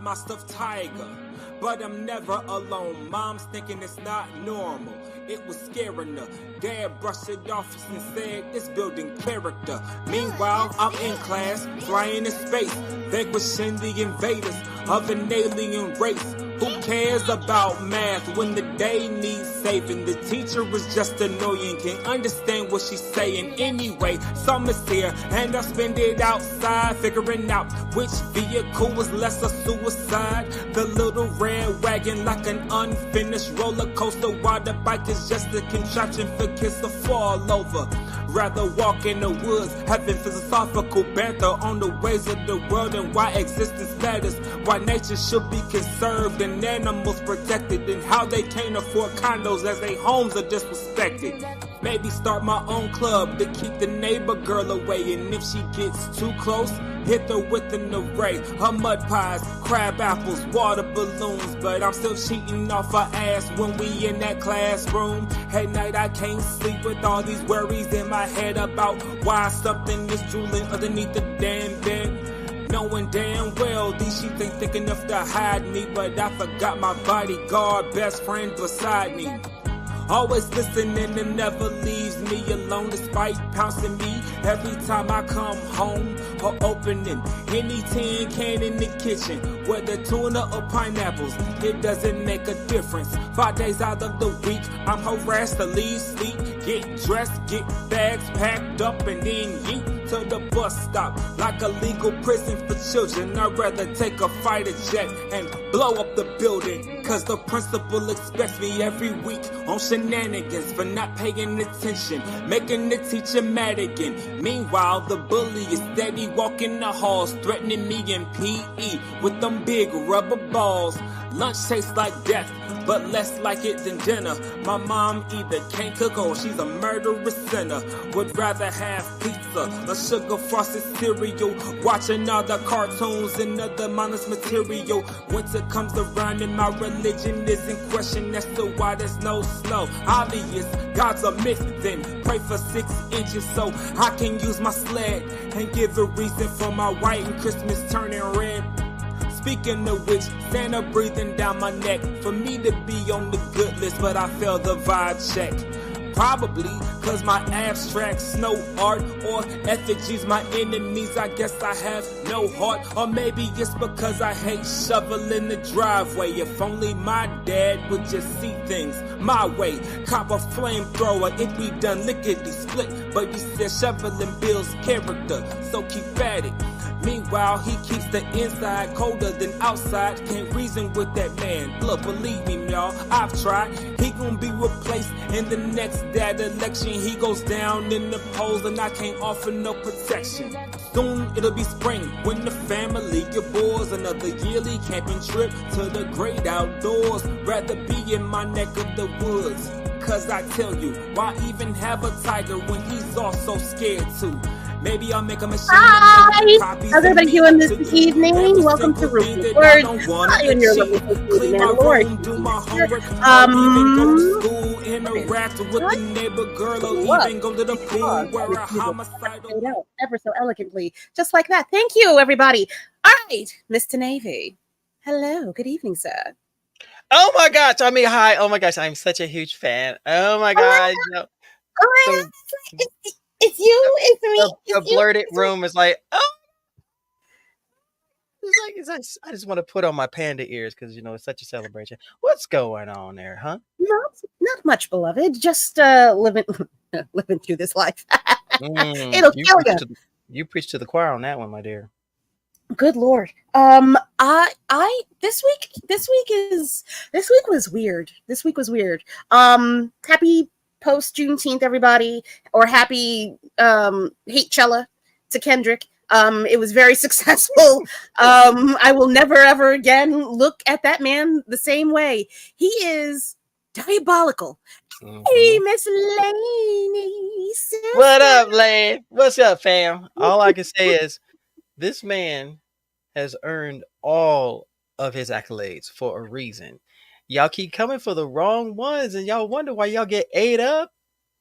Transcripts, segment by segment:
my stuffed tiger, but I'm never alone. Mom's thinking it's not normal. It was scaring her. Dad brushed it off and said it's building character. Meanwhile, I'm in class, flying in space, vanquishing the invaders of an alien race. Who cares about math when the day needs saving? The teacher is just annoying, can't understand what she's saying. Anyway, summer's here and I spend it outside, figuring out which vehicle was less a suicide. The little red wagon like an unfinished roller coaster, while the bike is just a contraption for kids to fall over. Rather walk in the woods, having philosophical banter on the ways of the world and why existence matters, why nature should be conserved and animals protected, and how they can't afford condos as their homes are disrespected. Maybe start my own club to keep the neighbor girl away, and if she gets too close, hit her with an array of mud pies, crab apples, water balloons. But I'm still cheating off her ass when we in that classroom. At night I can't sleep with all these worries in my head about why something is drooling underneath the damn bed. Knowing damn well these sheets ain't thick enough to hide me, but I forgot my bodyguard, best friend beside me. Always listening and never leaves me alone, despite pouncing me every time I come home or opening any tin can in the kitchen, whether tuna or pineapples, it doesn't make a difference. 5 days out of the week, I'm harassed to leave, sleep, get dressed, get bags packed up, and then yeet to the bus stop. Like a legal prison for children, I'd rather take a fighter jet and blow up the building, cause the principal expects me every week on shenanigans for not paying attention, making the teacher mad again. Meanwhile, the bully is steady walking the halls, threatening me in PE with them big rubber balls. Lunch tastes like death, but less like it than dinner. My mom either can't cook or she's a murderous sinner. Would rather have pizza, a sugar frosted cereal, watching all the cartoons and other mindless material. Winter comes around and my religion is in question as to why there's no snow. Obvious, God's a myth, then pray for 6 inches so I can use my sled and give a reason for my white and Christmas turning red. Speaking of which, Santa breathing down my neck for me to be on the good list, but I failed the vibe check. Probably cause my abstract snow art or effigies my enemies, I guess I have no heart. Or maybe it's because I hate shoveling the driveway. If only my dad would just see things my way. Cop a flamethrower, it be done lickety split, but he said shoveling builds character, so keep at it. Meanwhile, he keeps the inside colder than outside. Can't reason with that man. Look, believe me, y'all, I've tried. He gon' be replaced in the next dad election. He goes down in the polls and I can't offer no protection. Soon it'll be spring when the family get bored. Another yearly camping trip to the great outdoors. Rather be in my neck of the woods. Cause I tell you, why even have a tiger when he's also scared too? Maybe I'll make a machine. Hi! How's everybody doing this evening? Welcome to Room with Blerds. And your lovely host, man, Lord. Interact with the neighbor girl or even go to the pool where a homicidal ever so elegantly. Just like that. Thank you, everybody. All right, Mr. Navy. Hello. Good evening, sir. Oh my gosh. I mean, hi. Oh my gosh. I'm such a huge fan. Oh my God. It's you, it's me. The blurted room is like, oh, it's like I just want to put on my panda ears because it's such a celebration. What's going on there, huh? Not much, beloved. Just living through this life. It'll kill you. You preach to the choir on that one, my dear. Good Lord. This week was weird. Happy post Juneteenth, everybody, or happy Hatechella to Kendrick. It was very successful. I will never ever again look at that man the same way. He is diabolical. Mm-hmm. Hey, Miss Lainey. What up, Lane? What's up, fam? All I can say is this man has earned all of his accolades for a reason. Y'all keep coming for the wrong ones, and y'all wonder why y'all get ate up.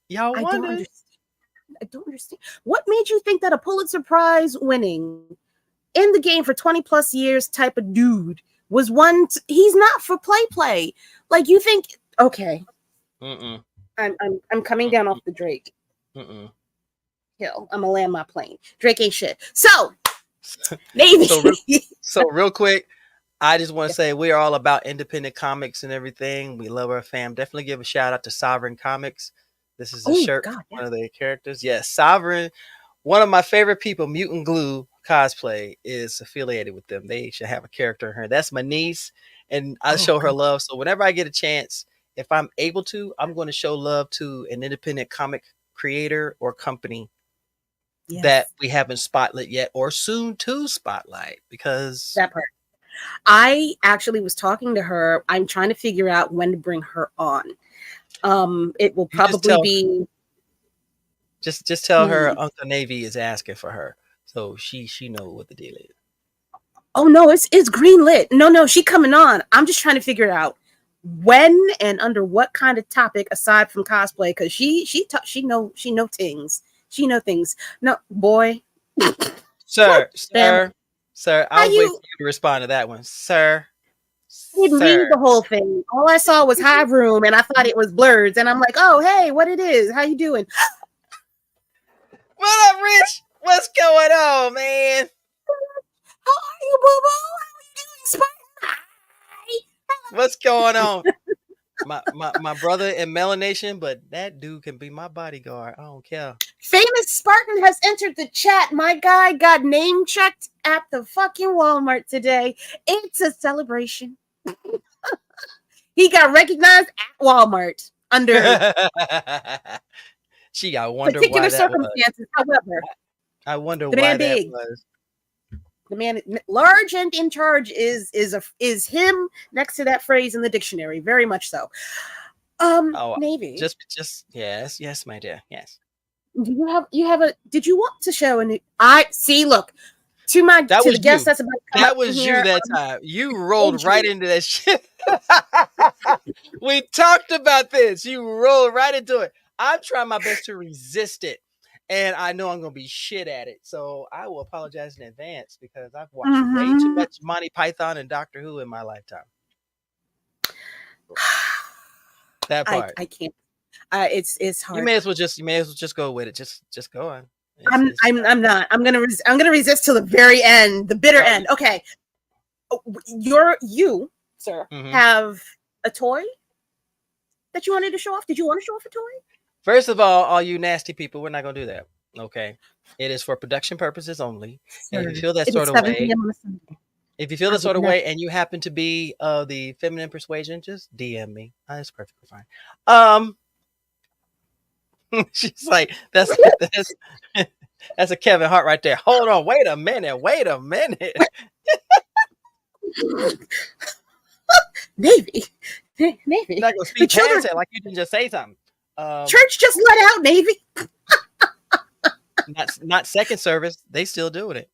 Y'all wonder. I don't understand. What made you think that a Pulitzer Prize winning in the game for 20 plus years type of dude was one. He's not for play. Like you think, okay. Mm-mm. I'm coming down off the Drake Mm-mm. hill. I'm gonna land my plane. Drake ain't shit. So Navy. So real quick, I just want to say we are all about independent comics and everything. We love our fam. Definitely give a shout out to Sovereign Comics. This is a shirt from one of their characters. Yes, Sovereign. One of my favorite people, Mutant Glue Cosplay, is affiliated with them. They should have a character in her. That's my niece, and I show her love. So whenever I get a chance, if I'm able to, I'm going to show love to an independent comic creator or company that we haven't spotlight yet or soon to spotlight, because that part. I actually was talking to her. I'm trying to figure out when to bring her on. It will probably be just tell her Uncle Navy is asking for her, so she know what the deal is. Oh no, it's green lit. No, she coming on. I'm just trying to figure out when and under what kind of topic aside from cosplay, because she know things. She know things. No, boy. Sir, I'll wait for you to respond to that one, sir. I didn't read the whole thing. All I saw was Hive Room, and I thought it was Blerds, and I'm like, oh, hey, what it is? How you doing? What up, Rich? What's going on, man? How are you, boo-boo? How are you doing, Spike? What's going on? My brother in Melanation, but that dude can be my bodyguard. I don't care. Famous Spartan has entered the chat. My guy got name checked at the fucking Walmart today. It's a celebration. He got recognized at Walmart under she got wonder particular why circumstances. However, I wonder why that was. The man large and in charge is him next to that phrase in the dictionary. Very much so. Navy. Just yes, my dear. Yes. Do you have a did you want to show a new I see look to the guest that's about to come that was here, you that time. You rolled right into that shit. We talked about this. You rolled right into it. I'm trying my best to resist it. And I know I'm going to be shit at it. So I will apologize in advance because I've watched way too much Monty Python and Doctor Who in my lifetime. That part. I can't. It's hard. You may as well just go with it. Just go on. I'm not. I'm gonna resist till the very end, the bitter end. Okay. You, sir, have a toy that you wanted to show off? Did you want to show off a toy? First of all you nasty people, we're not going to do that. Okay. It is for production purposes only. And if you feel that sort of way, and you happen to be the feminine persuasion, just DM me. That's perfectly fine. She's like, that's a Kevin Hart right there. Hold on, wait a minute. Navy. You're not gonna speak past it like you can just say something. Church just let out, Navy. not second service. They still doing it.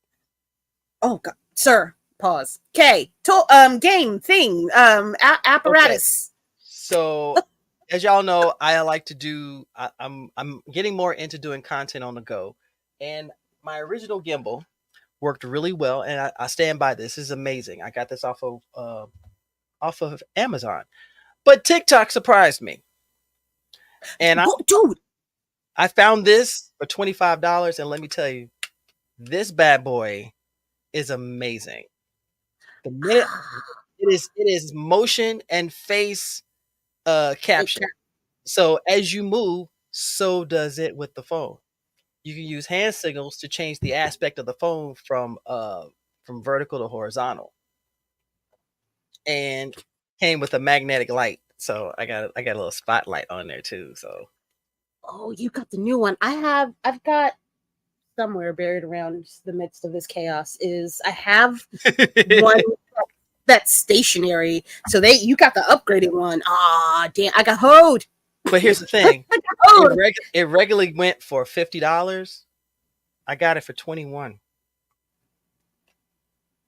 Oh God, sir. Pause. Okay. Game thing. Apparatus. Okay. So, as y'all know, I like to do. I'm getting more into doing content on the go, and my original gimbal worked really well, and I stand by this. This is amazing. I got this off of Amazon, but TikTok surprised me. And I found this for $25, and let me tell you, this bad boy is amazing. The minute it is motion and face capture. So as you move, so does it with the phone. You can use hand signals to change the aspect of the phone from vertical to horizontal, and came with a magnetic light. So I got a little spotlight on there too. So, oh, you got the new one. I've got somewhere buried around the midst of this chaos. I have one that's stationary. So you got the upgraded one. Ah, damn! I got hoed. But here's the thing: it regularly went for $50. I got it for $21.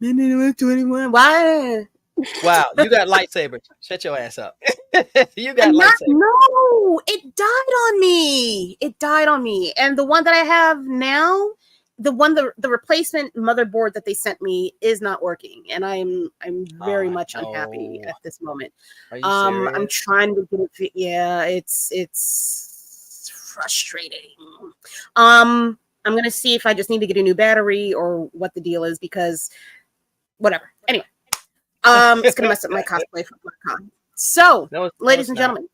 21. Why? Wow, you got lightsabers. Shut your ass up. You got lightsabers. No, it died on me. And the one that I have now the replacement motherboard that they sent me is not working, and I'm very much unhappy no. at this moment. Are you serious? I'm trying to get it. Yeah, it's frustrating. I'm gonna see if I just need to get a new battery or what the deal is, because whatever. Anyway, it's gonna mess up my cosplay for Wecome. So, ladies and gentlemen,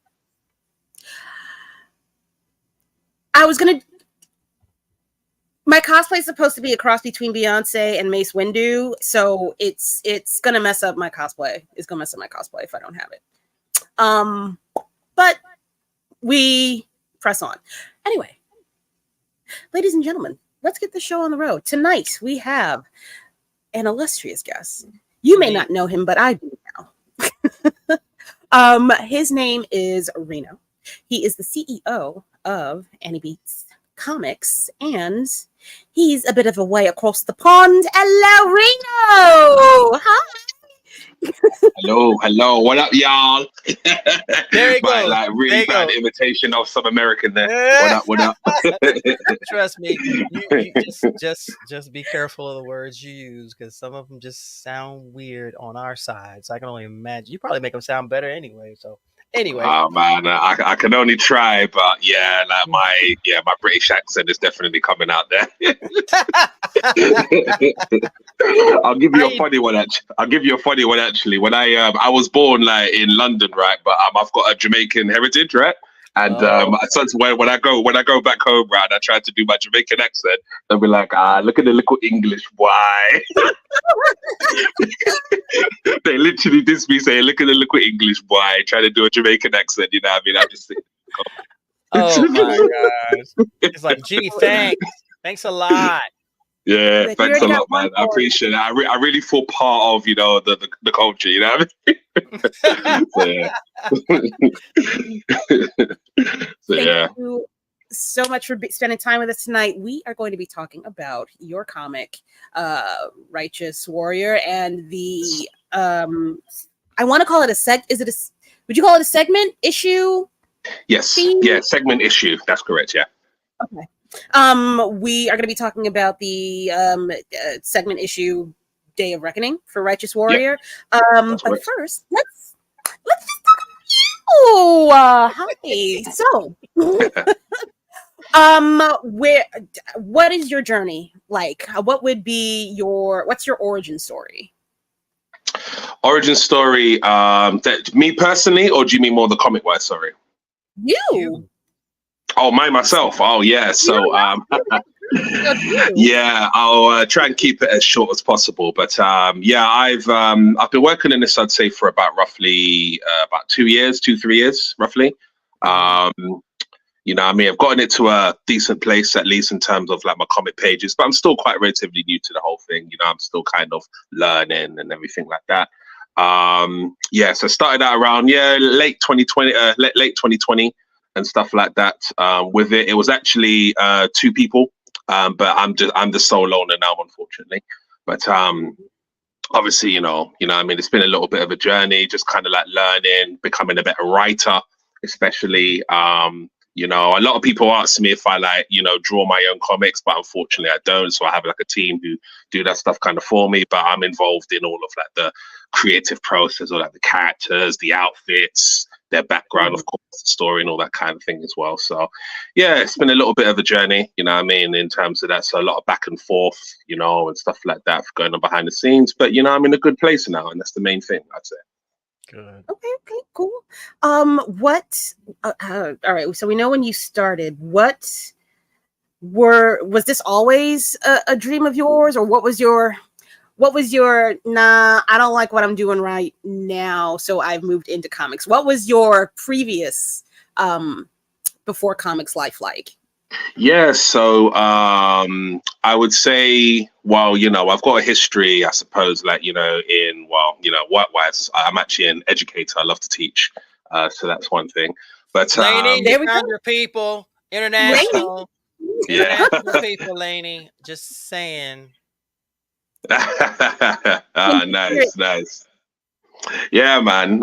my cosplay is supposed to be a cross between Beyonce and Mace Windu, so it's gonna mess up my cosplay. It's gonna mess up my cosplay if I don't have it. But we press on. Anyway, ladies and gentlemen, let's get the show on the road. Tonight we have an illustrious guest. You may not know him, but I do now. His name is Reno. He is the CEO of Anibeats Comics, and he's a bit of a way across the pond. Hello, Reno. Hi. Hello. What up, y'all? There you go. Like really bad imitation of some American there. What up? Trust me, you just be careful of the words you use, because some of them just sound weird on our side. So I can only imagine. You probably make them sound better anyway. So anyway. Oh man, I can only try, but yeah, like my British accent is definitely coming out there. I'll give you a funny one actually. When I was born like in London, right? But I've got a Jamaican heritage, right? And when I go back home, right, I try to do my Jamaican accent. They'll be like, look at the little English boy. They literally diss me, saying, look at the little English boy, trying to do a Jamaican accent. You know what I mean? I'm just saying. Oh my gosh! It's like, gee, thanks a lot. Yeah, thanks a lot, man. I appreciate it. I really feel part of, the culture, you know what I mean? Thank you so much for spending time with us tonight. We are going to be talking about your comic, Righteous Warrior, and the I want to call it would you call it a segment issue? Yes. theme? Yeah, segment issue. That's correct, yeah. Okay. We are going to be talking about the segment issue Day of Reckoning for Righteous Warrior. But correct. first, let's just talk about you. Hi. So, what is your journey like? What's your origin story? Origin story, me personally, or do you mean more the comic wise? Sorry. You. Oh, myself. Oh, yeah. So, yeah, I'll try and keep it as short as possible. But yeah, I've been working in this, I'd say, for about roughly about 3 years, roughly. You know, I mean, I've gotten it to a decent place, at least in terms of like my comic pages, but I'm still quite relatively new to the whole thing. You know, I'm still kind of learning and everything like that. Yeah, so I started out around late 2020 and stuff like that. With it was actually 2 people, but I'm the sole owner now, unfortunately. But obviously, you know, I mean, it's been a little bit of a journey, just kind of like learning, becoming a better writer, especially. You know, a lot of people ask me if I draw my own comics, but unfortunately I don't. So I have like a team who do that stuff kind of for me, but I'm involved in all of like the creative process, or like the characters, the outfits, their background, of course, the story and all that kind of thing as well. So yeah, it's been a little bit of a journey, you know what I mean, in terms of that. So a lot of back and forth, you know, and stuff like that going on behind the scenes. But you know, I'm in a good place now, and that's the main thing, I'd say. Good. Okay, cool. All right, so we know when you started. Was this always a dream of yours, or what was your I don't like what I'm doing right now, so I've moved into comics? What was your previous before comics life like? Yeah, so I would say, well, you know, I've got a history, I suppose, like, you know, work-wise, I'm actually an educator. I love to teach, so that's one thing. But Lainey, you found your people, international people, Lainey. Just saying. Nice. Yeah, man.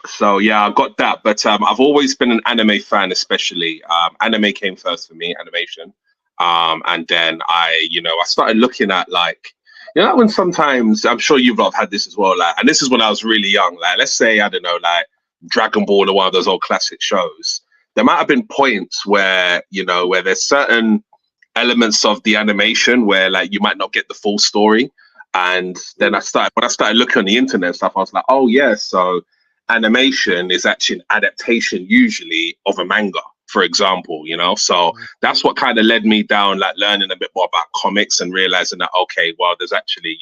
So yeah, I got that, but I've always been an anime fan, especially. Anime came first for me, animation. And then I started looking at like, when sometimes, I'm sure you've had this as well, like, and this is when I was really young, like, let's say, I don't know, like Dragon Ball or one of those old classic shows, there might have been points where, where there's certain elements of the animation where like you might not get the full story. And then when I started looking on the internet and stuff, I was like, oh yeah, so animation is actually an adaptation usually of a manga, for example, so that's what kind of led me down, like learning a bit more about comics and realizing that, okay, well, there's actually,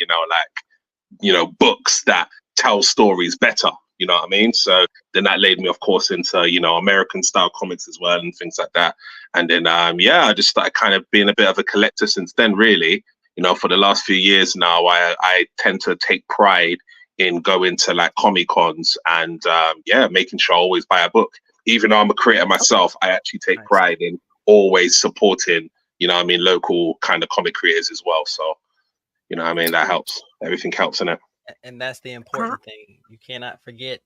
books that tell stories better, you know what I mean? So then that led me, of course, into, American style comics as well and things like that. And then, I just started kind of being a bit of a collector since then, really. For the last few years now, I tend to take pride in going to like Comic Cons and, making sure I always buy a book. Even though I'm a creator myself, I actually take pride in always supporting, local kind of comic creators as well. So, that helps. Everything helps in it. And that's the important thing. You cannot forget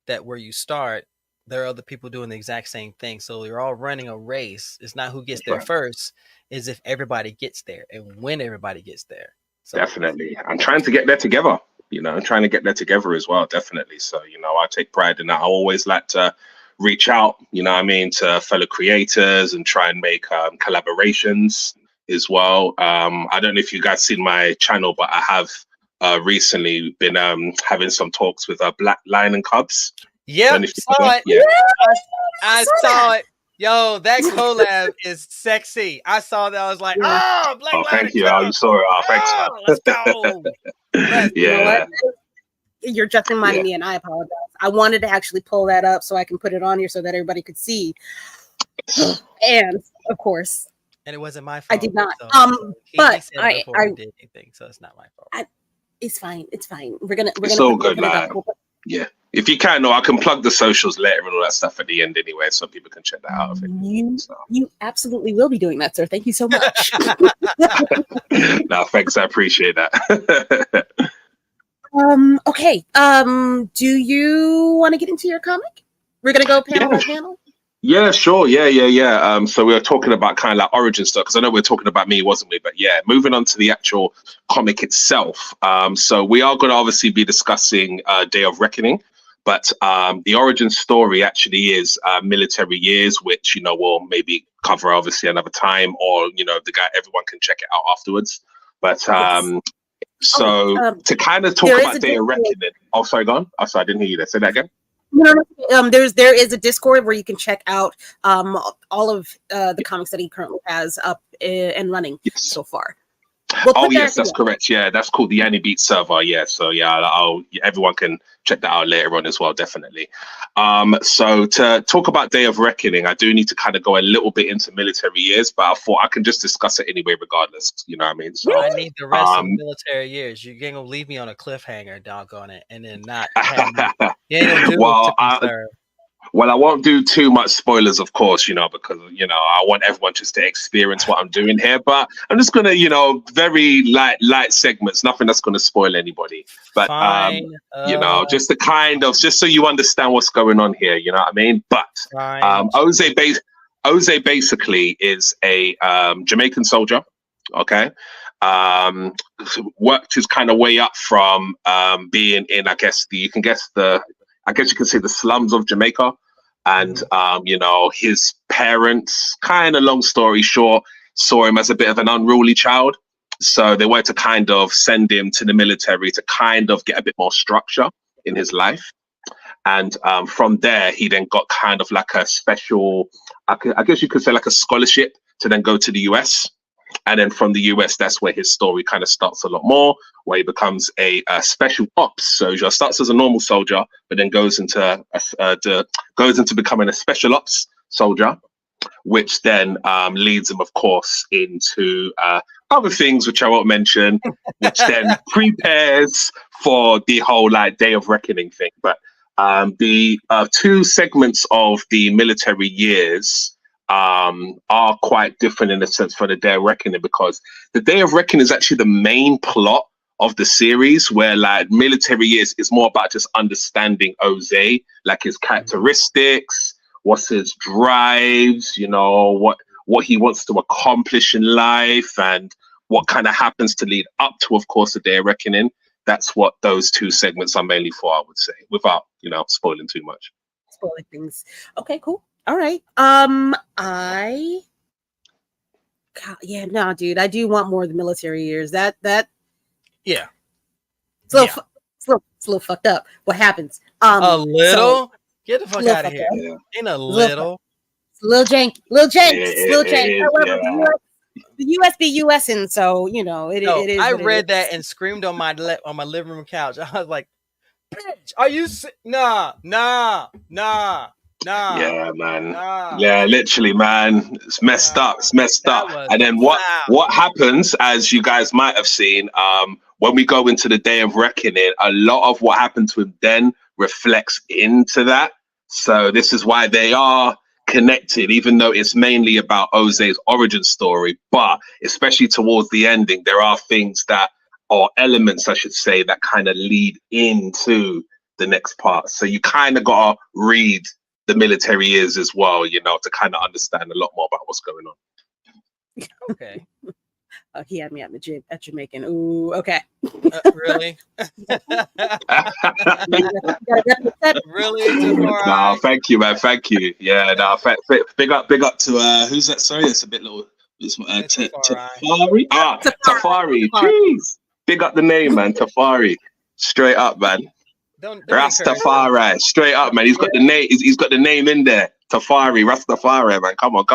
that where you start, there are other people doing the exact same thing. So you're all running a race. It's not who gets there first, is if everybody gets there and when everybody gets there. So definitely. I'm trying to get there together, I'm trying to get there together as well. Definitely. So, I take pride in that. I always like to reach out, to fellow creators and try and make collaborations as well. I don't know if you guys seen my channel, but I have recently been having some talks with Black Lion and Cubs. Yeah, saw it. Yeah. I saw it. Yo, that collab is sexy. I saw that. I was like, oh, Black Lion. Thank you. You saw it. Oh, thanks, man. Let's go. Yeah. You're just reminding me, and I apologize. I wanted to actually pull that up so I can put it on here so that everybody could see. And of course, and it wasn't my fault. I did not. But I did anything, so it's not my fault. It's fine. It's fine. We're gonna. It's all good, man. Yeah. If you can, I can plug the socials later and all that stuff at the end anyway, so people can check that out. You absolutely will be doing that, sir. Thank you so much. No, thanks. I appreciate that. Okay. Do you want to get into your comic? We're gonna go panel by panel. Yeah, sure. Yeah. So we were talking about kind of like origin stuff, because I know we were talking about me, wasn't we? But yeah, moving on to the actual comic itself. So we are going to obviously be discussing Day of Reckoning, but the origin story actually is military years, which we'll maybe cover obviously another time, or everyone can check it out afterwards. But to kind of talk about Day of Reckoning. Oh, sorry, go on. Oh, sorry, I didn't hear you there. Say that again. No. There is a Discord where you can check out all of the comics that he currently has up and running so far. Yes, that's correct. Yeah, that's called the Anibeats server. Yeah, so everyone can check that out later on as well, definitely. So to talk about Day of Reckoning, I do need to kind of go a little bit into military years, but I thought I can just discuss it anyway, regardless. You know what I mean? So I need the rest of the military years. You're gonna leave me on a cliffhanger, doggone it, and then not. Well, I won't do too much spoilers, of course, because, I want everyone just to experience what I'm doing here. But I'm just going to, very light segments, nothing that's going to spoil anybody. But, just so you understand what's going on here, you know what I mean? But Jose basically is a Jamaican soldier, okay? Worked his kind of way up from being in, you can say the slums of Jamaica, and his parents, kind of long story short, saw him as a bit of an unruly child, so they wanted to kind of send him to the military to kind of get a bit more structure in his life. And from there, he then got kind of like a special, I guess you could say like a scholarship to then go to the US. And then from the US, that's where his story kind of starts a lot more, where he becomes a special ops soldier. Starts as a normal soldier, but then goes into becoming a special ops soldier, which then leads him, of course, into other things which I won't mention, which then prepares for the whole Day of Reckoning thing. But the two segments of the military years are quite different in a sense for the Day of Reckoning, because the Day of Reckoning is actually the main plot of the series, where military years is more about just understanding Jose, his characteristics, what's his drives, what he wants to accomplish in life and what kind of happens to lead up to, of course, the Day of Reckoning. That's what those two segments are mainly for, I would say, without, you know, spoiling too much. Spoiling things. Okay, cool. All right. Yeah, no, dude, I do want more of the military years. Yeah. It's a little fucked up. What happens? A little? Get the fuck out of here. Yeah. Ain't a little. It's a little janky. Little jank. Yeah, However, yeah. the US be US, and so you know it is. I read that and screamed on my living room couch. I was like, "Bitch, are you nah." Yeah, man. Nah. Yeah, literally, man. It's messed up. It's messed up. And then what happens, as you guys might have seen, when we go into the Day of Reckoning, a lot of what happened to him then reflects into that. So this is why they are connected, even though it's mainly about Oze's origin story. But especially towards the ending, there are things that, or elements, I should say, that kind of lead into the next part. So you kind of got to read the military years as well, you know, to kind of understand a lot more about what's going on. Okay. He had me at Jamaican. Ooh, okay. Really? Really? No, thank you, man. Thank you. Yeah, no, big up to who's that? Sorry, it's a bit little. Tafari. Tafari. Jeez, big up the name, man. Tafari. Straight up, man. Don't Rastafari, straight up, man. He's got the name. He's got the name in there. Tafari, Rastafari, man. Come on.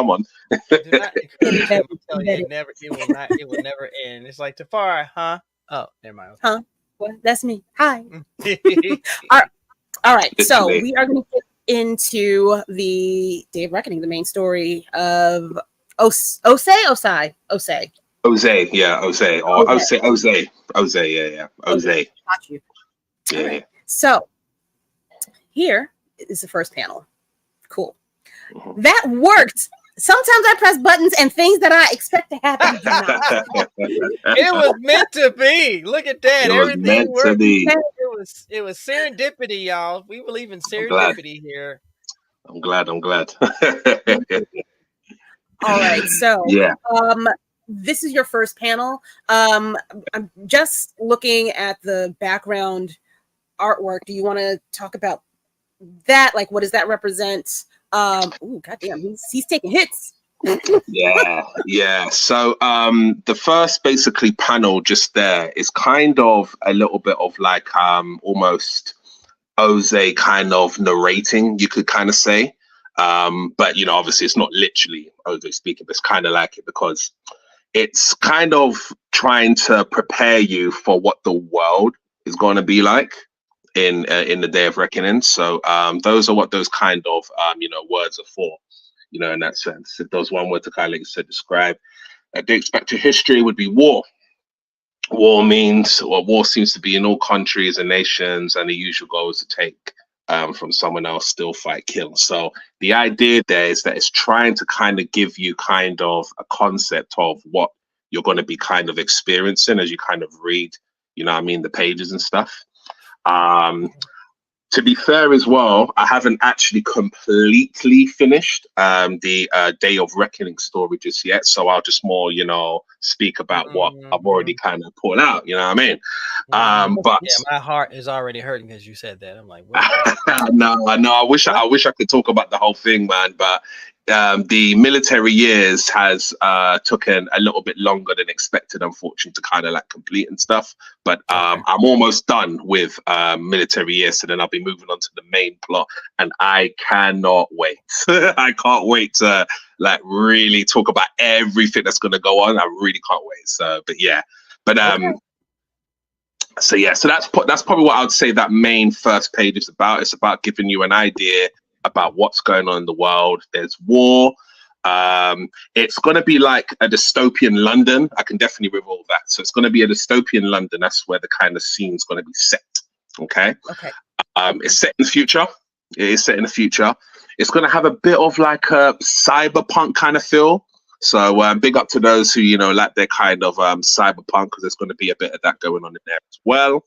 Do not encourage him. It will never end. It's like Tafari, huh? Oh, never mind. Huh? Well, that's me. Hi. All right. So we are going to get into the Day of Reckoning, the main story of Ose. Oze, yeah, Oze. Yeah. Got you. Yeah. Right. So here is the first panel. Cool. Mm-hmm. That worked. Sometimes I press buttons and things that I expect to happen do not. It was meant to be. Look at that. Everything worked. It was serendipity, y'all. We believe in serendipity here. I'm glad. All right. So yeah. This is your first panel. I'm just looking at the background artwork. Do you want to talk about that? Like, what does that represent? Ooh, goddamn, he's taking hits. Yeah. So the first basically panel just there is kind of a little bit of like almost Oze kind of narrating, you could kind of say. But you know, obviously it's not literally Oze speaking, but it's kind of like it because it's kind of trying to prepare you for what the world is going to be like in the Day of Reckoning. So those are what those kind of words are for, you know, in that sense. If there was one word to kind of, like you said, describe dates back to history, would be war. War seems to be in all countries and nations, and the usual goal is to take from someone else, still, fight, kill. So the idea there is that it's trying to kind of give you kind of a concept of what you're going to be kind of experiencing as you kind of read, you know what I mean, the pages and stuff. To be fair as well, I haven't actually completely finished the Day of Reckoning story just yet. So I'll just more, you know, speak about what I've already kind of pulled out, you know what I mean? But yeah, my heart is already hurting because you said that. I'm like, no, I wish I could talk about the whole thing, man. But the military years has taken a little bit longer than expected, unfortunately, to kind of like complete and stuff. But I'm almost done with military years, so then I'll be moving on to the main plot, and I cannot wait. I can't wait to like really talk about everything that's going to go on. I really can't wait. So, so that's probably what I would say that main first page is about. It's about giving you an idea about what's going on in the world. There's war. It's going to be like a dystopian London. I can definitely reveal that. So it's going to be a dystopian London. That's where the kind of scene's going to be set. Okay. It's set in the future. It is set in the future. It's going to have a bit of like a cyberpunk kind of feel. So big up to those who, you know, like their kind of cyberpunk, because there's going to be a bit of that going on in there as well.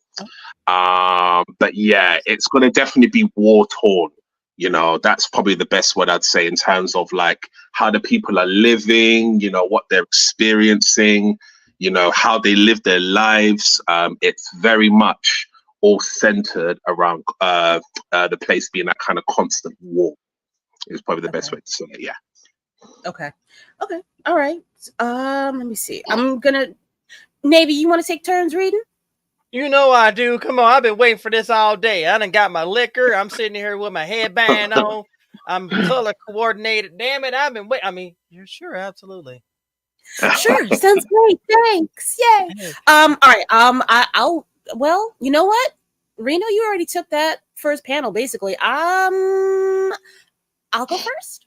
But yeah, it's going to definitely be war torn. You know, that's probably the best word I'd say in terms of like how the people are living, you know, what they're experiencing, you know, how they live their lives. It's very much all centered around the place being that kind of constant war. Is probably the best way to say it. Yeah. Okay. All right. Let me see. I'm gonna. Navy, you want to take turns reading? You know I do. Come on, I've been waiting for this all day. I done got my liquor. I'm sitting here with my headband on. I'm color coordinated. Damn it, I've been waiting. I mean, you're sure, absolutely. Sure, sounds great. Thanks. Yay. Hey. All right. I'll. Well, you know what, Reno, you already took that first panel, basically. I'll go first.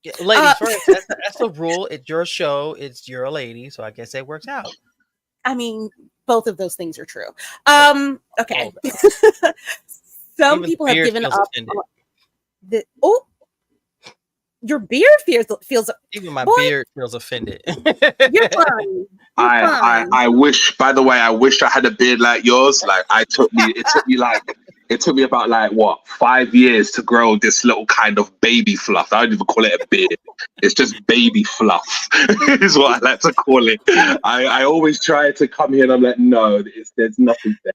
Yeah, ladies first. That's the rule. It's your show. It's your lady. So I guess that works out. I mean, both of those things are true. Okay. Some people have given up. Your beard feels. Even my beard feels offended. You're fine. I wish. By the way, I wish I had a beard like yours. Like it took me about like what 5 years to grow this little kind of baby fluff. I don't even call it a beard. It's just baby fluff is what I like to call it. I always try to come here and I'm like, no, there's nothing there.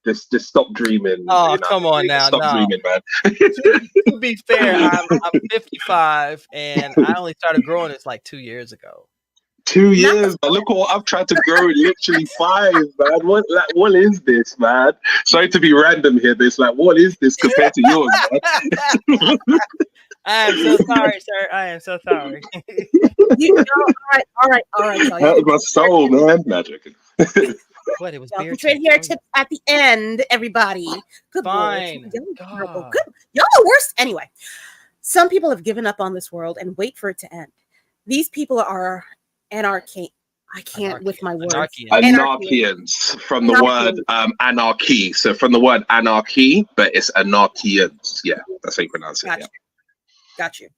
Just stop dreaming. Oh, you know? Come on now. Stop dreaming, man. To be fair, I'm 55 and I only started growing this like 2 years ago. 2 years, but look what I've tried to grow in literally 5, man. What is this, man? Sorry to be random here, but it's like, what is this compared to yours, man? I am so sorry, sir. I am so sorry. All right. That was my soul, man. Magic. What? It was Y'all beard put your tips. hair tips at the end, everybody. Good Fine. Lord. Good. Y'all are worse. Anyway, some people have given up on this world and wait for it to end. These people are anarchy. I can't with my words. Anarchians from the word anarchy. So from the word anarchy, but it's anarchians. Yeah, that's how you pronounce it. Got you.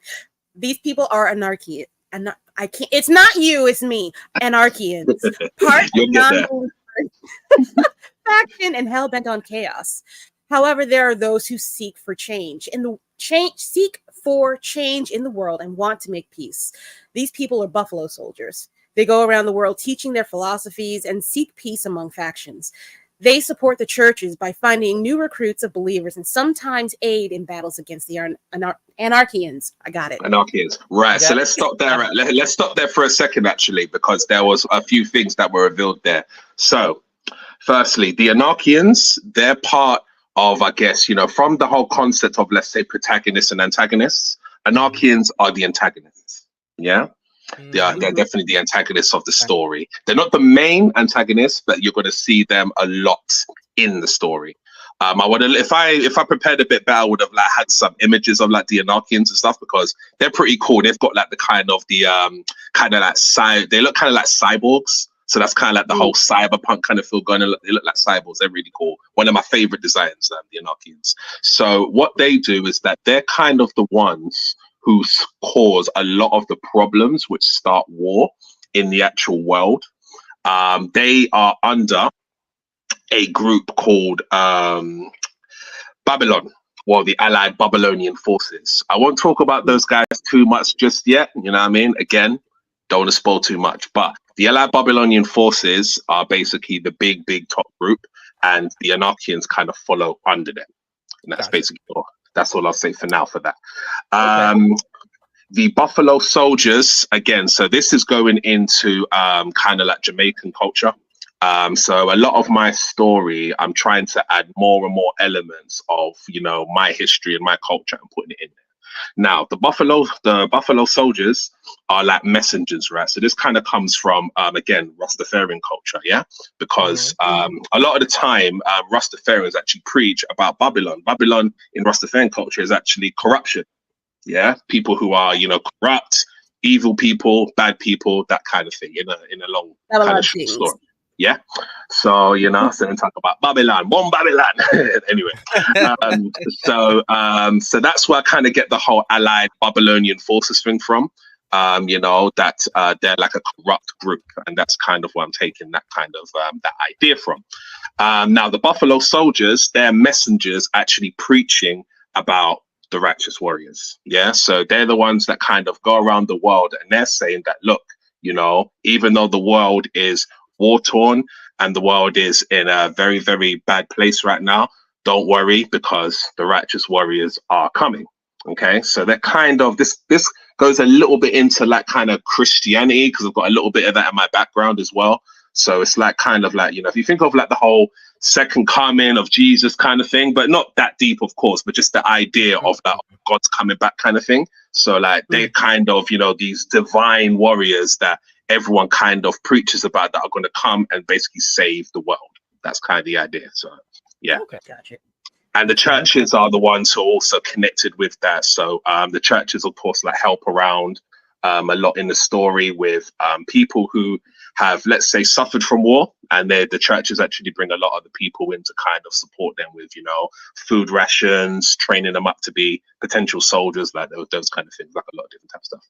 These people are anarchy. And I can't. It's not you. It's me. Anarchians. Part non-believers. Faction and hell bent on chaos. However, there are those who seek for change in the world and want to make peace. These people are buffalo soldiers. They go around the world teaching their philosophies and seek peace among factions. They support the churches by finding new recruits of believers and sometimes aid in battles against the anarchians. I got it. Anarchians. Right. So let's stop there. Let's stop there for a second, actually, because there was a few things that were revealed there. So, firstly, the anarchians, they're part of, I guess, you know, from the whole concept of, let's say, protagonists and antagonists, anarchians are the antagonists. Yeah. They're definitely the antagonists of the story. They're not the main antagonists, but you're going to see them a lot in the story. I would, if I prepared a bit better, I would have like had some images of like the anarchians and stuff because they're pretty cool. They've got like the kind of like they look kind of like cyborgs. So that's kind of like the whole cyberpunk kind of feel going on. They look like cyborgs. They're really cool. One of my favorite designs, the anarchians. So what they do is that they're kind of the ones who cause a lot of the problems which start war in the actual world. They are under a group called Babylon, well, the Allied Babylonian forces. I won't talk about those guys too much just yet, you know what I mean? Again, don't want to spoil too much, but the Allied Babylonian forces are basically the big top group, and the anarchians kind of follow under them. And that's basically all. That's all I'll say for now for that. The Buffalo Soldiers, again, so this is going into kind of like Jamaican culture. So a lot of my story, I'm trying to add more and more elements of, you know, my history and my culture and putting it in there. Now, the Buffalo Soldiers are like messengers, right? So this kind of comes from, again, Rastafarian culture, yeah? Because a lot of the time, Rastafarians actually preach about Babylon. Babylon in Rastafarian culture is actually corruption, yeah? People who are, you know, corrupt, evil people, bad people, that kind of thing in a long kind of short story. Yeah, so you know, so we talk about Babylon, one Babylon. Anyway, so that's where I kind of get the whole Allied Babylonian forces thing from. You know, that they're like a corrupt group, and that's kind of where I'm taking that kind of that idea from. Now, the Buffalo Soldiers, they're messengers actually preaching about the righteous warriors. Yeah, so they're the ones that kind of go around the world and they're saying that, look, you know, even though the world is war torn and the world is in a very, very bad place right now, don't worry, because the righteous warriors are coming. Okay, so that kind of this goes a little bit into like kind of Christianity, because I've got a little bit of that in my background as well. So it's like kind of like, you know, if you think of like the whole second coming of Jesus kind of thing, but not that deep, of course, but just the idea of that God's coming back kind of thing. So like they kind of, you know, these divine warriors that everyone kind of preaches about that are going to come and basically save the world. That's kind of the idea. So yeah. Okay, gotcha. And the churches are the ones who are also connected with that. So the churches, of course, like help around a lot in the story with people who have, let's say, suffered from war, and the churches actually bring a lot of the people in to kind of support them with, you know, food rations, training them up to be potential soldiers, like those kind of things, like a lot of different type of stuff.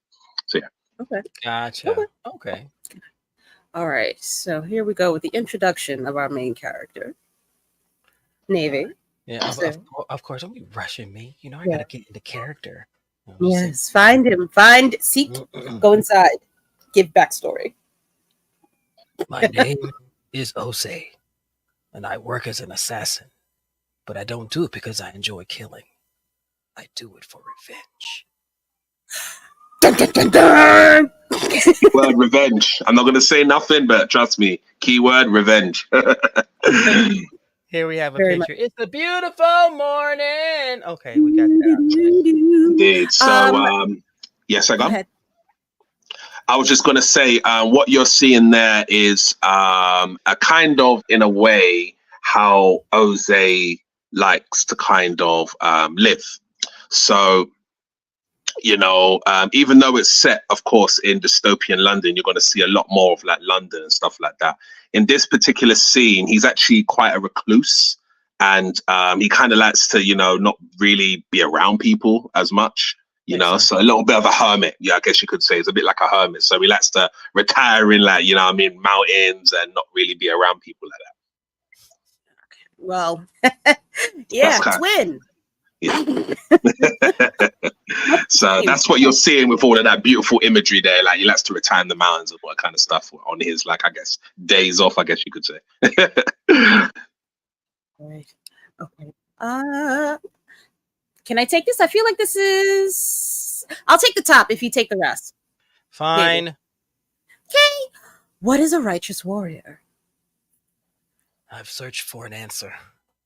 So yeah. Okay. Gotcha. Okay. All right. So here we go with the introduction of our main character, Navy. Yeah, of course. Don't be rushing me. You know, I gotta get into character. You know, yes, find him. Seek, go inside, give backstory. My name is Ose, and I work as an assassin, but I don't do it because I enjoy killing. I do it for revenge. Dun, dun, dun, dun! Word revenge. I'm not going to say nothing, but trust me, keyword revenge. Here we have a Very picture. It's a beautiful morning. Okay, we got that. Indeed. So, yes, I go got. ahead. I was just going to say, what you're seeing there is a kind of, in a way, how Ose likes to kind of live. So, you know, even though it's set, of course, in dystopian London, you're going to see a lot more of like London and stuff like that. In this particular scene, he's actually quite a recluse, and he kind of likes to, you know, not really be around people as much, you know, so a little bit of a hermit. Yeah, I guess you could say it's a bit like a hermit. So he likes to retire in, like, you know what I mean, mountains and not really be around people like that. Well, yeah, twin. Yeah. So that's what you're seeing with all of that beautiful imagery there. Like he likes to retire in the mountains and all that kind of stuff on his, like, I guess, days off, I guess you could say. Right. Okay. Can I take this? I feel like this is. I'll take the top if you take the rest. Fine. Maybe. Okay. What is a righteous warrior? I've searched for an answer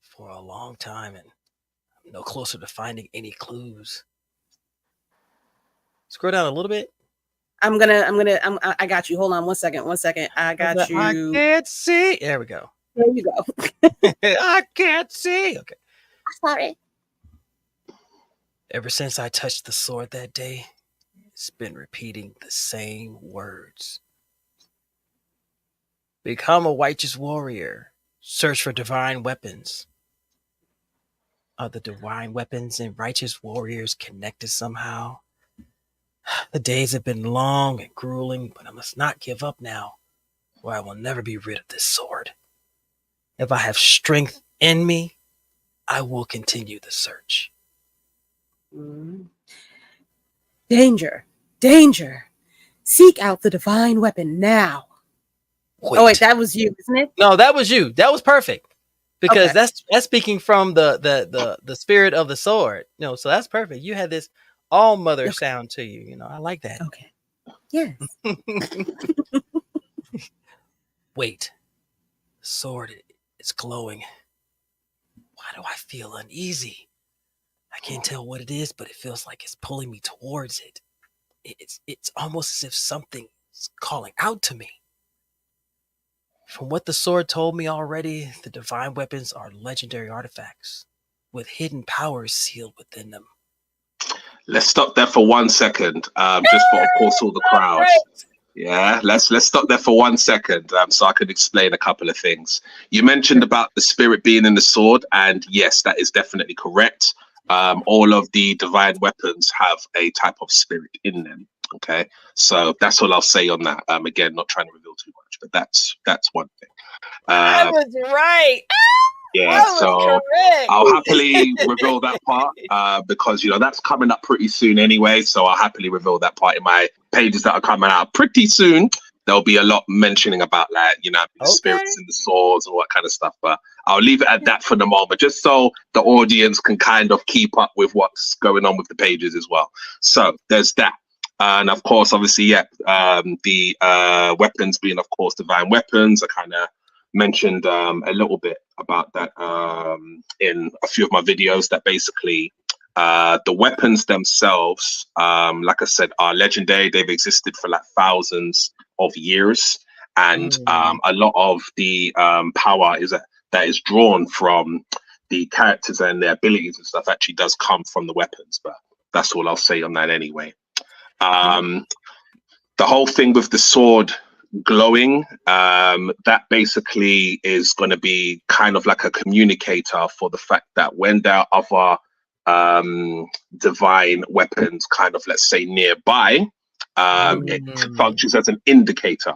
for a long time, and I'm no closer to finding any clues. Scroll down a little bit. I got you. Hold on 1 second. I got you. I can't see. There we go. There you go. I can't see. Okay. Sorry. Ever since I touched the sword that day, it's been repeating the same words. Become a righteous warrior. Search for divine weapons. Are the divine weapons and righteous warriors connected somehow? The days have been long and grueling, but I must not give up now, or I will never be rid of this sword. If I have strength in me, I will continue the search. Danger. Seek out the divine weapon now. Wait. Oh, wait, that was you, isn't it? No, that was you. That was perfect. Because Okay. that's speaking from the spirit of the sword. You know, so that's perfect. You had this all mother sound to you. You know, I like that. Okay. Yes. Wait. The sword is glowing. Why do I feel uneasy? I can't tell what it is, but it feels like it's pulling me towards it. It's almost as if something is calling out to me. From what the sword told me already, the divine weapons are legendary artifacts with hidden powers sealed within them. Let's stop there for 1 second, just for, of course, all the crowds. Yeah, let's stop there for 1 second, so I can explain a couple of things. You mentioned about the spirit being in the sword, and yes, that is definitely correct. All of the divine weapons have a type of spirit in them. Okay, so that's all I'll say on that. Again, not trying to reveal too much, but that's one thing. I was right. Yeah, so I'll happily reveal that part because that's coming up pretty soon anyway. So I'll happily reveal that part in my pages that are coming out pretty soon. There'll be a lot mentioning about the spirits and the swords and all that kind of stuff. But I'll leave it at that for the moment, just so the audience can kind of keep up with what's going on with the pages as well. So there's that. And of course, obviously, the weapons being, of course, divine weapons. I kind of mentioned a little bit about that in a few of my videos, that basically the weapons themselves, like I said, are legendary. They've existed for like thousands of years, and a lot of the power that is drawn from the characters and their abilities and stuff actually does come from the weapons. But that's all I'll say on that anyway. The whole thing with the sword glowing, that basically is going to be kind of like a communicator for the fact that when there are other divine weapons kind of, let's say, nearby, it functions as an indicator.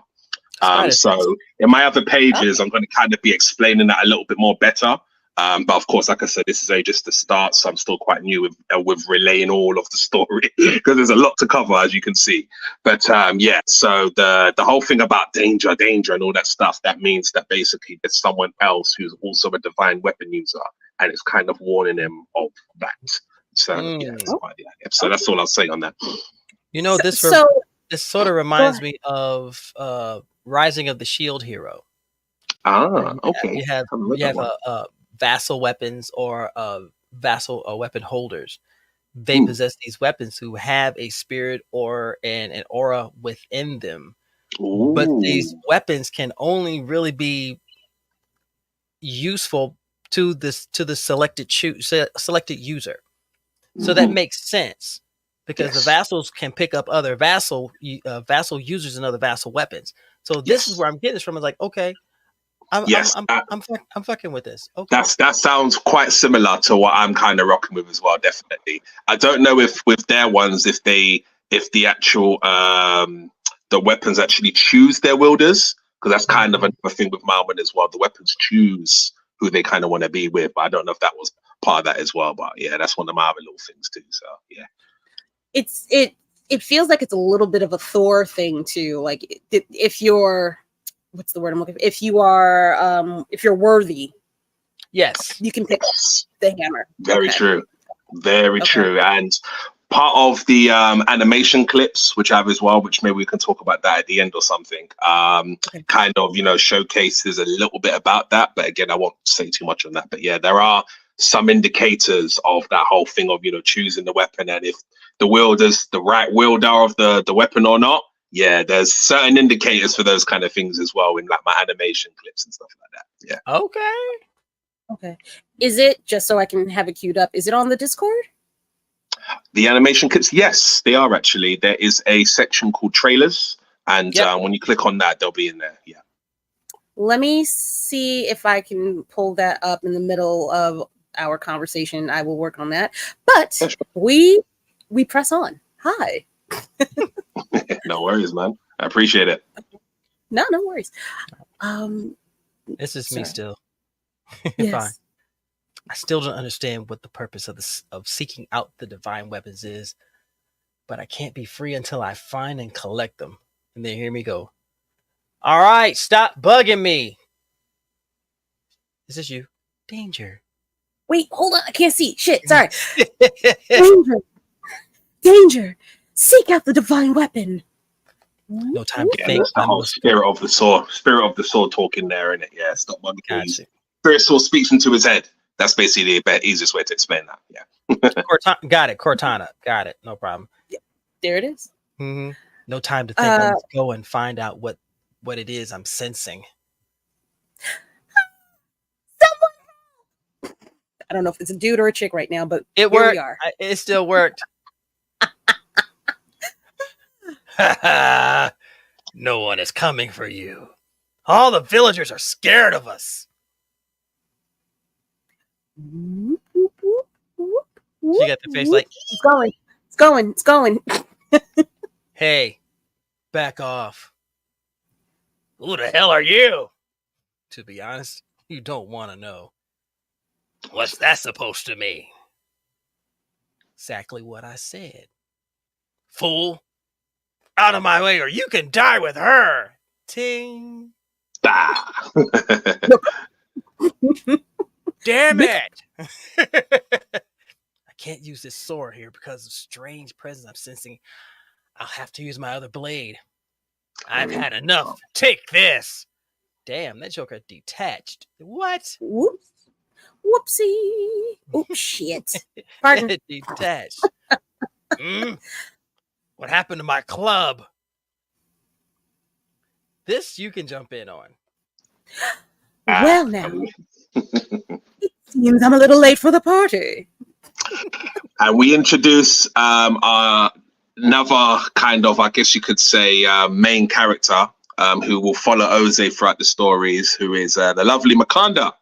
So in my other pages, I'm going to kind of be explaining that a little bit more better. But of course, like I said, this is just the start, so I'm still quite new with relaying all of the story because there's a lot to cover, as you can see. But so the whole thing about danger, and all that stuff, that means that basically there's someone else who's also a divine weapon user, and it's kind of warning him of that. So so that's all I'll say on that. This sort of reminds me of Rising of the Shield Hero. Okay. You have a vassal weapons or vassal weapon holders. They possess these weapons who have a spirit or an aura within them. But these weapons can only really be useful to the selected user. So that makes sense because the vassals can pick up other vassal users and other vassal weapons. So this is where I'm getting this from. It's like, okay, I'm fucking with this. Okay. That sounds quite similar to what I'm kind of rocking with as well. Definitely. I don't know if with their ones, if the actual the weapons actually choose their wielders, because that's kind of another thing with Malman as well. The weapons choose who they kind of want to be with. But I don't know if that was part of that as well. But yeah, that's one of my other little things too. So yeah, it feels like it's a little bit of a Thor thing too. Like if you're, what's the word I'm looking for? If you're worthy, yes, you can pick up the hammer. Very true. Very true. And part of the animation clips, which I have as well, which maybe we can talk about that at the end or something, kind of, showcases a little bit about that. But again, I won't say too much on that. But yeah, there are some indicators of that whole thing of, choosing the weapon and if the wielder's the right wielder of the weapon or not. Yeah, there's certain indicators for those kind of things as well in like my animation clips and stuff like that. Yeah. Okay. Is it, just so I can have it queued up, is it on the Discord? The animation clips, yes, they are actually. There is a section called trailers, and when you click on that, they'll be in there. Yeah. Let me see if I can pull that up in the middle of our conversation. I will work on that. But we press on. Hi. No worries, man. I appreciate it. No worries. This is me still. Yes. Fine. I still don't understand what the purpose of seeking out the divine weapons is, but I can't be free until I find and collect them. And then hear me go. All right, stop bugging me. Is this you? Danger. Wait, hold on. I can't see. Shit, sorry. Danger. Seek out the divine weapon. No time to think. That's the whole spirit of the sword talking there, isn't it? Yeah, stop bugging me. Spirit sword speaks into his head. That's basically the easiest way to explain that. Yeah. Got it. Cortana. Got it. No problem. Yeah. There it is. Mm-hmm. No time to think. Let's go and find out what it is I'm sensing. Someone! I don't know if it's a dude or a chick right now, but it worked. We are. It still worked. No one is coming for you. All the villagers are scared of us. She got the face like, it's going. Hey, back off. Who the hell are you? To be honest, you don't want to know. What's that supposed to mean? Exactly what I said. Fool. Out of my way or you can die with her. Ting. Ah. Damn it. I can't use this sword here because of strange presence I'm sensing. I'll have to use my other blade. I've had enough. Take this. Damn, that Joker detached. What? Whoops. Whoopsie. Oh, shit. Pardon. Detached. What happened to my club? This you can jump in on. Well, now. It seems I'm a little late for the party. And we introduce our another kind of, I guess you could say, main character who will follow Oze throughout the stories, who is the lovely Makanda.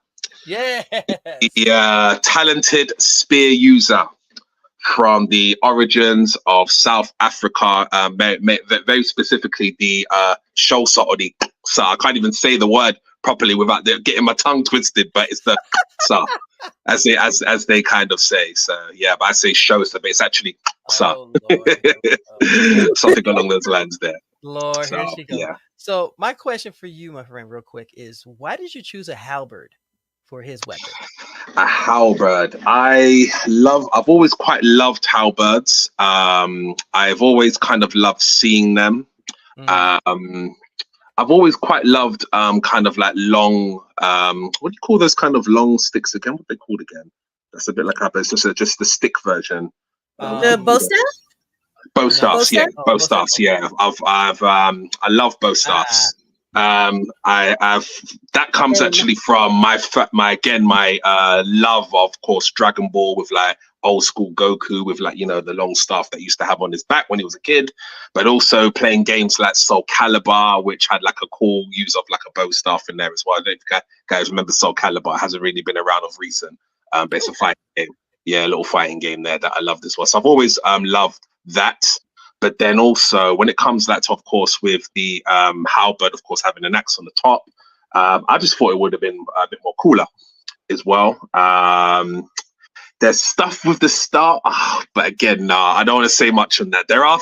Yeah. The talented spear user from the origins of South Africa, very specifically the Xhosa or the Xhosa. I can't even say the word properly without getting my tongue twisted, but it's the Xhosa, as they kind of say. So yeah, but I say Xhosa, but it's actually Xhosa. Oh, Something along those lines there. Lord, So, here she goes. yeah. So my question for you, my friend, real quick, is why did you choose a halberd for his weapon? A halberd. I've always quite loved halberds. I've always kind of loved seeing them. I've always quite loved kind of like long, what do you call those kind of long sticks again? What are they called again? That's a bit like halberd. It's just the stick version. The bow staff? Bow staffs, yeah. Oh, Bow staffs, yeah. I love bow staffs. That comes actually from my love of course Dragon Ball with like old school Goku with like, you know, the long staff that he used to have on his back when he was a kid, but also playing games like Soul Calibur, which had like a cool use of like a bow staff in there as well. I don't think guys remember Soul Calibur. It hasn't really been around of recent, but it's a fighting game. Yeah, a little fighting game there that I loved as well. So I've always loved that. But then also when it comes to that, of course, with the halberd, of course, having an axe on the top, I just thought it would have been a bit more cooler as well. There's stuff with the start, but again, nah, I don't want to say much on that. There are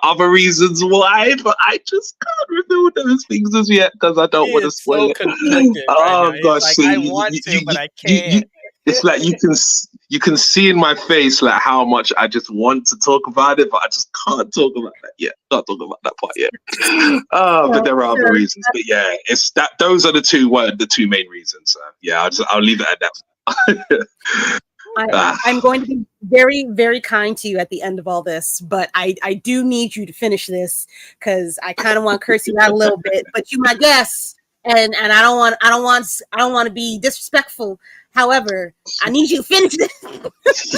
other reasons why, but I just can't reveal those things as yet because I don't want to spoil it. Oh gosh, like, see, I want to, but I can't. It's like you can see in my face like how much I just want to talk about it, but I just can't talk about that yet. Can't talk about that part yet. But there are other reasons. But yeah, it's that. Those are the two main reasons. So yeah, I'll leave it at that. I'm going to be very, very kind to you at the end of all this, but I do need you to finish this because I kind of want to curse you out a little bit. But you my guest, and I don't want to be disrespectful. However, I need you to finish this. Let's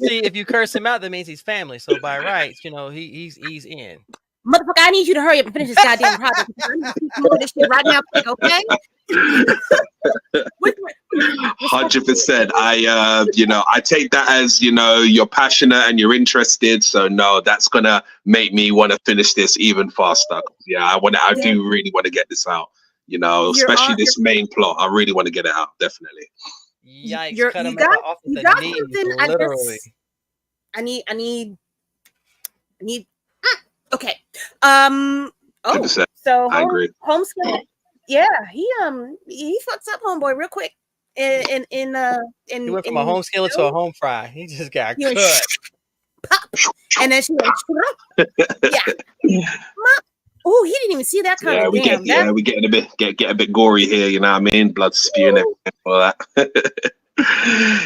see, if you curse him out, that means he's family. So by rights, you know, he's in. Motherfucker, I need you to hurry up and finish this goddamn project. I need to keep moving this shit right now, quick, okay? 100%. I take that as, you know, you're passionate and you're interested. So no, that's gonna make me want to finish this even faster. Yeah, I do really want to get this out. You know, especially this main plot. I really want to get it out, definitely. Yikes! You got something. Literally. I need. Okay. 100%. So I agree. Homeschool. Yeah, he fucks up homeboy real quick. In he went from a home skillet to a home fry. He just got cut. Pop, and then she went. Yeah. Oh, he didn't even see that kind of damn. We getting a bit gory here. You know what I mean? Blood spewing everything, all that.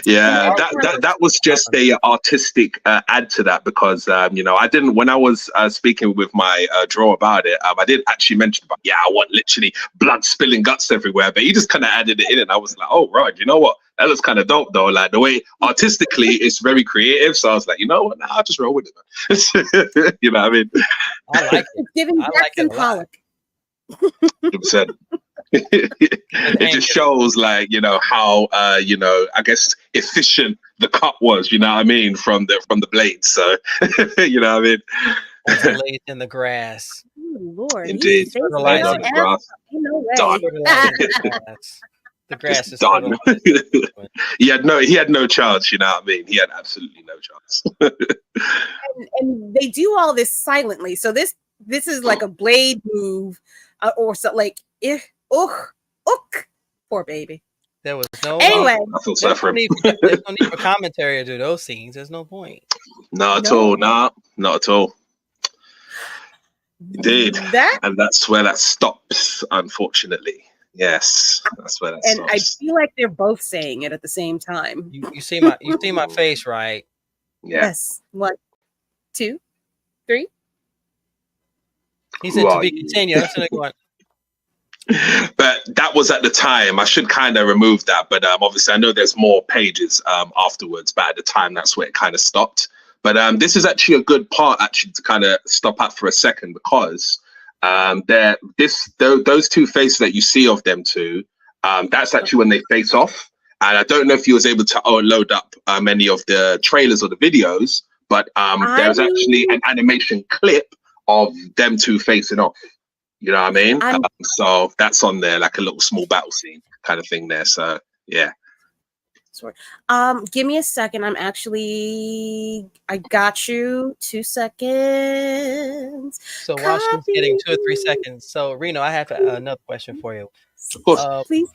Yeah, that was just a artistic add to that because you know, I didn't, when I was speaking with my draw about it, I didn't actually mention about I want literally blood spilling guts everywhere, but he just kind of added it in and I was like, oh right, you know what, that looks kind of dope though, like the way artistically it's very creative, so I was like, you know what, nah, I'll just roll with it. You know what I mean? I like it. It's giving Jackson Pollock. 100%. It just shows, like, you know, how you know, I guess efficient the cut was, you know what I mean, from the blades. So you know what I mean, laid in the grass. Oh, Lord, indeed, laid on the grass. No way. The grass is done. fertile. He had no chance. You know what I mean? He had absolutely no chance. and they do all this silently. So this is like a blade move, or so like poor baby. There was no Anyway. I feel sorry for him. There's no need for commentary to do those scenes. There's no point. Not at all. Not at all. Indeed. And that's where that stops, unfortunately. Yes, that's where that stops. And I feel like they're both saying it at the same time. You see my face, right? Yeah. Yes. 1, 2, 3. He said to be continued. That's another one. But that was at the time. I should kind of remove that, but obviously I know there's more pages afterwards. But at the time, that's where it kind of stopped. But this is actually a good part actually to kind of stop at for a second, because those two faces that you see of them two, that's actually when they face off. And I don't know if you was able to load up any of the trailers or the videos, but there was actually an animation clip of them two facing off. You know what I mean? So that's on there, like a little small battle scene kind of thing there. So yeah. Sorry. Give me a second. I got you. 2 seconds. So while she's getting 2 or 3 seconds, so Reno, I have another question for you. Of course. Please.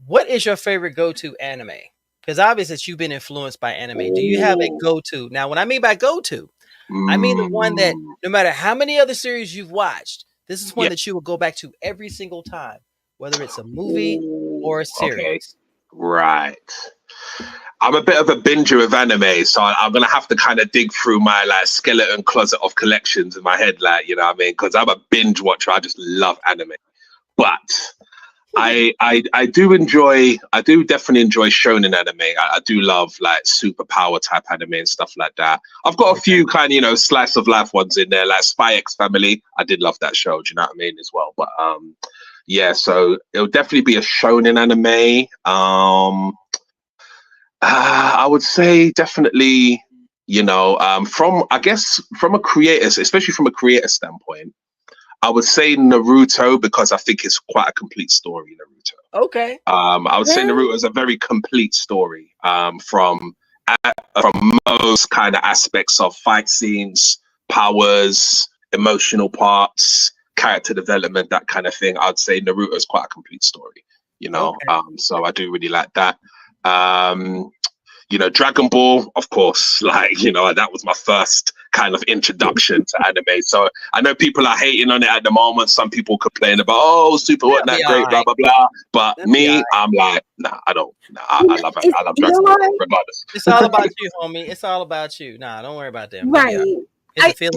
What is your favorite go-to anime? Because obviously you've been influenced by anime. Do you have a go-to? Now, when I mean by go-to, I mean the one that no matter how many other series you've watched, this is one that you will go back to every single time, whether it's a movie or a series. Okay. Right. I'm a bit of a binger of anime, so I'm gonna have to kind of dig through my like skeleton closet of collections in my head, like, you know what I mean? Because I'm a binge watcher. I just love anime. But I do definitely enjoy shonen anime. I do love like superpower type anime and stuff like that. I've got a few kind of, slice of life ones in there, like Spy X Family. I did love that show, do you know what I mean, as well. But yeah, so it'll definitely be a shonen anime. I would say definitely, from a creator, especially from a creator standpoint, I would say Naruto, because I think it's quite a complete story, Naruto. Okay. I would say Naruto is a very complete story from most kind of aspects of fight scenes, powers, emotional parts, character development, that kind of thing. I'd say Naruto is quite a complete story, Okay. So I do really like that. Dragon Ball, of course, that was my first kind of introduction to anime. So I know people are hating on it at the moment. Some people complain about, Super wasn't that great, blah, blah, blah. But me, I'm like, nah, I don't. Nah, I love Dragon Ball regardless. It's all about you, homie. It's all about you. Nah, don't worry about them. Right. I feel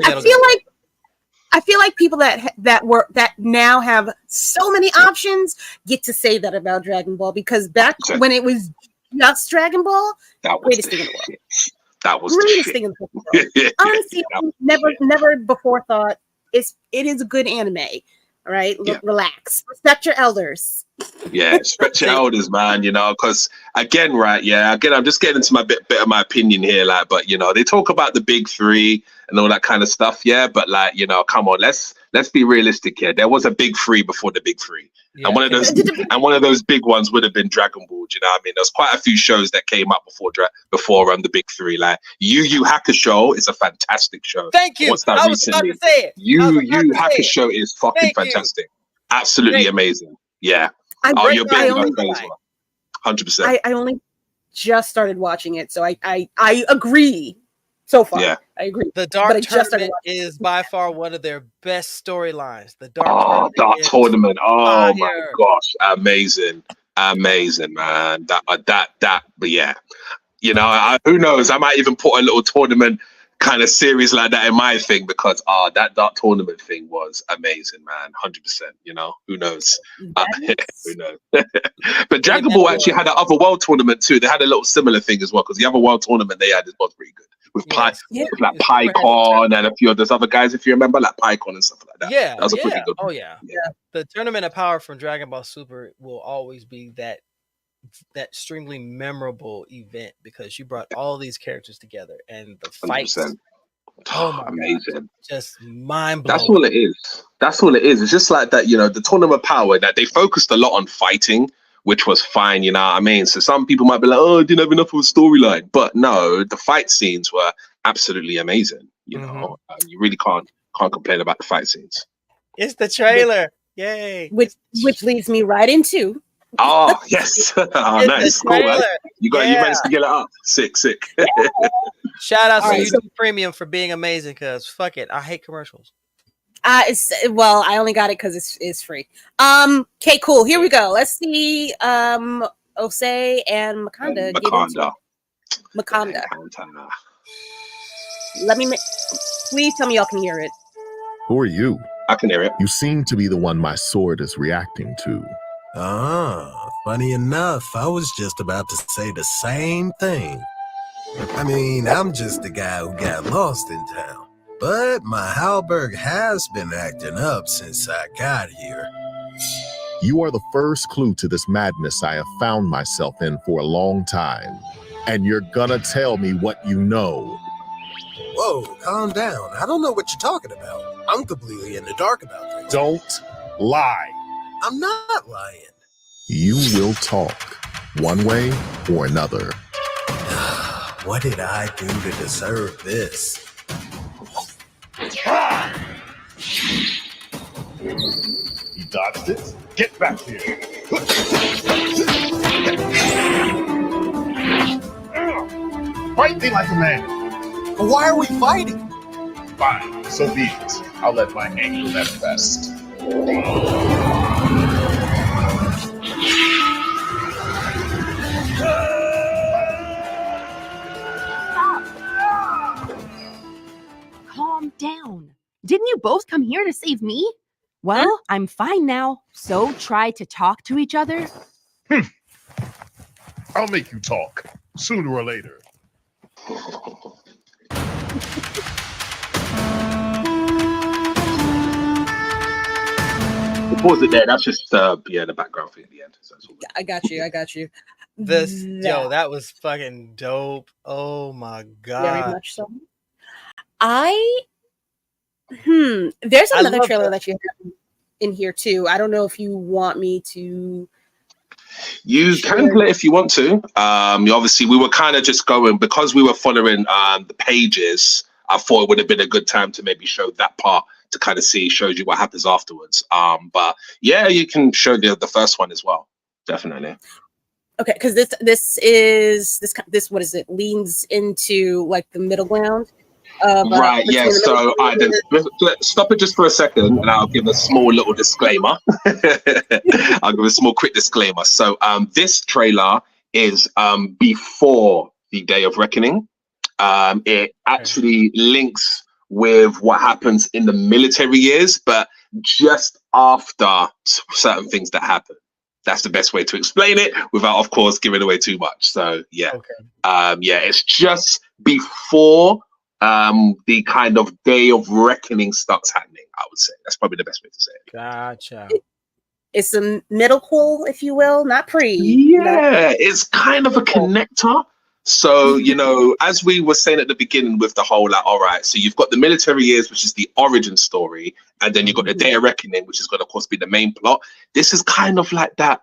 like people that now have so many options get to say that about Dragon Ball, because back when it was just Dragon Ball, greatest thing in the world. That was greatest thing in the world. Honestly, never before thought it is a good anime. All right, relax, respect your elders. Yeah, respect your elders, man. Because again, I'm just getting into my bit of my opinion here, but they talk about the big three and all that kind of stuff, but come on, let's be realistic here. There was a big three before the big three. And one of those big ones would have been Dragon Ball. Do you know what I mean? There's quite a few shows that came up before the big three. Like Yu Yu Hakusho is a fantastic show. Thank you. I was about to say it. Yu Yu Hakusho is fucking fantastic. Absolutely amazing. Yeah. You're big as well. 100%. I only just started watching it, so I agree. So far, I agree. The Dark Tournament is by far one of their best storylines. The Dark Tournament. Oh my gosh, amazing, man. But yeah, who knows? I might even put a little tournament kind of series like that in my thing, because that Dark Tournament thing was amazing, man. 100%. Who knows? Who knows? But Dragon Ball actually had an Otherworld tournament too. They had a little similar thing as well, because the Otherworld tournament they had was pretty good. With PyCon and a few of those other guys, if you remember, like PyCon and stuff like that. Yeah, that was a pretty good one. Oh yeah. The Tournament of Power from Dragon Ball Super will always be that extremely memorable event, because you brought all these characters together and the fights. 100%. Oh my amazing! God. Just mind blowing. That's all it is. It's just like that. The Tournament of Power, that they focused a lot on fighting, which was fine, you know what I mean? So some people might be like, oh, I didn't have enough of a storyline. But no, the fight scenes were absolutely amazing. You know, you really can't complain about the fight scenes. It's the trailer. Yay. Which leads me right into. Oh, yes. Oh, nice. Cool, man. You managed to get it up. Sick. Yeah. Shout out to right, YouTube Premium for being amazing, because fuck it. I hate commercials. I only got it because it's free. Okay, cool. Here we go. Let's see. Osei and Makanda. Makanda. Please tell me y'all can hear it. Who are you? I can hear it. You seem to be the one my sword is reacting to. Funny enough, I was just about to say the same thing. I mean, I'm just the guy who got lost in town. But my Halberg has been acting up since I got here. You are the first clue to this madness I have found myself in for a long time. And you're gonna tell me what you know. Whoa, calm down. I don't know what you're talking about. I'm completely in the dark about things. Don't lie. I'm not lying. You will talk, one way or another. What did I do to deserve this? He dodged it. Get back here. Fight me like a man. Why are we fighting? Fine, so be it. I'll let my anger manifest. Calm down. Didn't you both come here to save me? Well, I'm fine now, so try to talk to each other. I'll make you talk, sooner or later. Pause it there. That's just the background thing at the end. So I got you. That was fucking dope. Oh my god. Very much so. There's another trailer that you have in here too. I don't know if you want me to. You can play if you want to. Obviously, we were kind of just going because we were following the pages. I thought it would have been a good time to maybe show that part to kind of shows you what happens afterwards. But yeah, you can show the first one as well. Definitely. Okay, because this what is it? Leans into like the middle ground. Right, yeah. So let's stop it just for a second, and I'll give a small little disclaimer. I'll give a small quick disclaimer. So this trailer is before the Day of Reckoning. It actually links with what happens in the military years, but just after certain things that happen. That's the best way to explain it without, of course, giving away too much. So yeah, it's just before the kind of Day of Reckoning starts happening. I would say that's probably the best way to say it. Gotcha. It's a middle cool, if you will, not pre. Yeah, it's kind of a connector. So, you know, as we were saying at the beginning with the whole, like, all right, so you've got the military years, which is the origin story, and then you've got the Day of Reckoning, which is going to, of course, be the main plot. This is kind of like that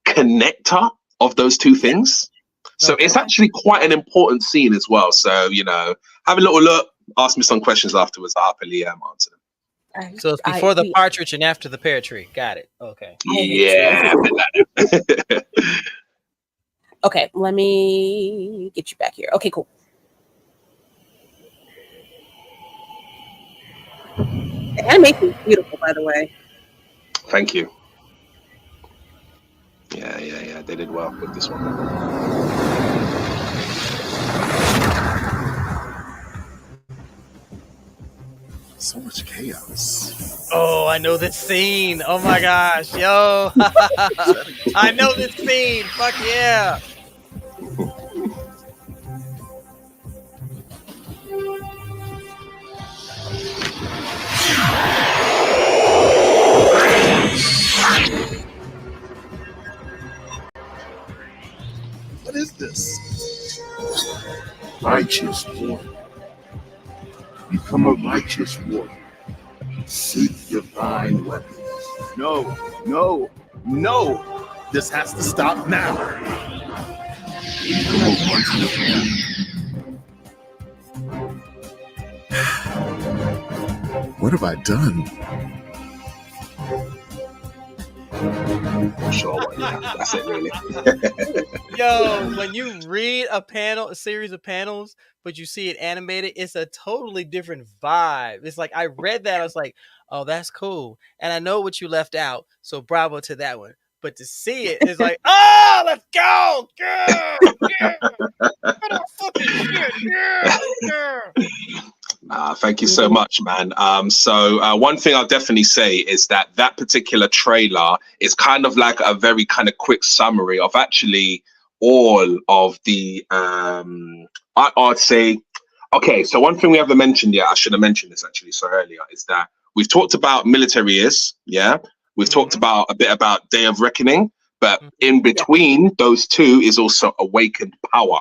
connector of those two things. So it's actually quite an important scene as well. So, you know, have a little look, ask me some questions afterwards. I'll happily answer them. So it's before the partridge and after the pear tree. Got it. Okay. Yeah. Okay, let me get you back here. Okay, cool. The animation is beautiful, by the way. Thank you. Yeah. They did well with this one. So much chaos. Oh, I know this scene. Oh my gosh, yo. I know this scene. Fuck yeah. What is this? Righteous warrior. Become a righteous warrior. Seek divine weapons. No. This has to stop now. What have I done? Sure, yeah, that's it really. Yo, when you read a series of panels, but you see it animated, it's a totally different vibe. It's like I read that, I was like, oh, that's cool. And I know what you left out, so bravo to that one. But to see it, it's like, oh, let's go, girl, fucking shit, girl. Thank you so much, man. So one thing I'll definitely say is that particular trailer is kind of like a very kind of quick summary of actually all of the I'd say. Okay, so one thing we haven't mentioned yet, I should have mentioned this actually so earlier, is that we've talked about military years, yeah. We've talked about a bit about Day of Reckoning, but in between those two is also Awakened Power.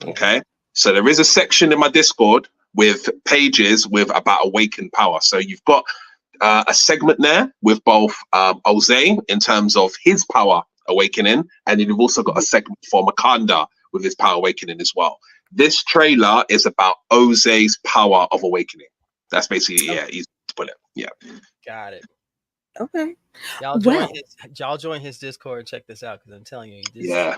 Okay, so there is a section in my Discord with pages with about Awakened Power. So you've got a segment there with both Jose in terms of his power awakening, and then you've also got a segment for Makanda with his power awakening as well. This trailer is about Jose's power of awakening. That's basically, yeah, easy to put it. Yeah. Got it. Okay. Y'all join his Discord and check this out, because I'm telling you, Yeah.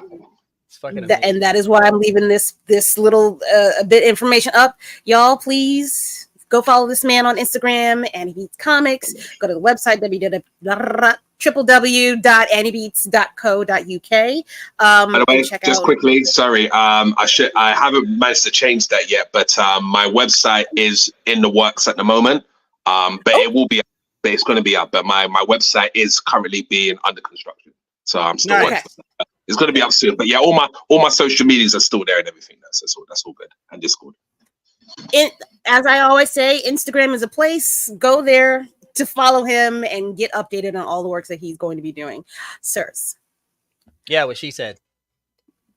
It's fucking amazing. And that is why I'm leaving this little bit information up. Y'all, please go follow this man on Instagram, Anibeats Comics. Go to the website, www.anibeats.co.uk. By the way, check just out quickly, sorry, I haven't managed to change that yet, but my website is in the works at the moment. But it will be, it's going to be up. But my website is currently being under construction, so I'm still working. It's going to be up soon. But yeah, all my social medias are still there and everything. That's all good. And Discord. As I always say, Instagram is a place. Go there to follow him and get updated on all the works that he's going to be doing. Sirs. Yeah, what she said.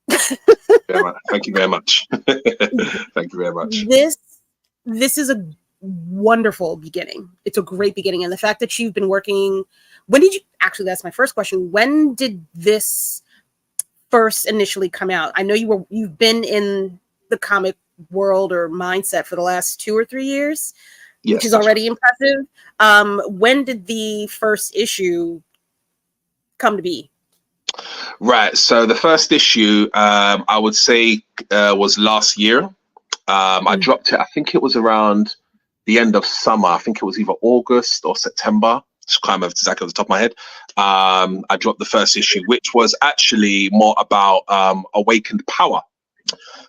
Thank you very much. Thank you very much. This is a wonderful beginning. It's a great beginning. And the fact that you've been working, that's my first question. When did this first initially come out? I know you've been in the comic world or mindset for the last 2 or 3 years, which is already impressive. When did the first issue come to be? Right. So the first issue, I would say, was last year. I dropped it. I think it was around the end of summer. I think it was either August or September. It's kind of exactly off the top of my head. I dropped the first issue, which was actually more about awakened power.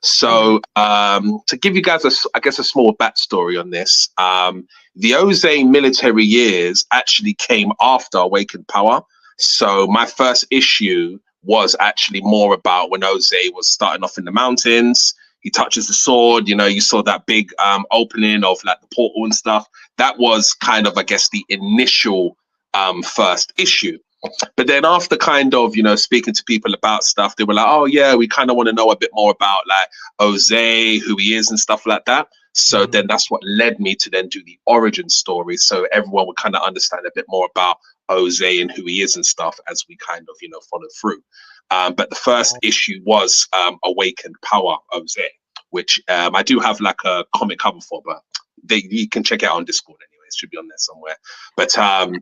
So to give you guys, a small backstory on this, the Jose military years actually came after Awakened Power. So my first issue was actually more about when Jose was starting off in the mountains. He touches the sword, you saw that big opening of like the portal and stuff. That was kind of, I guess, the initial first issue. But then after kind of, speaking to people about stuff, they were like, oh, yeah, we kind of want to know a bit more about like Jose, who he is and stuff like that. So then that's what led me to then do the origin story. So everyone would kind of understand a bit more about Jose and who he is and stuff as we kind of, follow through. But the first issue was Awakened Power Jose, which I do have like a comic cover for, but you can check it out on Discord anyway. It should be on there somewhere. But so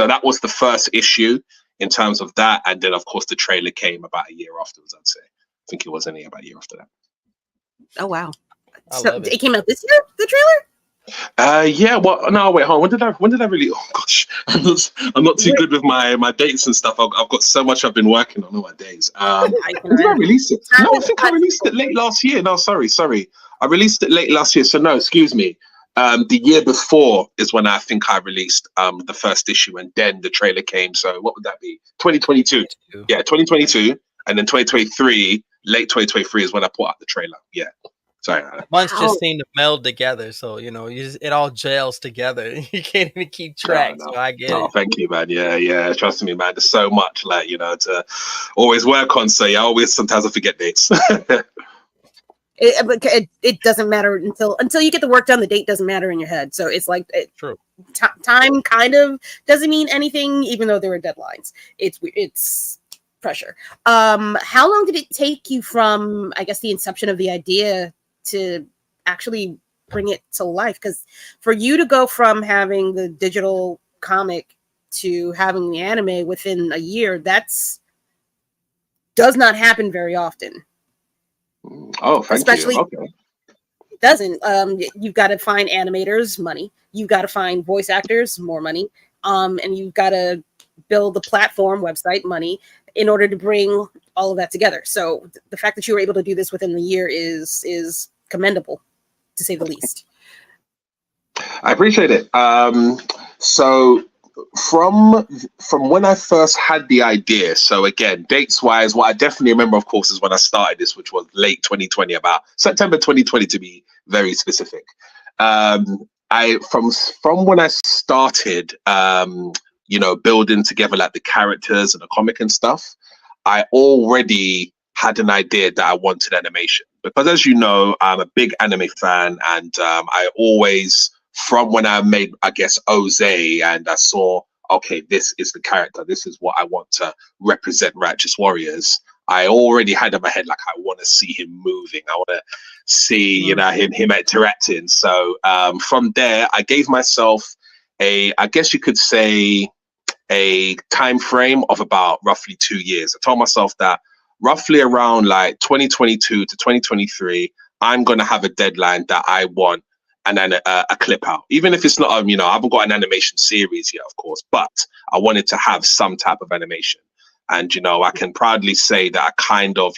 that was the first issue in terms of that. And then, of course, the trailer came about a year afterwards, I'd say. I think it was only about a year after that. Oh, wow. So it came out this year, the trailer? Yeah, well, no, wait, hold on. When did I really? Oh gosh, I'm not too good with my dates and stuff. I've got so much I've been working on all my days. When did I release it? No, I think I released it late last year. No, sorry. I released it late last year. So no, excuse me. The year before is when I think I released the first issue, and then the trailer came. So what would that be? 2022. Yeah, 2022, and then 2023, late 2023 is when I put out the trailer. Yeah. Sorry. Months just seem to meld together, so it all gels together. You can't even keep track. No. So I get it. Thank you, man. Yeah. Trust me, man. There's so much to always work on. So yeah, sometimes I forget dates. It doesn't matter until you get the work done. The date doesn't matter in your head. So it's like true. Time kind of doesn't mean anything, even though there are deadlines. It's pressure. How long did it take you from, I guess, the inception of the idea to actually bring it to life? Because for you to go from having the digital comic to having the anime within a year, does not happen very often. Oh, thank Especially, you. Okay. it doesn't. You've got to find animators, money. You've got to find voice actors, more money. And you've got to build the platform, website, money, in order to bring all of that together. So the fact that you were able to do this within the year is commendable, to say the least. I appreciate it. So from when I first had the idea, so again, dates wise, what I definitely remember, of course, is when I started this, which was late 2020, about September 2020 to be very specific. I from when I started, building together like the characters and the comic and stuff, I already had an idea that I wanted animation, because as you know, I'm a big anime fan, and I always, from when I made, I guess, Oze, and I saw, okay, this is the character, this is what I want to represent Righteous Warriors, I already had in my head, like, I want to see him moving, I want to see, him interacting. So from there, I gave myself I guess you could say, a time frame of about roughly 2 years. I told myself that roughly around like 2022 to 2023, I'm going to have a deadline that I want, and then a clip out, even if it's not, I haven't got an animation series yet, of course, but I wanted to have some type of animation. And, I can proudly say that I kind of,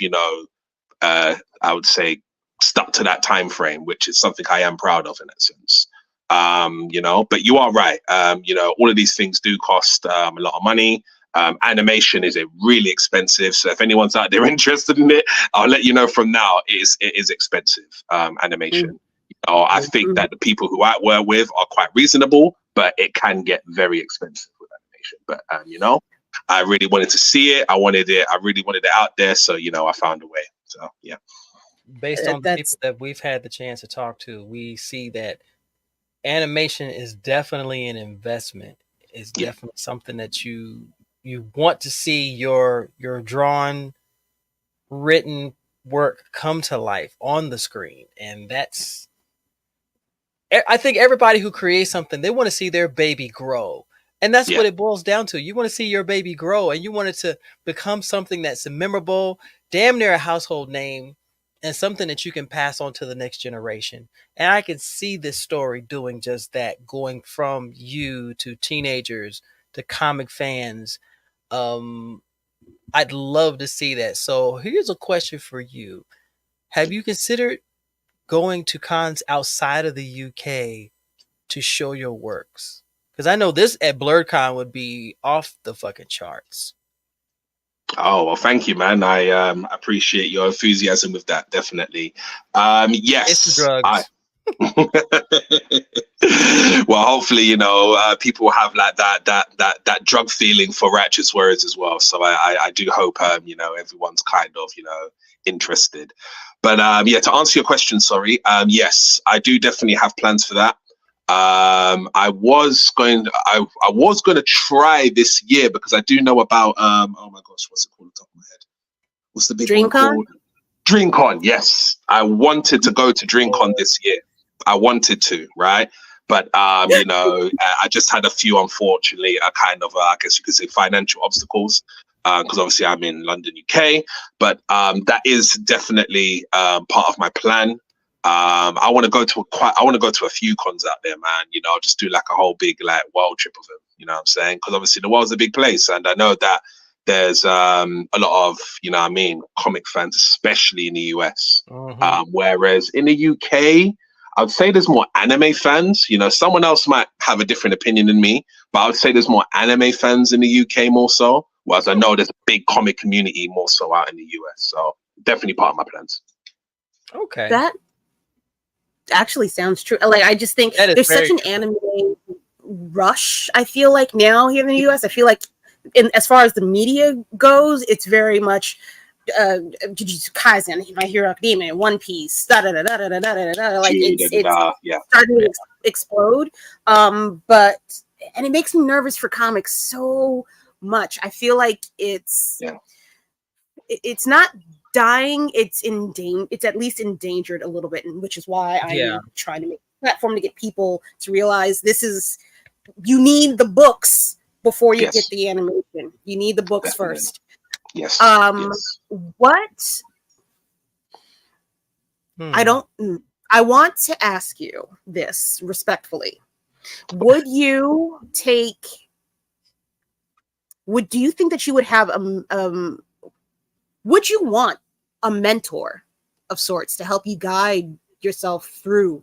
I would say, stuck to that time frame, which is something I am proud of in that sense. But you are right. All of these things do cost a lot of money. Animation is really expensive. So if anyone's out there interested in it, I'll let you know from now, it is expensive, animation. I think that the people who I work with are quite reasonable, but it can get very expensive with animation. But, I really wanted to see it. I really wanted it out there. So, I found a way. So, yeah. Based on the people that we've had the chance to talk to, we see that animation is definitely an investment. It's definitely something that you want to see your drawn, written work come to life on the screen. And I think everybody who creates something, they want to see their baby grow. And that's what it boils down to. You want to see your baby grow, and you want it to become something that's memorable, damn near a household name, and something that you can pass on to the next generation. And I can see this story doing just that, going from you to teenagers to comic fans. I'd love to see that. So here's a question for you. Have you considered going to cons outside of the UK to show your works? Because I know this at BlerdCon would be off the fucking charts. Oh, well, thank you, man. I appreciate your enthusiasm with that. Definitely. Yes. It's the drugs. Well, hopefully, people have like that drug feeling for Righteous Warriors as well. So I do hope, everyone's kind of, interested. But to answer your question, sorry. Yes, I do definitely have plans for that. I was going to try this year, because I do know about oh my gosh, what's it called on top of my head? What's the big DreamCon? one called? DreamCon, yes. I wanted to go to DreamCon this year. I wanted to, right? But I just had a few, unfortunately, kind of I guess you could say financial obstacles. Because obviously I'm in London, UK, but that is definitely part of my plan. I want to go to a few cons out there, man. Just do like a whole big like world trip of them. You know what I'm saying? Because obviously the world's a big place, and I know that there's a lot of comic fans, especially in the US. Whereas in the UK, I would say there's more anime fans. Someone else might have a different opinion than me, but I would say there's more anime fans in the UK more so. Whereas I know there's a big comic community more so out in the US. So definitely part of my plans. Okay. That actually sounds true. Like, I just think there's such an anime rush, I feel like, now here in the US. I feel like as far as the media goes, it's very much Jujutsu Kaisen, My Hero Academia, One Piece, like it's starting to explode. And it makes me nervous for comics so much. I feel like it's it's not dying, it's it's at least endangered a little bit, and which is why I'm trying to make a platform to get people to realize you need the books before you get the animation. You need the books first. Yes. What I want to ask you this respectfully. Do you think that you would have would you want a mentor of sorts to help you guide yourself through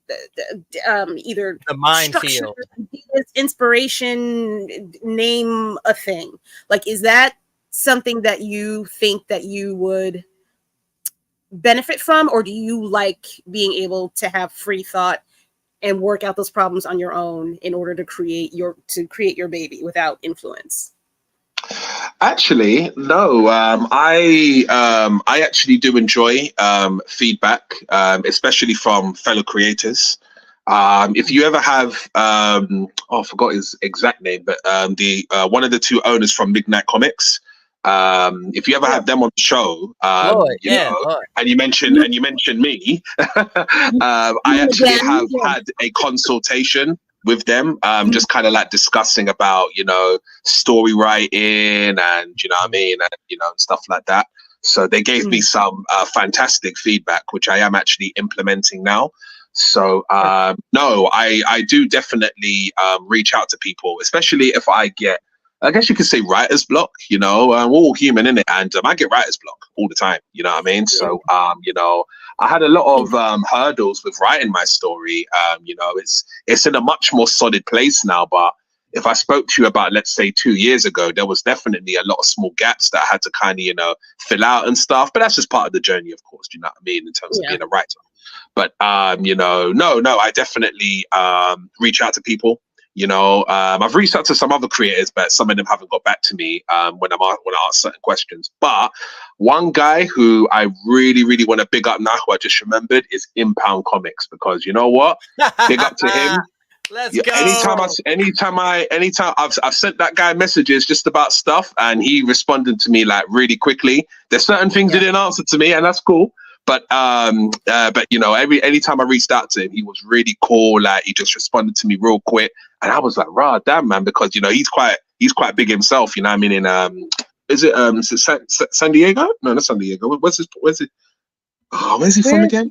either the minefield, inspiration, name a thing? Like, is that something that you think that you would benefit from, or do you like being able to have free thought and work out those problems on your own in order to create your baby without influence? Actually, no. I actually do enjoy feedback, especially from fellow creators. If you ever have, I forgot his exact name, but the one of the two owners from Midnight Comics. If you ever have them on the show, and you mention me, I actually have had a consultation with them, just kind of like discussing about, story writing and, and, stuff like that. So they gave me some fantastic feedback, which I am actually implementing now. So, no, I do definitely reach out to people, especially if I get, I guess you could say, writer's block. We're all human, innit? And I get writer's block all the time. You know what I mean? So, I had a lot of hurdles with writing my story. It's in a much more solid place now. But if I spoke to you about, let's say, 2 years ago, there was definitely a lot of small gaps that I had to kind of, fill out and stuff. But that's just part of the journey, of course. Do you know what I mean? In terms of being a writer. But no, I definitely reach out to people. I've reached out to some other creators, but some of them haven't got back to me when I ask certain questions. But one guy who I really, really want to big up now, who I just remembered, is Impound Comics, because you know what? Big up to him. Let's go. Anytime I've sent that guy messages just about stuff, and he responded to me like really quickly. There's certain things he didn't answer to me, and that's cool. But anytime I reached out to him, he was really cool. Like, he just responded to me real quick, and I was like, "Rah, damn, man," because he's quite big himself. You know what I mean? In is it San Diego? No, not San Diego. Where's it? Oh, where's he from again?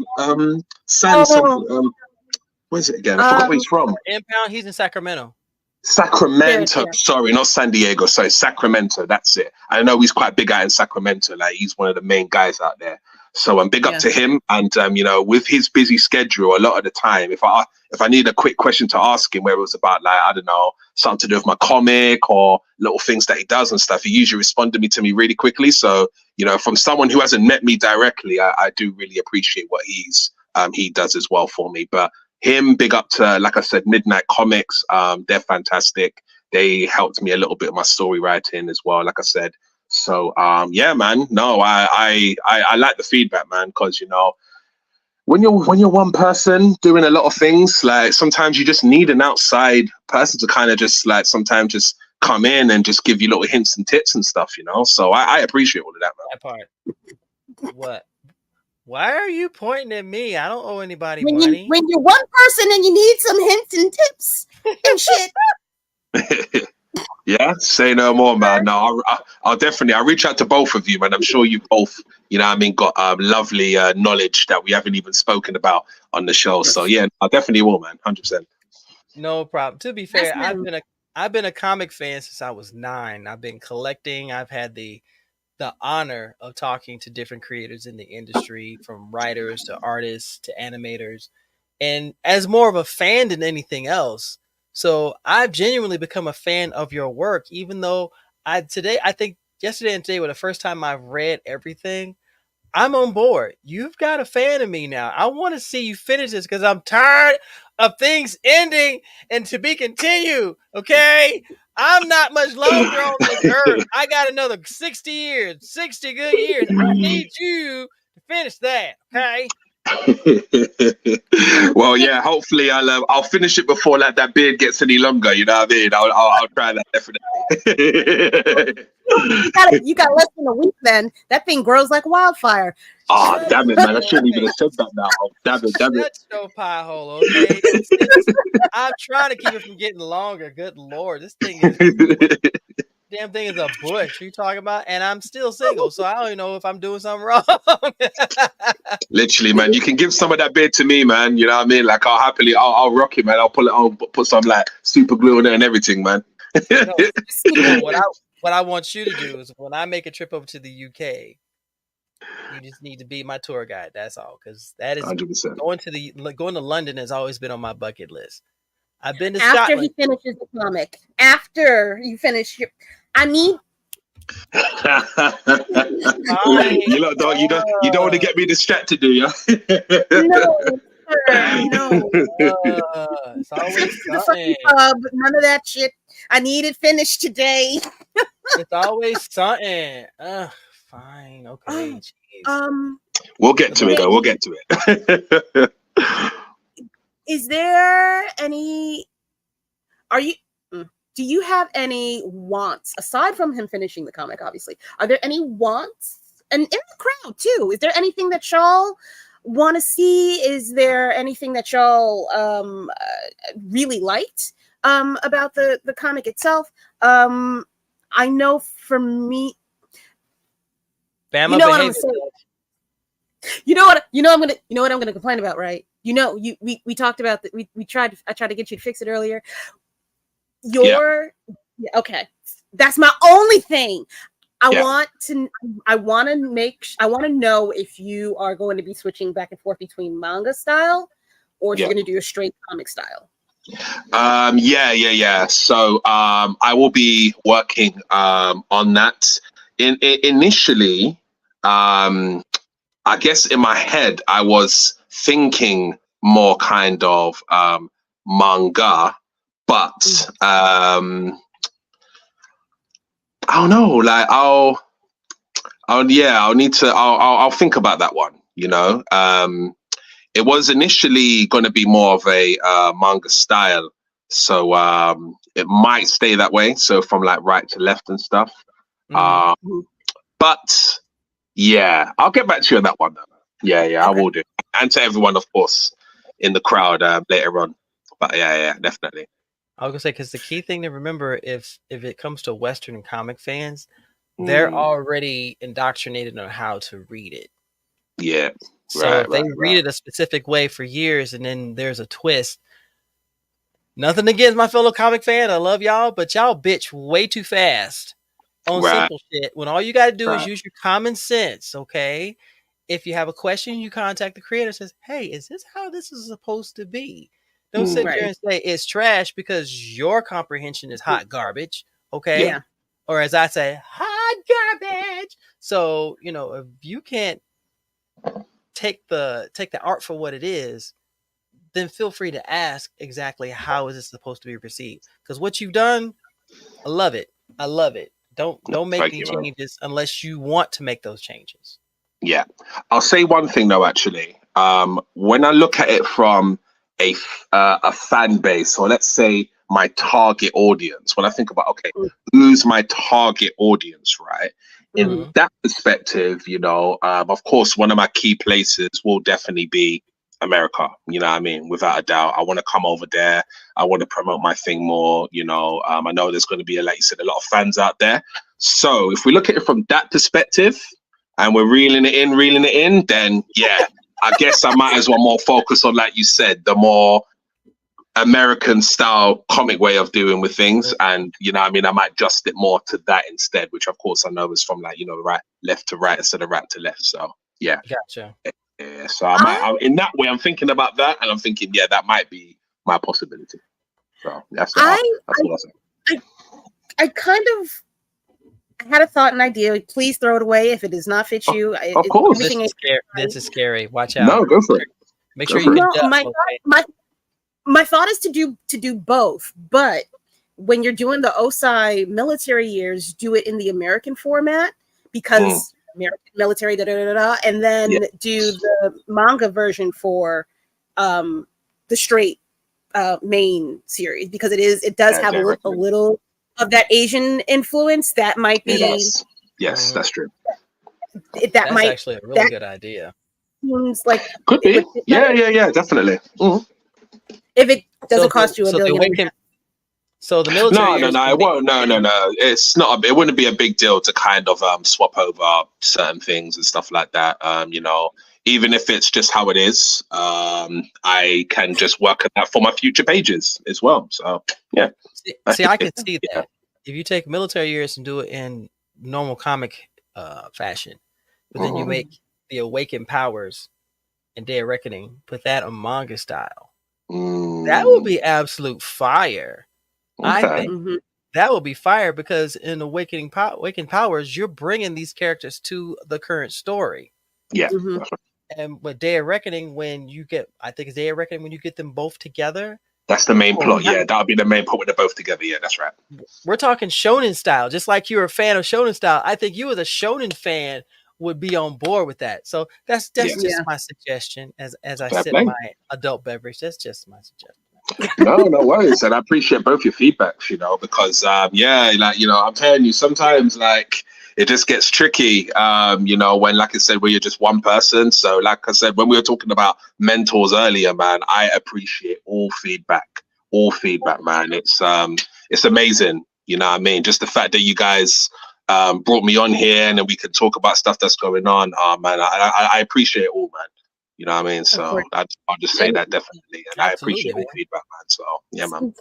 Where's it again? I forgot where he's from. Impound. He's in Sacramento. Sacramento. Sorry, not San Diego. Sorry, Sacramento. That's it. I know he's quite big out in Sacramento. Like, he's one of the main guys out there. So I'm big up to him, and with his busy schedule, a lot of the time, if I need a quick question to ask him, where it was about, like, I don't know, something to do with my comic or little things that he does and stuff, he usually responded to me really quickly. So from someone who hasn't met me directly, I do really appreciate what he does as well for me. But him, big up to, like I said, Midnight Comics. They're fantastic. They helped me a little bit with my story writing as well, like I said. So yeah, man. No, I like the feedback, man, because when you're one person doing a lot of things, like, sometimes you just need an outside person to kind of just, like, sometimes just come in and just give you little hints and tips and stuff, So I appreciate all of that, man. That part. What? Why are you pointing at me? I don't owe anybody money. When you're one person and you need some hints and tips and shit. Yeah, say no more, man. No, I'll reach out to both of you, man. I'm sure you both, got lovely knowledge that we haven't even spoken about on the show. So yeah, I definitely will, man. 100%. No problem. To be fair, I've been a comic fan since I was 9. I've been collecting. I've had the honor of talking to different creators in the industry, from writers to artists to animators, and as more of a fan than anything else. So I've genuinely become a fan of your work, even though I think yesterday and today were the first time I've read everything. I'm on board. You've got a fan of me now. I want to see you finish this, because I'm tired of things ending and to be continued. Okay? I'm not much longer on this earth. I got another 60 good years. I need you to finish that. Okay? Well, yeah, hopefully I'll finish it before that beard gets any longer. You know what I mean? I'll try that, definitely. You got less than a week. Then that thing grows like wildfire. Oh, damn it, man! I shouldn't even have said that now. Oh, damn it, damn it. Shut your pie hole, okay? I'm trying to keep it from getting longer. Good lord, this thing is damn thing is a bush. What you talking about? And I'm still single, so I don't even know if I'm doing something wrong. Literally, man, you can give some of that beard to me, man. You know what I mean? Like, I'll rock it, man. I'll put some like super glue on it and everything, man. No, what I want you to do is when I make a trip over to the UK, you just need to be my tour guide. That's all, because that is 100%. going to London has always been on my bucket list. I've been to After Scotland. he finishes the comic, after you finish your, I need. You don't want to get me distracted, do you? No, sir, no. It's always The fucking pub, none of that shit. I need it finished today. It's always something. Fine, okay. Jeez. We'll get to it, though. We'll get to it. Is there any? Do you have any wants aside from him finishing the comic? Obviously, are there any wants? And in the crowd too, is there anything that y'all want to see? Is there anything that y'all really liked about the comic itself? I know for me, Bama you know what I'm behavior. saying. You know what I'm gonna complain about, right? We talked about that. I tried to get you to fix it earlier. Okay. That's my only thing. I want to know if you are going to be switching back and forth between manga style or if you're going to do a straight comic style. Yeah. So I will be working on that. Initially, I guess in my head I was thinking more kind of manga, but I don't know. Like I'll think about that one. You know, it was initially going to be more of a manga style, so it might stay that way. So from like right to left and stuff. But yeah, I'll get back to you on that one though. Yeah, okay. I will do, and to everyone, of course, in the crowd later on. But yeah, definitely. I was gonna say, because the key thing to remember, if it comes to Western comic fans, they're already indoctrinated on how to read it. Yeah. So if they read it a specific way for years, and then there's a twist. Nothing against my fellow comic fan, I love y'all, but y'all bitch way too fast on simple shit. When all you gotta do is use your common sense, okay? If you have a question, you contact the creator. Says, "Hey, is this how this is supposed to be?" Don't sit there and say it's trash because your comprehension is hot garbage, okay? Yeah. Or as I say, hot garbage. So if you can't take the art for what it is, then feel free to ask exactly how is this supposed to be perceived. Because what you've done, I love it. Don't make any changes unless you want to make those changes. Yeah, I'll say one thing though. Actually, when I look at it from a fan base, or let's say my target audience, when I think about who's my target audience, right? In that perspective, of course, one of my key places will definitely be America. You know what I mean? Without a doubt, I want to come over there. I want to promote my thing more. I know there's going to be, like you said, a lot of fans out there. So if we look at it from that perspective, and we're reeling it in, then yeah, I guess I might as well more focus on, like you said, the more American style comic way of doing with things. And I might adjust it more to that instead, which of course I know is from like, right, left to right instead of right to left. So yeah. Gotcha. Yeah. So I'm in that way, I'm thinking about that, and I'm thinking, yeah, that might be my possibility. So that's what I say. I kind of had a thought and idea. Please throw it away if it does not fit you. Of course. This is scary. Watch out. No, go for it. Make sure you can my thought is to do both, but when you're doing the OSI military years, do it in the American format because American military, and then do the manga version for the straight main series because it does have a little of that Asian influence, that might be. Yes, that's true. That's actually a really good idea. Seems like could be. Yeah, definitely. Mm-hmm. If it doesn't cost you $1 billion. So the military. No, it won't. No. It's not. It wouldn't be a big deal to kind of swap over certain things and stuff like that. Even if it's just how it is, I can just work on that for my future pages as well. So yeah. See, I can see that if you take military years and do it in normal comic fashion, but then you make the Awakened Powers and Day of Reckoning, put that on manga style. That would be absolute fire. Okay. I think that will be fire because in Awakened Powers, you're bringing these characters to the current story. Yeah. And with Day of Reckoning, when you get them both together. That's the main plot. Yeah, that'll be the main plot when they're both together. Yeah, that's right. We're talking shonen style. Just like you're a fan of shonen style, I think you as a shonen fan would be on board with that. So that's just my suggestion as I sip my adult beverage. That's just my suggestion. No worries. And I appreciate both your feedbacks, because I'm telling you, sometimes it just gets tricky, when, like I said, when you're just one person. So like I said, when we were talking about mentors earlier, man, I appreciate all feedback, man. It's amazing. You know what I mean? Just the fact that you guys brought me on here and then we could talk about stuff that's going on. Man, I appreciate it all, man. You know what I mean? So I'll just say that definitely. And I appreciate all feedback, man. So yeah, man.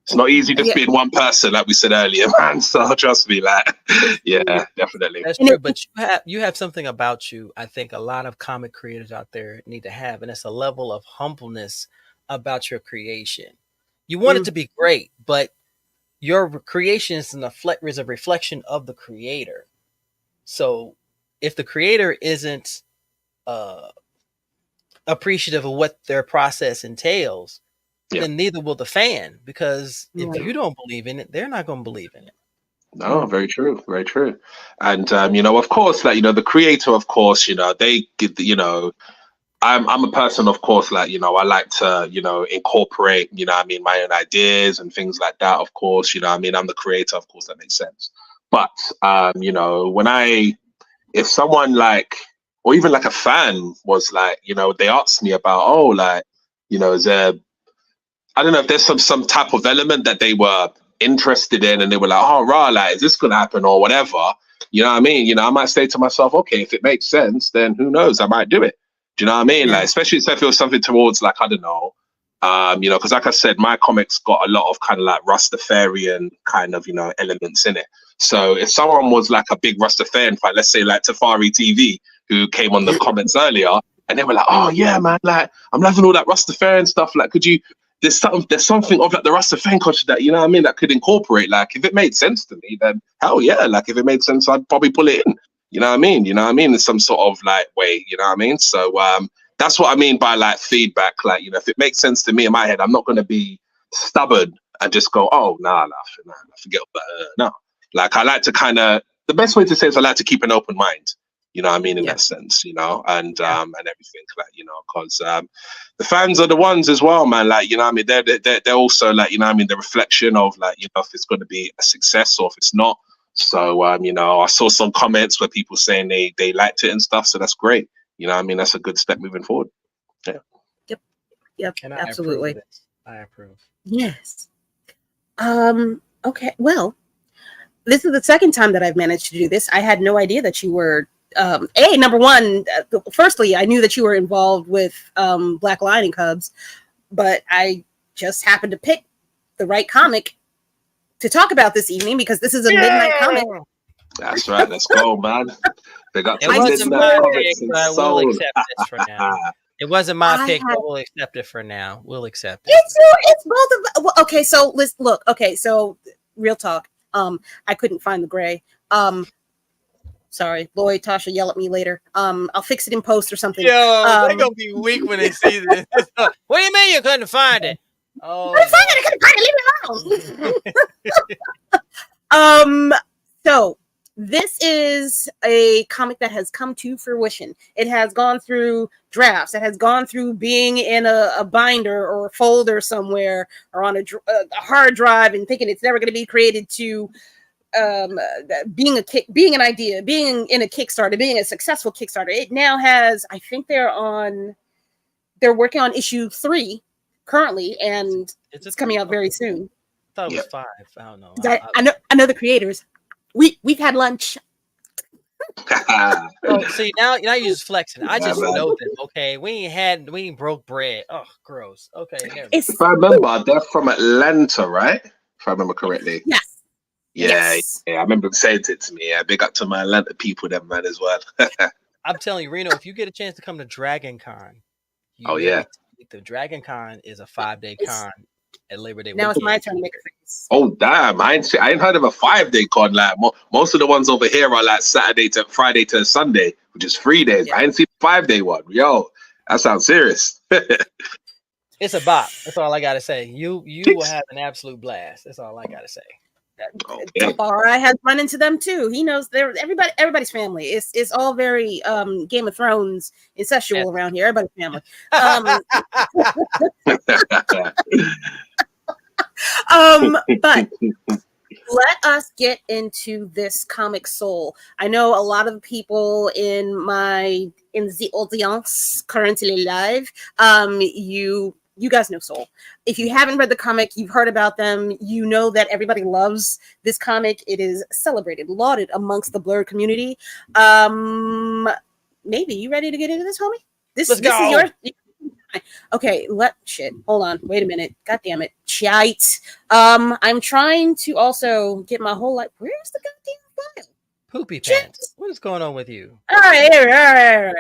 It's not easy just being one person, like we said earlier, man. So trust me, definitely. That's true. But you have something about you I think a lot of comic creators out there need to have, and it's a level of humbleness about your creation. You want it to be great, but your creation is a reflection of the creator. So if the creator isn't appreciative of what their process entails, then neither will the fan, because if you don't believe in it, they're not going to believe in it. No, very true, very true. And of course, the creator, of course, they get I'm a person, of course, I like to incorporate my own ideas and things like that, of course. I'm the creator, of course, that makes sense. But if someone or even a fan was they asked me about, is there, I don't know if there's some type of element that they were interested in and they were is this going to happen or whatever? You know what I mean? I might say to myself, okay, if it makes sense, then who knows? I might do it. Do you know what I mean? Especially if it was something towards I don't know, because like I said, my comics got a lot of kind of Rastafarian kind of, elements in it. So if someone was a big Rastafarian fan, let's say Tafari TV, who came on the comments earlier, and they were oh yeah, man, I'm loving all that Rastafarian stuff. Could you? There's something of the Rastafarian culture that that could incorporate. If it made sense to me, then hell yeah. If it made sense, I'd probably pull it in. You know what I mean? In some sort of way. You know what I mean? So that's what I mean by feedback. If it makes sense to me in my head, I'm not going to be stubborn and just go, oh nah, forget about no. I like to the best way to say it is I like to keep an open mind. You know what I mean? In that sense, and everything, because the fans are the ones as well, man. You know what I mean? They're also the reflection of if it's going to be a success or if it's not. So, I saw some comments where people saying they liked it and stuff. So that's great. You know what I mean? That's a good step moving forward. Yeah. Yep. And absolutely. I approve. Yes. Okay. Well, this is the second time that I've managed to do this. I had no idea that you were number one, firstly, I knew that you were involved with Black Lion Cubs, but I just happened to pick the right comic to talk about this evening because this is a midnight comic. That's right. Let's go, man. They got it wasn't my pick, but I will accept this for now. It wasn't my pick, but we'll accept it for now. We'll accept it. It's both of. Well, okay, so let's look. Okay, so real talk. I couldn't find the gray. Sorry, Lloyd, Tasha, yell at me later. I'll fix it in post or something. Yo, they're gonna be weak when they see this. What do you mean you couldn't find it? Oh, I couldn't find it. Leave me alone. So this is a comic that has come to fruition. It has gone through drafts. It has gone through being in a binder or a folder somewhere or on a hard drive and thinking it's never going to be created to being an idea, being in a Kickstarter, being a successful Kickstarter. It now has, I think they're working on issue 3 currently, and it's coming out very soon. I thought it was 5. I don't know. I know the creators. We've had lunch. Oh, see now you're just flexing. I just know them. Okay, we ain't broke bread. Oh, gross. Okay, if I remember, they're from Atlanta, right? If I remember correctly. Yes. Yeah, I remember saying it to me. Yeah, big up to my Atlanta people, them man as well. I'm telling you, Reno, if you get a chance to come to Dragon Con, the Dragon Con is a 5-day con at Labor Day. Now it's my turn to make a face. Oh damn! I ain't heard of a 5-day con. Like most of the ones over here are like Saturday to Friday to Sunday, which is 3 days. Yeah. I ain't seen a 5-day one. Yo, that sounds serious. It's a bop. That's all I gotta say. You will have an absolute blast. That's all I gotta say. Tafara has run into them too. He knows everybody's family. It's all very Game of Thrones incestual around here. Everybody's family. But let us get into this comic soul. I know a lot of people in the audience currently live. You guys know Soul. If you haven't read the comic, you've heard about them. You know that everybody loves this comic. It is celebrated, lauded amongst the Blerd community. Maybe you ready to get into this, homie? This is yours. Okay, hold on. Wait a minute. God damn it. Shite. I'm trying to also get my whole life. Where's the goddamn file? Poopy pants. What is going on with you? All right,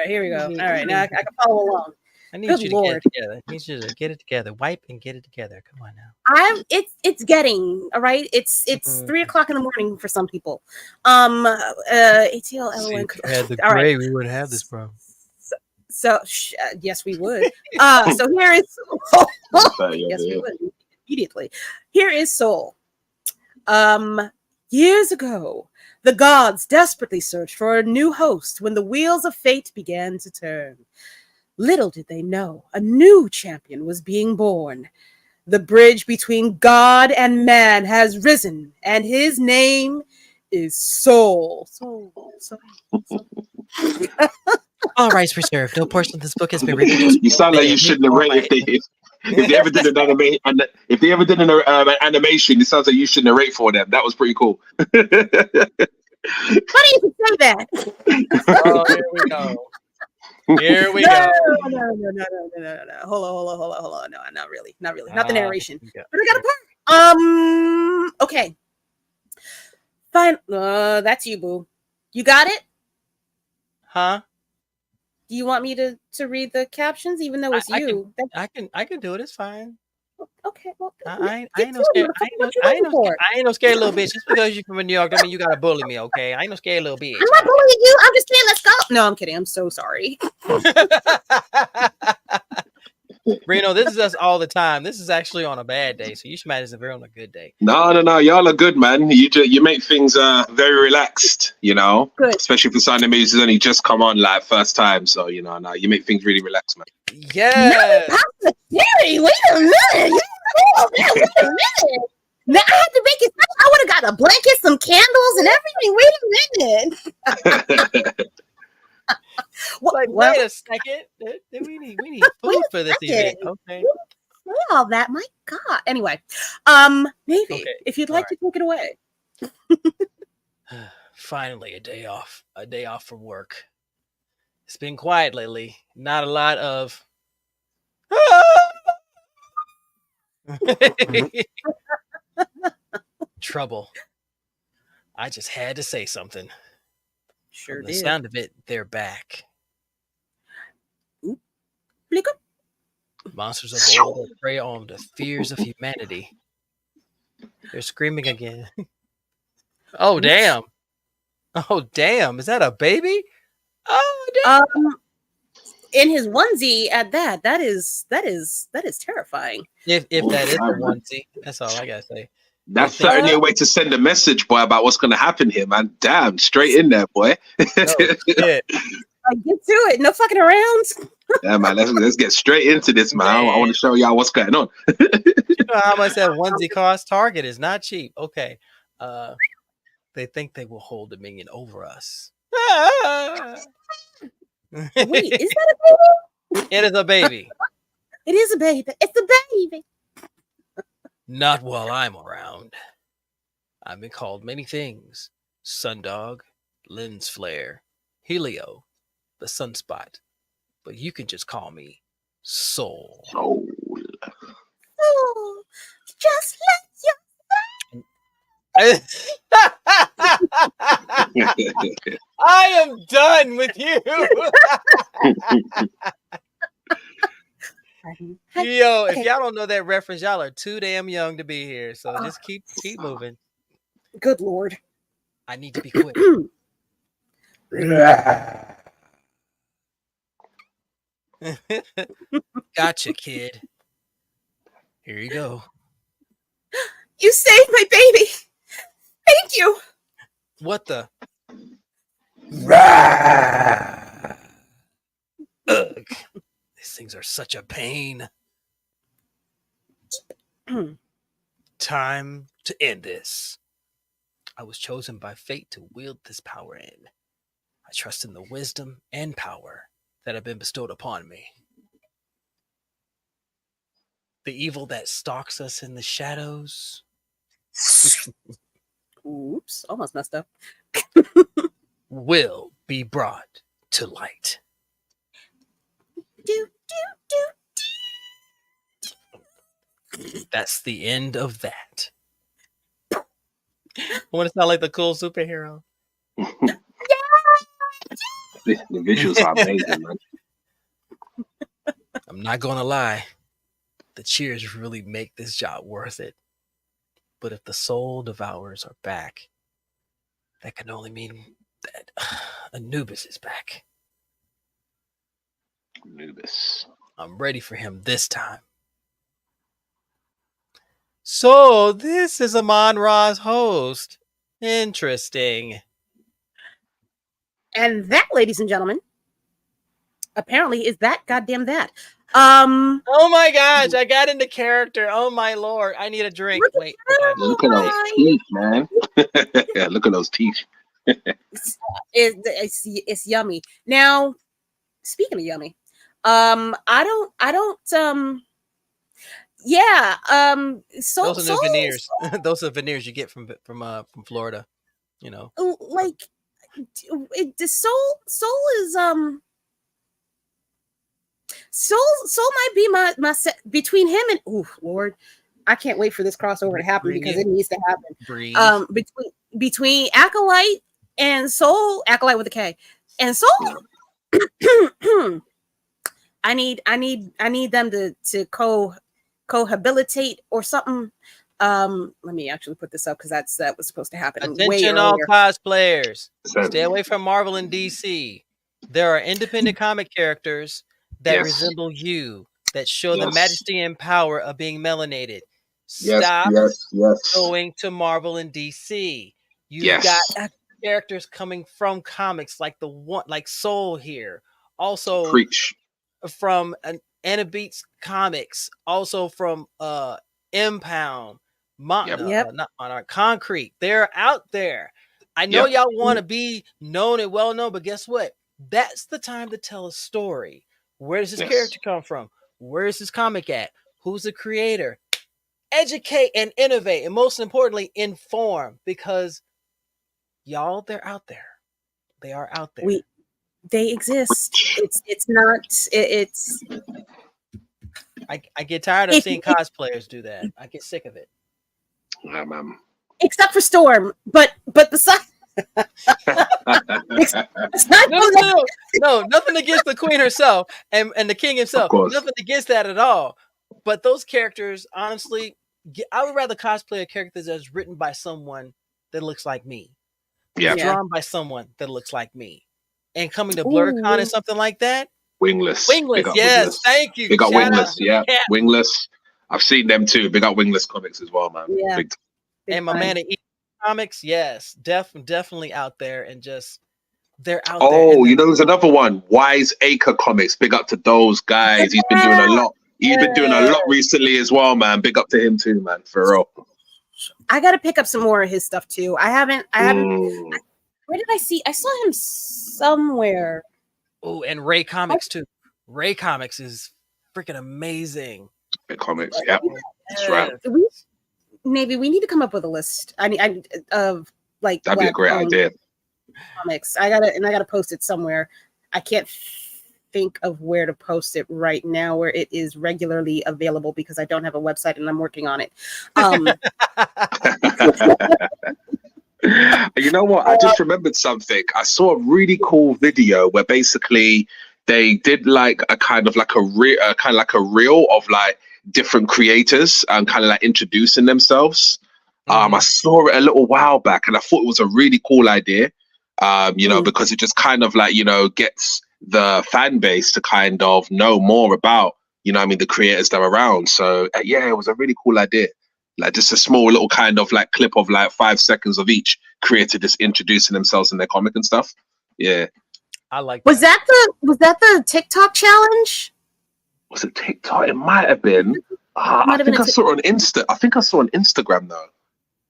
here we go. All right, now I can follow along. I need you to get it together. I need you to get it together. Wipe and get it together. Come on now. It's getting all right. It's 3 o'clock in the morning for some people. ATL LON. Had the gray, we wouldn't have this problem. So yes, we would. So here is yes, we would immediately. Here is Soul. Years ago, the gods desperately searched for a new host when the wheels of fate began to turn. Little did they know, a new champion was being born. The bridge between God and man has risen, and his name is Soul. Soul. All rights reserved. No portion of this book has been reproduced. You sound like you shouldn't have rated if they ever did an anime, and if they ever did an animation, it sounds like you should narrate for them. That was pretty cool. Why do you say that? Oh, here we go. Here we go. No. Hold on. No, not really. Not the narration. But I got a part. Okay. Fine. That's you, boo. You got it? Huh? Do you want me to read the captions, even though it's you? I can do it. It's fine. Okay. Well, I ain't no scared. I ain't no scared little bitch. Just because you're from New York, I mean you gotta bully me, okay? I ain't no scared little bitch. I'm not bullying you. I'm just saying, let's go. No, I'm kidding. I'm so sorry. Reno, this is us all the time. This is actually on a bad day, so you should imagine if we're on a good day. No. Y'all are good, man. You make things very relaxed, you know. Good. Especially for Sunday Movies has only just come on like first time, so you know, now you make things really relaxed, man. Yeah. Wait a minute. Now I had to make it. I would have got a blanket, some candles, and everything. Wait a minute. Wait a second. We need food for this event. Okay. All that, my God. Anyway, maybe if you'd like to take it away. Finally, a day off from work. It's been quiet lately. Not a lot of trouble. I just had to say something. Sure From did. the sound of it, they're back. Monsters of old prey on the fears of humanity. They're screaming again. Oh damn! Is that a baby? Oh damn! In his onesie at that. That is terrifying. If that is a onesie, that's all I gotta say. That's certainly a way to send a message, boy, about what's going to happen here, man. Damn, straight in there, boy. Shit. Get to it. No fucking around. Yeah, man. Let's get straight into this, man. I want to show y'all what's going on. You know how much that onesie costs? Target is not cheap. Okay. They think they will hold dominion over us. Wait, is that a baby? It is a baby. It is a baby. It's a baby. Not while I'm around. I've been called many things. Sundog, lens flare, Helio, the sunspot. But you can just call me Soul. Oh, just I am done with you. Yo, if y'all don't know that reference, y'all are too damn young to be here. So just keep moving. Good Lord. I need to be quick. Gotcha, kid. Here you go. You saved my baby. Thank you. What the? Ugh. These things are such a pain. Time to end this. I was chosen by fate to wield this power in. I trust in the wisdom and power that have been bestowed upon me. The evil that stalks us in the shadows. Oops, almost messed up. Will be brought to light. That's the end of that. I want to sound like the cool superhero. The visuals are amazing, man. I'm not gonna lie. The cheers really make this job worth it. But if the soul devourers are back, that can only mean that Anubis is back. Anubis. I'm ready for him this time. So this is Amon Ra's host. Interesting. And that, ladies and gentlemen, apparently is that goddamn that. Oh my gosh, I got into character. Oh my lord, I need a drink. Wait, look at those teeth, man. Yeah, look at those teeth. It's yummy. Now, speaking of yummy, those are new veneers. Those are veneers you get from Florida. You know, like the soul is Soul might be my between him and Lord, I can't wait for this crossover to happen because it needs to happen. Breathe. Between Acolyte and Soul, Acolyte with a K, and Soul, I need them to cohabilitate or something. Let me actually put this up because that was supposed to happen. Attention, all cosplayers! Stay away from Marvel and DC. There are independent comic characters that resemble you, that show the majesty and power of being melanated. Stop going to Marvel and DC. You've got characters coming from comics like Soul here. Also from an Anibeats Comics, also from Impound, not Monarch, Concrete. They're out there. I know y'all want to be known and well known, but guess what? That's the time to tell a story. Where does this character come from? Where is this comic at? Who's the creator? Educate and innovate, and most importantly, inform, because y'all, they're out there. They are out there. They exist. It's not. I get tired of seeing cosplayers do that. I get sick of it. Except for Storm, but besides. No, nothing against the queen herself and the king himself. Nothing against that at all. But those characters, honestly, I would rather cosplay a character that's written by someone that looks like me. Drawn by someone that looks like me. And coming to BlurCon and something like that. Wingless. Yes, thank you. Big up Wingless, Wingless. I've seen them too. Big up Wingless Comics as well, man. Yeah. And my time. man at Comics, yes, definitely out there, and just they're out there. Oh, you know, there's another one, Wise Acre Comics. Big up to those guys. He's been doing a lot. He's been doing a lot recently as well, man. Big up to him too, man. For real. I got to pick up some more of his stuff too. I haven't. Mm. Where did I see? I saw him somewhere. Oh, and Ray Comics too. Ray Comics is freaking amazing. Comics, yeah, that's right. Maybe we need to come up with a list. Of like that'd be a great idea. Comics. I gotta post it somewhere. I can't think of where to post it right now, where it is regularly available because I don't have a website and I'm working on it. You know what? I just remembered something. I saw a really cool video where basically they did like a kind of like a reel of like different creators and kind of like introducing themselves. I saw it a little while back and I thought it was a really cool idea. You know, because it just kind of like, you know, gets the fan base to kind of know more about, you know what I mean, the creators that are around. So yeah, it was a really cool idea. Like just a small little kind of like clip of like 5 seconds of each creator just introducing themselves in their comic and stuff. Yeah. I like that. Was that the TikTok challenge? Was it TikTok? It might have been. I think I saw it on Insta. I think I saw on Instagram though.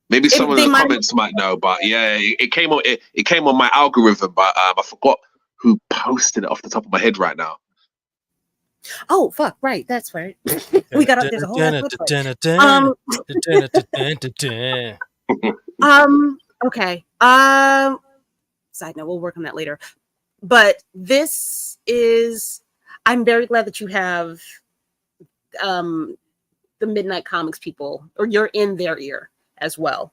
Maybe some of the comments might know, but yeah, it came on. It came on my algorithm, but I forgot who posted it off the top of my head right now. Oh fuck! Right, that's right. We got up. There's a whole okay. Side note: we'll work on that later. But this is. I'm very glad that you have the Midnight Comics people, or you're in their ear as well.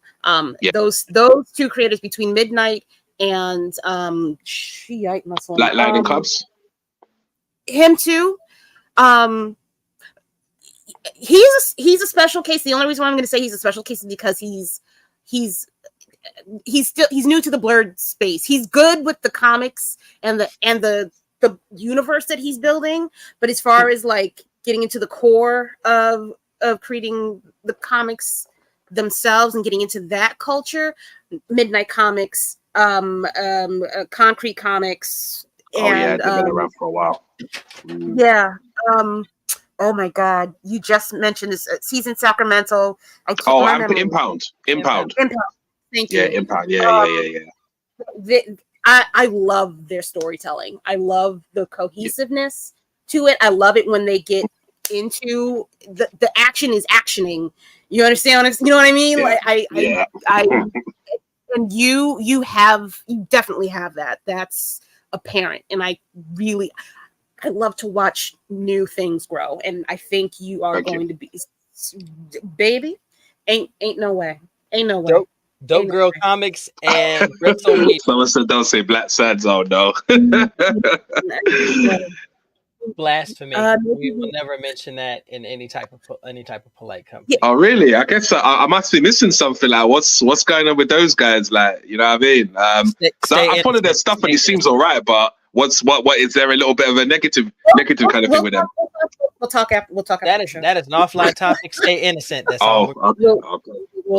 Those two creators between Midnight and Lightning Cubs. Him too. He's a special case. The only reason why I'm going to say he's a special case is because he's new to the Blerd space. He's good with the comics and the universe that he's building, but as far as like getting into the core of creating the comics themselves and getting into that culture, Midnight Comics, Concrete Comics, they've been around for a while. Yeah. Oh my God! You just mentioned this season Sacramento. Impound. Thank you. Yeah, Impound. Yeah. I love their storytelling. I love the cohesiveness to it. I love it when they get into the action is actioning. You understand? You know what I mean? Yeah. And you definitely have that. That's apparent, and I love to watch new things grow, and I think you are going to be, baby. Ain't no way. Dope Girl Comics and Bristol. Someone said don't say Black Sands. Oh no. Blasphemy. We will never mention that in any type of polite company. Oh really? I guess I must be missing something. Like what's going on with those guys? Like, you know what I mean? Because I follow their stuff and it seems all right, but what is there a little bit of a negative kind of thing with them? We'll talk after. That is an offline topic. Stay innocent. That's all. Okay.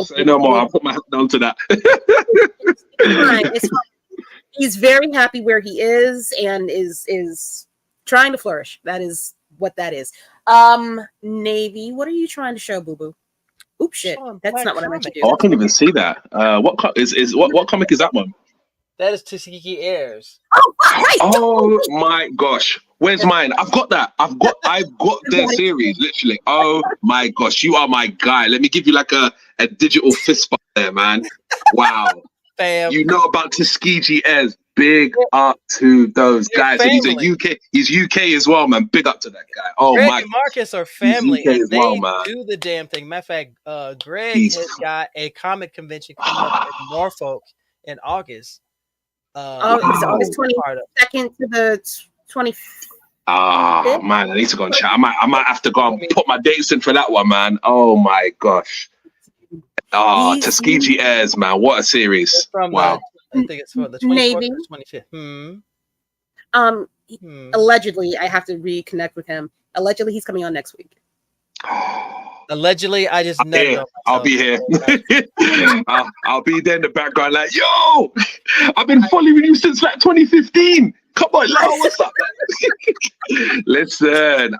Say no more. I'll put my head down to that. It's fine. He's very happy where he is and is trying to flourish. That is what that is. Navy, what are you trying to show, boo boo? Oops, shit. That's not what I meant to do. Oh, I can't even see that. What comic is that one? That is Tuskegee Heirs. Oh, right. Oh my gosh. Where's mine? I've got that. I've got their series, literally. Oh my gosh, you are my guy. Let me give you like a digital fist bump there, man. Wow. Fam. You know about Tuskegee Heirs. Big up to those guys. And he's UK as well, man. Big up to that guy. Oh Greg my. and Marcus are family. And they man. do the damn thing. Matter of fact, Greg has got a comic convention coming up in Norfolk in August. It's August 22nd to the 25th. Man, I need to go and chat. I might have to go and put my dates in for that one, man. Oh my gosh. Tuskegee Heirs, man. What a series. Wow. I think it's from the 24th or 25th. Allegedly, I have to reconnect with him. Allegedly, he's coming on next week. Allegedly, I just nutted Yeah, on I'll be here. myself. I'll be there in the background, like, yo, I've been following you since like 2015. Come on, Lau, what's up, man? Listen,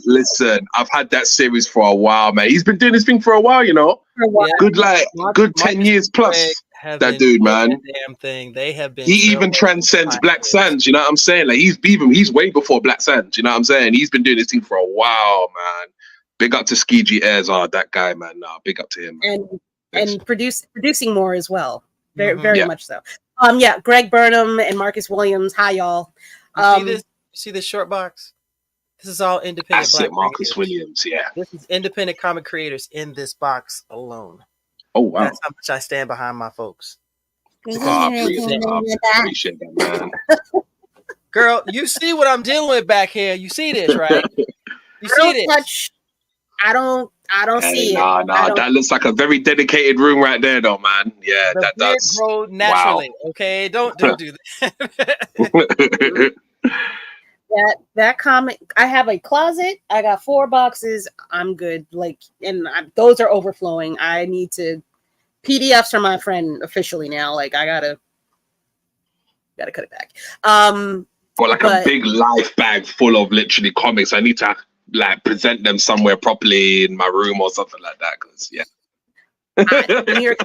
listen, I've had that series for a while, man. He's been doing this thing for a while, you know. For a while. Yeah. Good, like, good 10 Marcus years plus. have That been dude, doing man. that damn thing. They have been. He even transcends Black Sands. You know what I'm saying? Like he's way before Black Sands. You know what I'm saying? He's been doing this thing for a while, man. Big up to Skiji Airs, that guy, man. Nah, big up to him, man. And producing more as well. Very, Mhm. very Yeah. much so. Yeah, Greg Burnham and Marcus Williams. Hi, y'all. You see this? You see this short box? This is all independent That's Black it, Marcus creators. Williams. Yeah. This is independent comic creators in this box alone. Oh wow. That's how much I stand behind my folks. I appreciate that, man. Girl, you see what I'm dealing with back here. You see this, right? You see this? Touch. I don't see Nah, it. that looks like a very dedicated room right there, though, man. Yeah, The that beard does. grow naturally. Okay, don't do that. That comic. I have a closet. I got 4 boxes. I'm good. Like, and those are overflowing. I need to PDFs from my friend officially now. Like, I gotta cut it back. Got like a big life bag full of literally comics. I need to like present them somewhere properly in my room or something like that. Because New York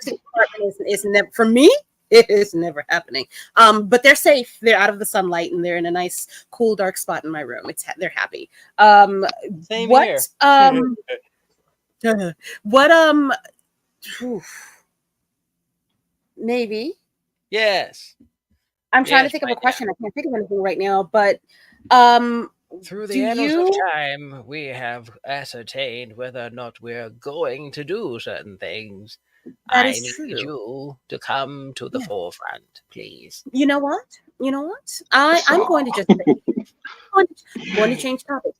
City apartment is never for me. It is never happening. But they're safe. They're out of the sunlight and they're in a nice, cool, dark spot in my room. They're happy. Same here. Maybe. Yes. I'm trying to think of a question. I can't think of anything right now, but through the annals of time, we have ascertained whether or not we're going to do certain things. I need you to come to the forefront, please. You know what? I'm going to just going to change topics.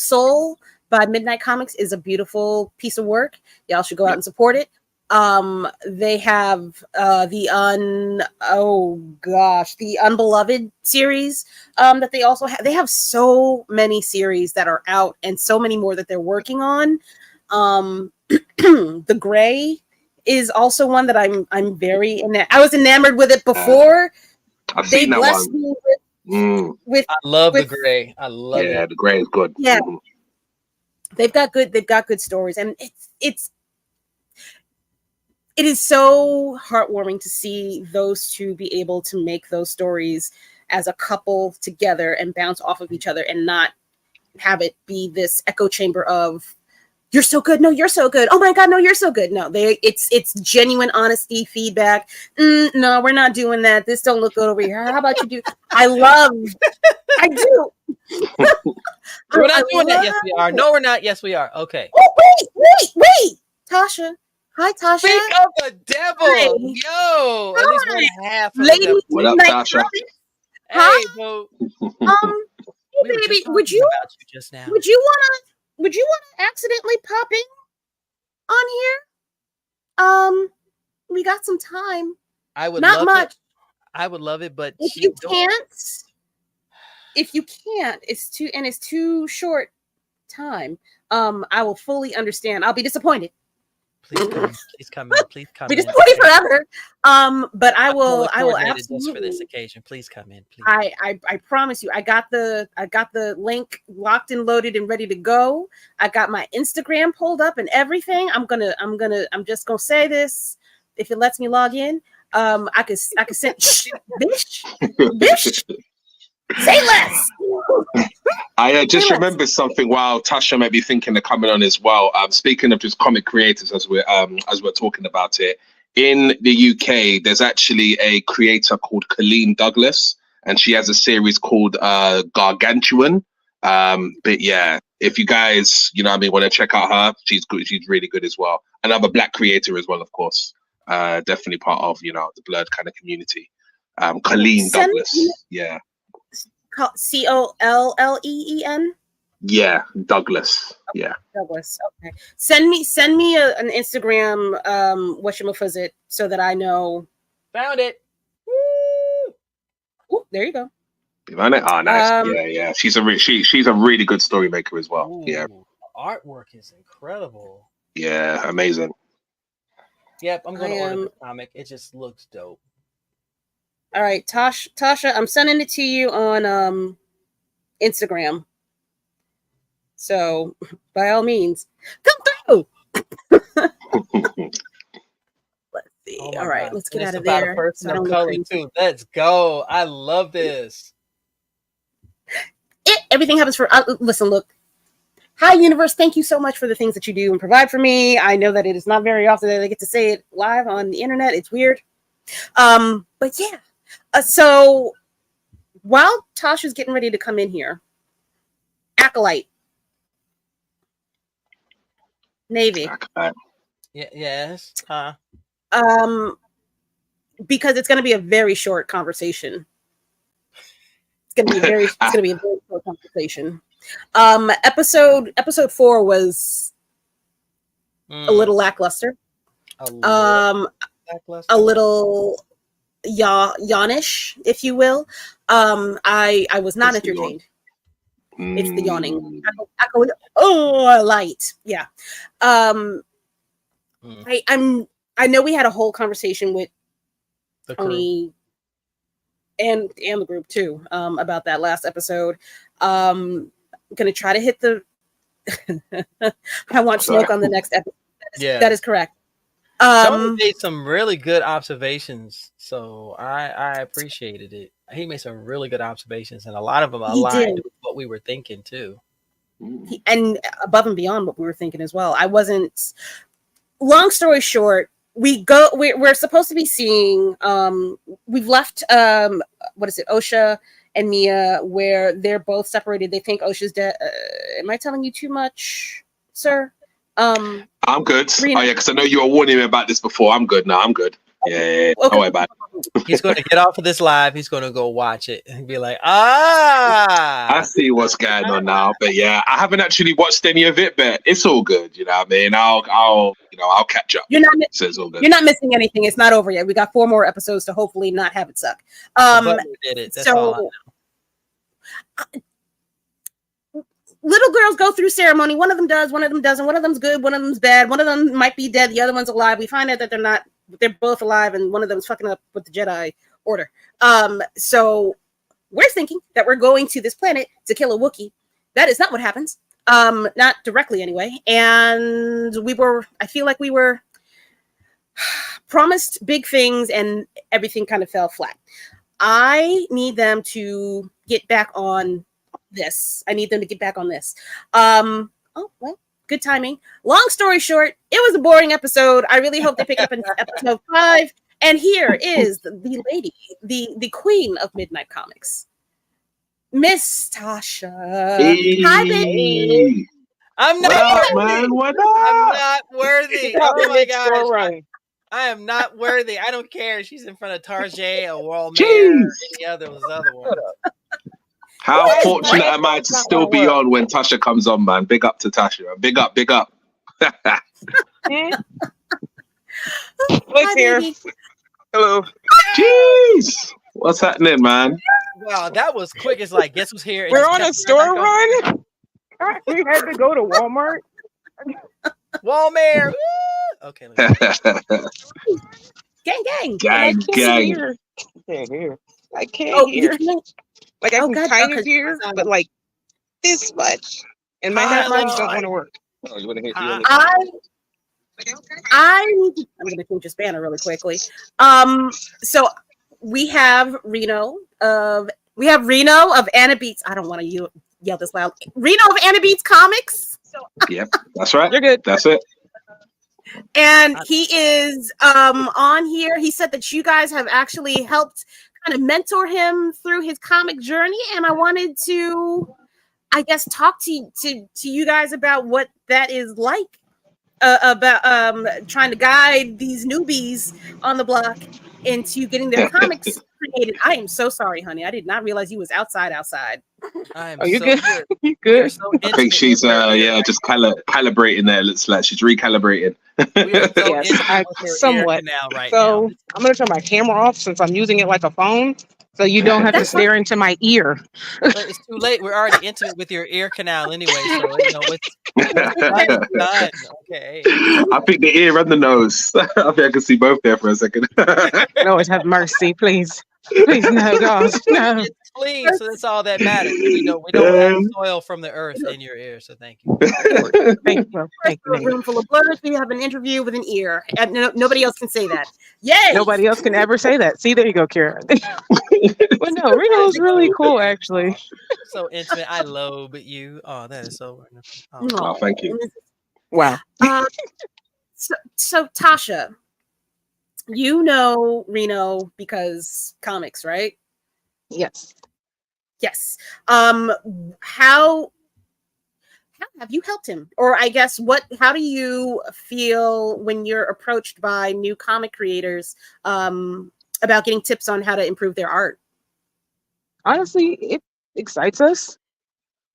Soul by Midnight Comics is a beautiful piece of work. Y'all should go out and support it. They have the Unbeloved series that they also have. They have so many series that are out and so many more that they're working on. The Gray is also one that I'm very I was enamored with it before. I've seen that one. With I love the Gray. I love it. Yeah, the Gray is good. Yeah. They've got good stories, and it is so heartwarming to see those two be able to make those stories as a couple together and bounce off of each other and not have it be this echo chamber of you're so good. No, you're so good. Oh my God, no, you're so good. No, it's genuine honesty, feedback. No, we're not doing that. This don't look good over here. How about you do? I do. We're not doing that. Yes, we are. No, we're not. Yes, we are. Okay. Oh, wait. Tasha. Hi, Tasha. Speak of the devil. Hi. Yo. At least 1/2 of Lady, the devil. What up, Tasha? Hey, boo. Hey, baby, would you wanna accidentally pop in on here? We got some time. I would not love much. it. I would love it, but If you can't, it's too short time. I will fully understand. I'll be disappointed. Please come in. Please come Be in. disappointed forever. But I will absolutely just for this occasion. Please come in. Please. I promise you. I got the link locked and loaded and ready to go. I got my Instagram pulled up and everything. I'm just gonna say this. If it lets me log in, I could send bitch. Say less. I just remembered something while Tasha may be thinking of coming on as well. Speaking of just comic creators, as we're talking about it, in the UK, there's actually a creator called Colleen Douglas, and she has a series called Gargantuan. But yeah, if you guys, want to check out her, she's good. She's really good as well. Another Black creator as well, of course. Definitely part of the Blerd kind of community. Colleen Douglas, yeah. Colleen? Yeah, Douglas. Yeah, Douglas. Okay. Send me an Instagram whatchamafuzit so that I know. Found it. Woo! Ooh, there you go. You found it? Oh, nice. Yeah. She's a really good story maker as well. Ooh, Yeah. artwork is incredible. Yeah, amazing. Yep, I'm going to order the comic. It just looks dope. All right, Tasha, I'm sending it to you on Instagram. So, by all means, come through. Let's see. Oh my all right, God. let's And get it's out of about there. a person so I of don't look color crazy. too. Let's go. I love this. Everything happens for. Listen, look. Hi, universe. Thank you so much for the things that you do and provide for me. I know that it is not very often that I get to say it live on the internet. It's weird. But yeah. So while Tasha's getting ready to come in here, Acolyte, Navy. Yes. Huh. Because it's going to be a very short conversation. It's going to be a very short conversation. Episode 4 was a little lackluster. A little yawnish, if you will. I was not entertained. It's the yawning. Light. Yeah. I know we had a whole conversation with Tony and the group too about that last episode. I'm gonna try to hit the I want smoke on the next episode. That is correct. Tony made some really good observations, so I appreciated it. He made some really good observations, and a lot of them aligned with what we were thinking too. And above and beyond what we were thinking as well. I wasn't. Long story short, we're supposed to be seeing. We've left. What is it? Osha and Mia, where they're both separated. They think Osha's dead. Am I telling you too much, sir? I'm good. Reno. Oh yeah, because I know you were warning me about this before. I'm good now. I'm good. Yeah. Don't worry about it. He's going to get off of this live. He's going to go watch it and be like, I see what's going on now. But yeah, I haven't actually watched any of it, but it's all good. You know what I mean? I'll catch up. You're not. So it's all good. You're not missing anything. It's not over yet. We got 4 more episodes to hopefully not have it suck. But we did it. That's all I know. Little girls go through ceremony. One of them does, one of them doesn't. One of them's good, one of them's bad. One of them might be dead, the other one's alive. We find out that they're not. They're both alive, and one of them's fucking up with the Jedi Order. So we're thinking that we're going to this planet to kill a Wookiee. That is not what happens. Not directly anyway. And I feel like we were promised big things, and everything kind of fell flat. I need them to get back on this. Oh, well, good timing. Long story short, it was a boring episode. I really hope they pick up in episode 5. And here is the lady, the queen of Midnight Comics, Miss Tasha. Hey. Hi, baby. I'm not What worthy. up, man? What I'm up? not worthy. Oh my gosh. I am not worthy. I don't care. She's in front of Tarjay or World Mayor or any other one. How fortunate am I to still be on when Tasha comes on, man? Big up to Tasha. Big up, big up. What's here? Hello. Jeez. What's happening, man? Wow, that was quick. It's like, guess who's here? We're on a store run. We had to go to Walmart. Walmart. Okay. Gang. Gang. I can't hear. Like I can God, kind of hear, but like this much, and my headphones don't want to work. Oh, you want to hear? I'm gonna change this banner really quickly. So we have Reno of AniBeats. I don't want to yell this loud. Reno of AniBeats Comics. Yep, that's right. You're good. That's it. And he is on here. He said that you guys have actually helped kind of mentor him through his comic journey, and I wanted to, I guess, talk to you guys about what that is like, about trying to guide these newbies on the block into getting their comics created. I am so sorry, honey. I did not realize you was outside. I'm you so good? You good? So I think she's just calibrating there. It looks like she's recalibrating. Yes, somewhat. Now, right so now. I'm gonna turn my camera off since I'm using it like a phone. So you don't have to That's stare into my ear. But it's too late. We're already intimate with your ear canal anyway, so it's done. Okay. I think the ear and the nose. I think I can see both there for a second. Lord have mercy, please. Please, no, God, no. It's clean, so that's all that matters. We don't have soil from the earth in your ear, so thank you. Thank you. Thank a you. room full of Blerds. We have an interview with an ear, and nobody else can say that. Yay! Nobody else can ever say that. See, there you go, Kira. But no, Reno's really cool, actually. So intimate. I lobe you. Oh, that is so wonderful. Oh, thank you. Wow. So Tasha, you know Reno because comics, right? Yes. Yes. How have you helped him? Or I guess how do you feel when you're approached by new comic creators about getting tips on how to improve their art? Honestly, it excites us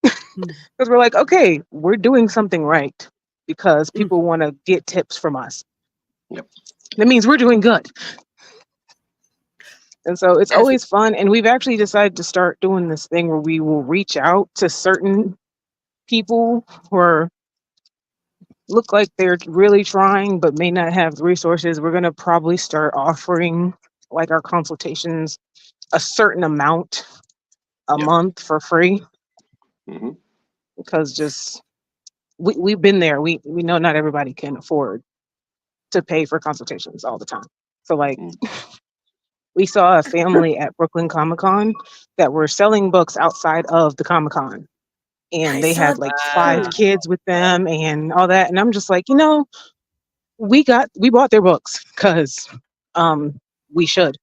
because we're like, okay, we're doing something right because people want to get tips from us. Yep. That means we're doing good. And so it's always fun. And we've actually decided to start doing this thing where we will reach out to certain people who look like they're really trying but may not have the resources. We're going to probably start offering like our consultations a certain amount a month for free. Mm-hmm. Because just we've been there. We know not everybody can afford to pay for consultations all the time. So like we saw a family at Brooklyn Comic Con that were selling books outside of the Comic Con. And they had like 5 kids with them and all that. And I'm just like, we bought their books because we should.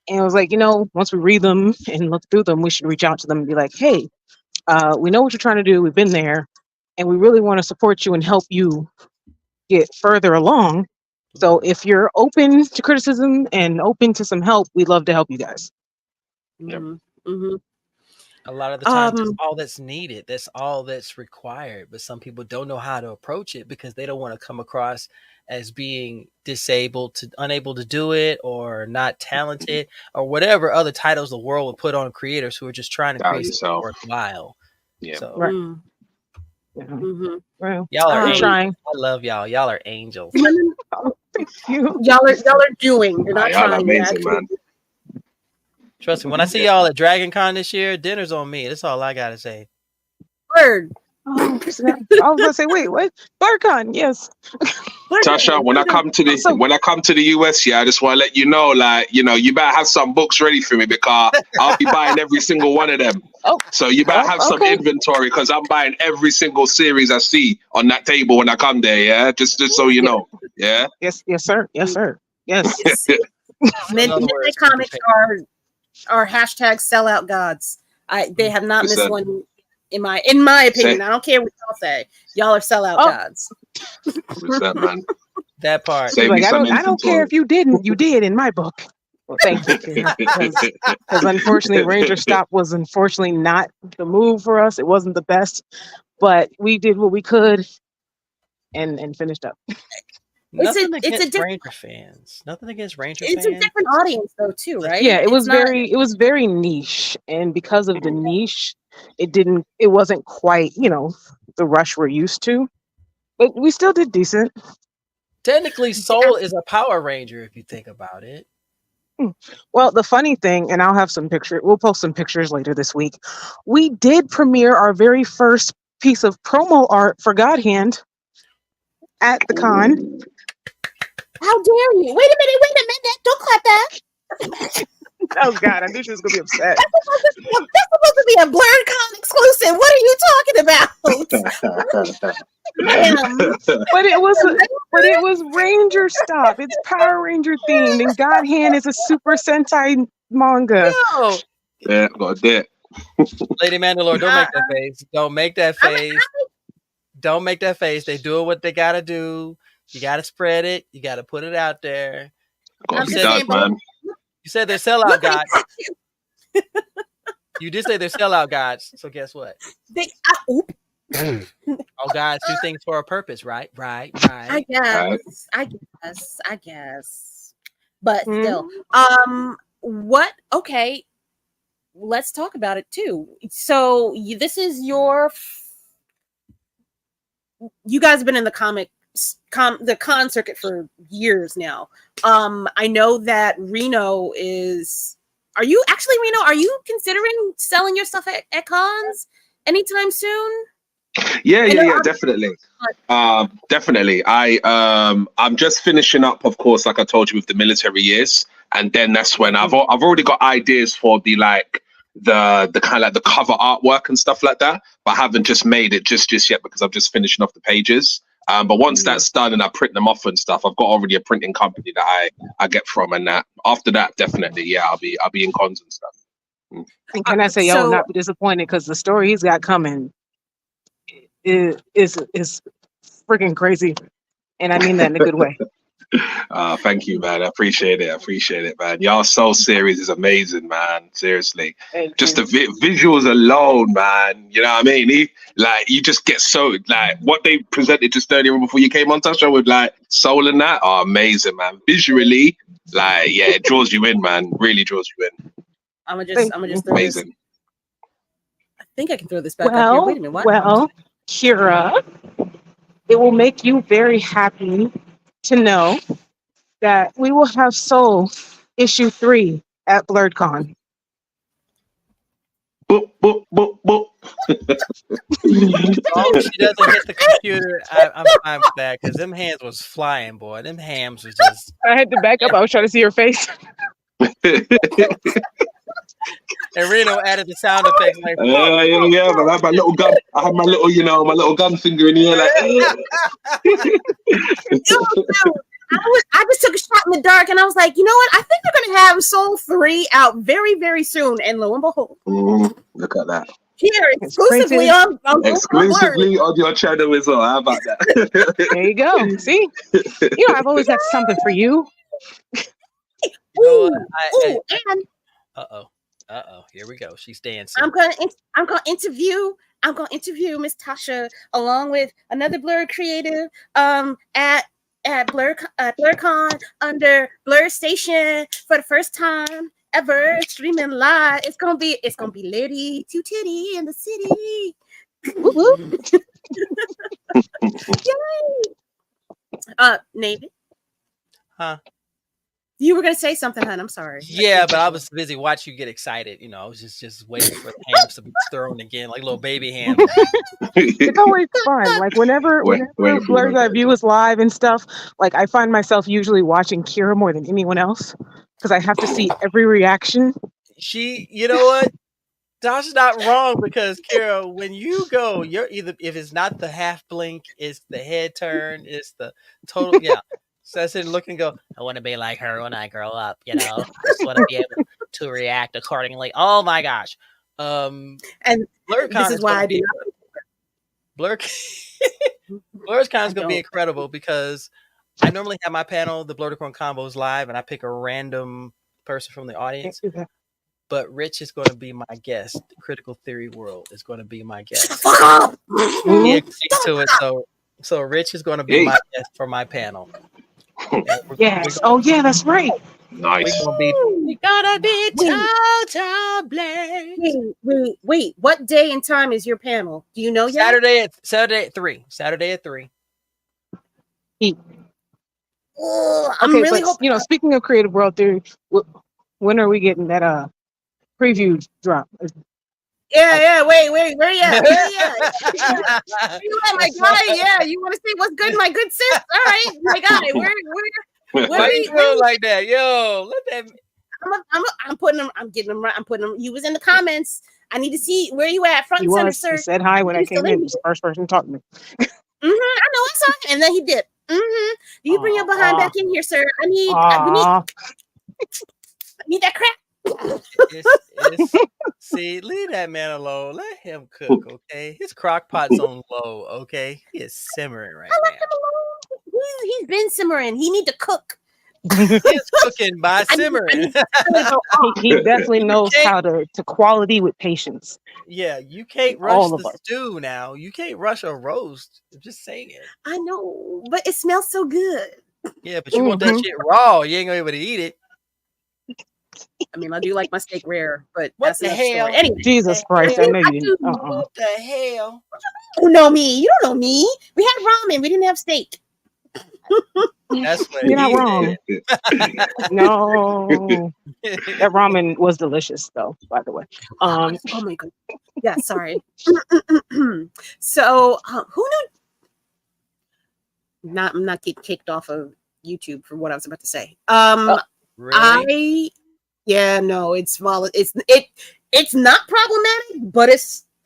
And I was like, once we read them and look through them, we should reach out to them and be like, hey, we know what you're trying to do. We've been there and we really want to support you and help you get further along. So if you're open to criticism and open to some help, we'd love to help you guys. A lot of the times, that's all that's needed. That's all that's required. But some people don't know how to approach it because they don't want to come across as being disabled, unable to do it, or not talented, or whatever other titles the world would put on creators who are just trying to create something worthwhile. Yeah. So, Well, y'all are angels. trying. I love y'all. Y'all are angels. Y'all are doing. You're not y'all trying. amazing, man. Trust me, when I see y'all at Dragon Con this year, dinner's on me. That's all I gotta say. Word. I was gonna say, wait, what? BlerdCon, yes. Tasha, when I come to the US, I just want to let you know, you better have some books ready for me because I'll be buying every single one of them. So you better have some inventory because I'm buying every single series I see on that table when I come there. Yeah, just so you know. Yeah. Yes, sir. Yes, sir. Yes. Midnight Comics are hashtag sellout gods. They have not missed one. In my opinion, I don't care what y'all say. Y'all are sellout gods. Man. That part. Like, I don't care if you didn't. You did in my book. Well, thank you, because unfortunately, Ranger Stop was not the move for us. It wasn't the best, but we did what we could and finished up. Nothing against Ranger fans. Nothing against Ranger fans. It's a different audience though, too, right? Yeah, it was very niche, and because of the niche, it wasn't quite, the rush we're used to, but we still did decent. Technically, Soul is a Power Ranger if you think about it. Well, the funny thing, and I'll have some pictures. We'll post some pictures later this week. We did premiere our very first piece of promo art for God Hand at the con. How dare you? Wait a minute. Don't clap that. Oh God, I knew she was gonna be upset. That's supposed to be a BlerdCon exclusive. What are you talking about? But it was Ranger Stop. It's Power Ranger themed, and God Hand is a Super Sentai manga. No. Yeah, got that. Lady Mandalore, don't make that face. Don't make that face. Don't make that face. They doing what they gotta do. You gotta spread it. You gotta put it out there. You said they're sellout gods. You did say they're sellout gods. So guess what? All gods do things for a purpose, right? Right. I guess. But still, what? Okay. let's talk about it too. So this is your. You guys have been in the the con circuit for years now. I know that Reno is. Are you actually, Reno? Are you considering selling your stuff at cons anytime soon? Yeah, definitely. Definitely. I'm just finishing up, of course, like I told you, with the military years, and then that's when I've already got ideas for the kind of like the cover artwork and stuff like that, but I haven't just made it just yet because I'm just finishing off the pages. But once that's done and I print them off and stuff, I've got already a printing company that I get from, and that after that, definitely, yeah, I'll be in cons and stuff. And can I say, y'all will not be disappointed because the story he's got coming is freaking crazy, and I mean that in a good way. Thank you, man. I appreciate it, man. Y'all Soul series is amazing, man. Seriously, just the visuals alone, man. You know what I mean? You just get so what they presented just earlier before you came on, Tasha, with Soul and that are amazing, man. Visually, it draws you in, man. Really draws you in. I'm gonna just throw amazing. This. I think I can throw this back up here. Wait a minute. What? Well, Kira, it will make you very happy to know that we will have Soul issue 3 at BlerdCon. Boop, boop, boop, boop. As long as she doesn't hit the computer, I'm fine with that, because them hands was flying, boy. Them hams was just... I had to back up. I was trying to see your face. And Reno added the sound effects. Like, yeah, but I had my little gun. I had my little gun finger in the air, I just took a shot in the dark, and I was like, you know what? I think they're gonna have Soul 3 out very, very soon. And lo and behold, look at that. Here, exclusively on your channel as well. How about that? There you go. See, I've always got something for you. Here we go. She's dancing. I'm gonna interview Miss Tasha along with another Blerd creative at BlerdCon under Blerd Station for the first time ever, streaming live. It's gonna be Lady Two Titty in the city. Yay! Navy. Huh? You were gonna say something, hon. I'm sorry. Yeah, but I was busy watching you get excited. I was just waiting for the hams to be thrown again, like little baby hams. It's always fun. Like whenever Blerd's Eye View is live and stuff, I find myself usually watching Kira more than anyone else because I have to see every reaction. You know what? Tasha's not wrong, because Kira, when you go, you're either, if it's not the half blink, it's the head turn, it's the total. Yeah. So I said, look and go, I want to be like her when I grow up, I just want to be able to react accordingly. Oh my gosh. And BlerdCon this is why I do. BlerdCon is going to be incredible, because I normally have my panel, the BlerdCon combos, live, and I pick a random person from the audience. But Rich is going to be my guest. The Critical Theory World is going to be my guest. He agrees to it, so Rich is going to be my guest for my panel. Yes. Yeah, that's right. Nice. We gotta be total Blerd. Wait. What day and time is your panel? Do you know yet? Saturday at 3. Saturday at 3. I'm really hoping. Speaking of Creative World Theory, when are we getting that preview drop? Yeah. Wait. Where you at? You at my guy? Yeah. You want to see what's good, my good sis? All right, my guy. Why you doing like that? Yo, let that. I'm putting them. I'm getting them right. I'm putting them. You was in the comments. I need to see where you at, front and center, sir. He said hi when I came in. He was the first person to talk to me. I know. I saw him, and then he did. You bring your behind back in here, sir. I need that crap. See, leave that man alone. Let him cook, okay? His crock pot's on low, okay? He is simmering right now. Him alone. He's been simmering. He need to cook. He's cooking by simmering. He definitely knows how to quality with patience. Yeah, you can't rush the stew now. You can't rush a roast. I'm just saying it. I know, but it smells so good. Yeah, but you want that shit raw. You ain't gonna be able to eat it. I mean, I do like my steak rare, but What that's the another story. hell? Anyway, Jesus Christ, I know you didn't. What the hell? you know me. You don't know me. We had ramen. We didn't have steak. That's what You're not he wrong. No, that ramen was delicious, though. By the way, Oh my god. Yeah, sorry. So, who knew? I'm not getting kicked off of YouTube for what I was about to say. Really? No, it's not problematic, but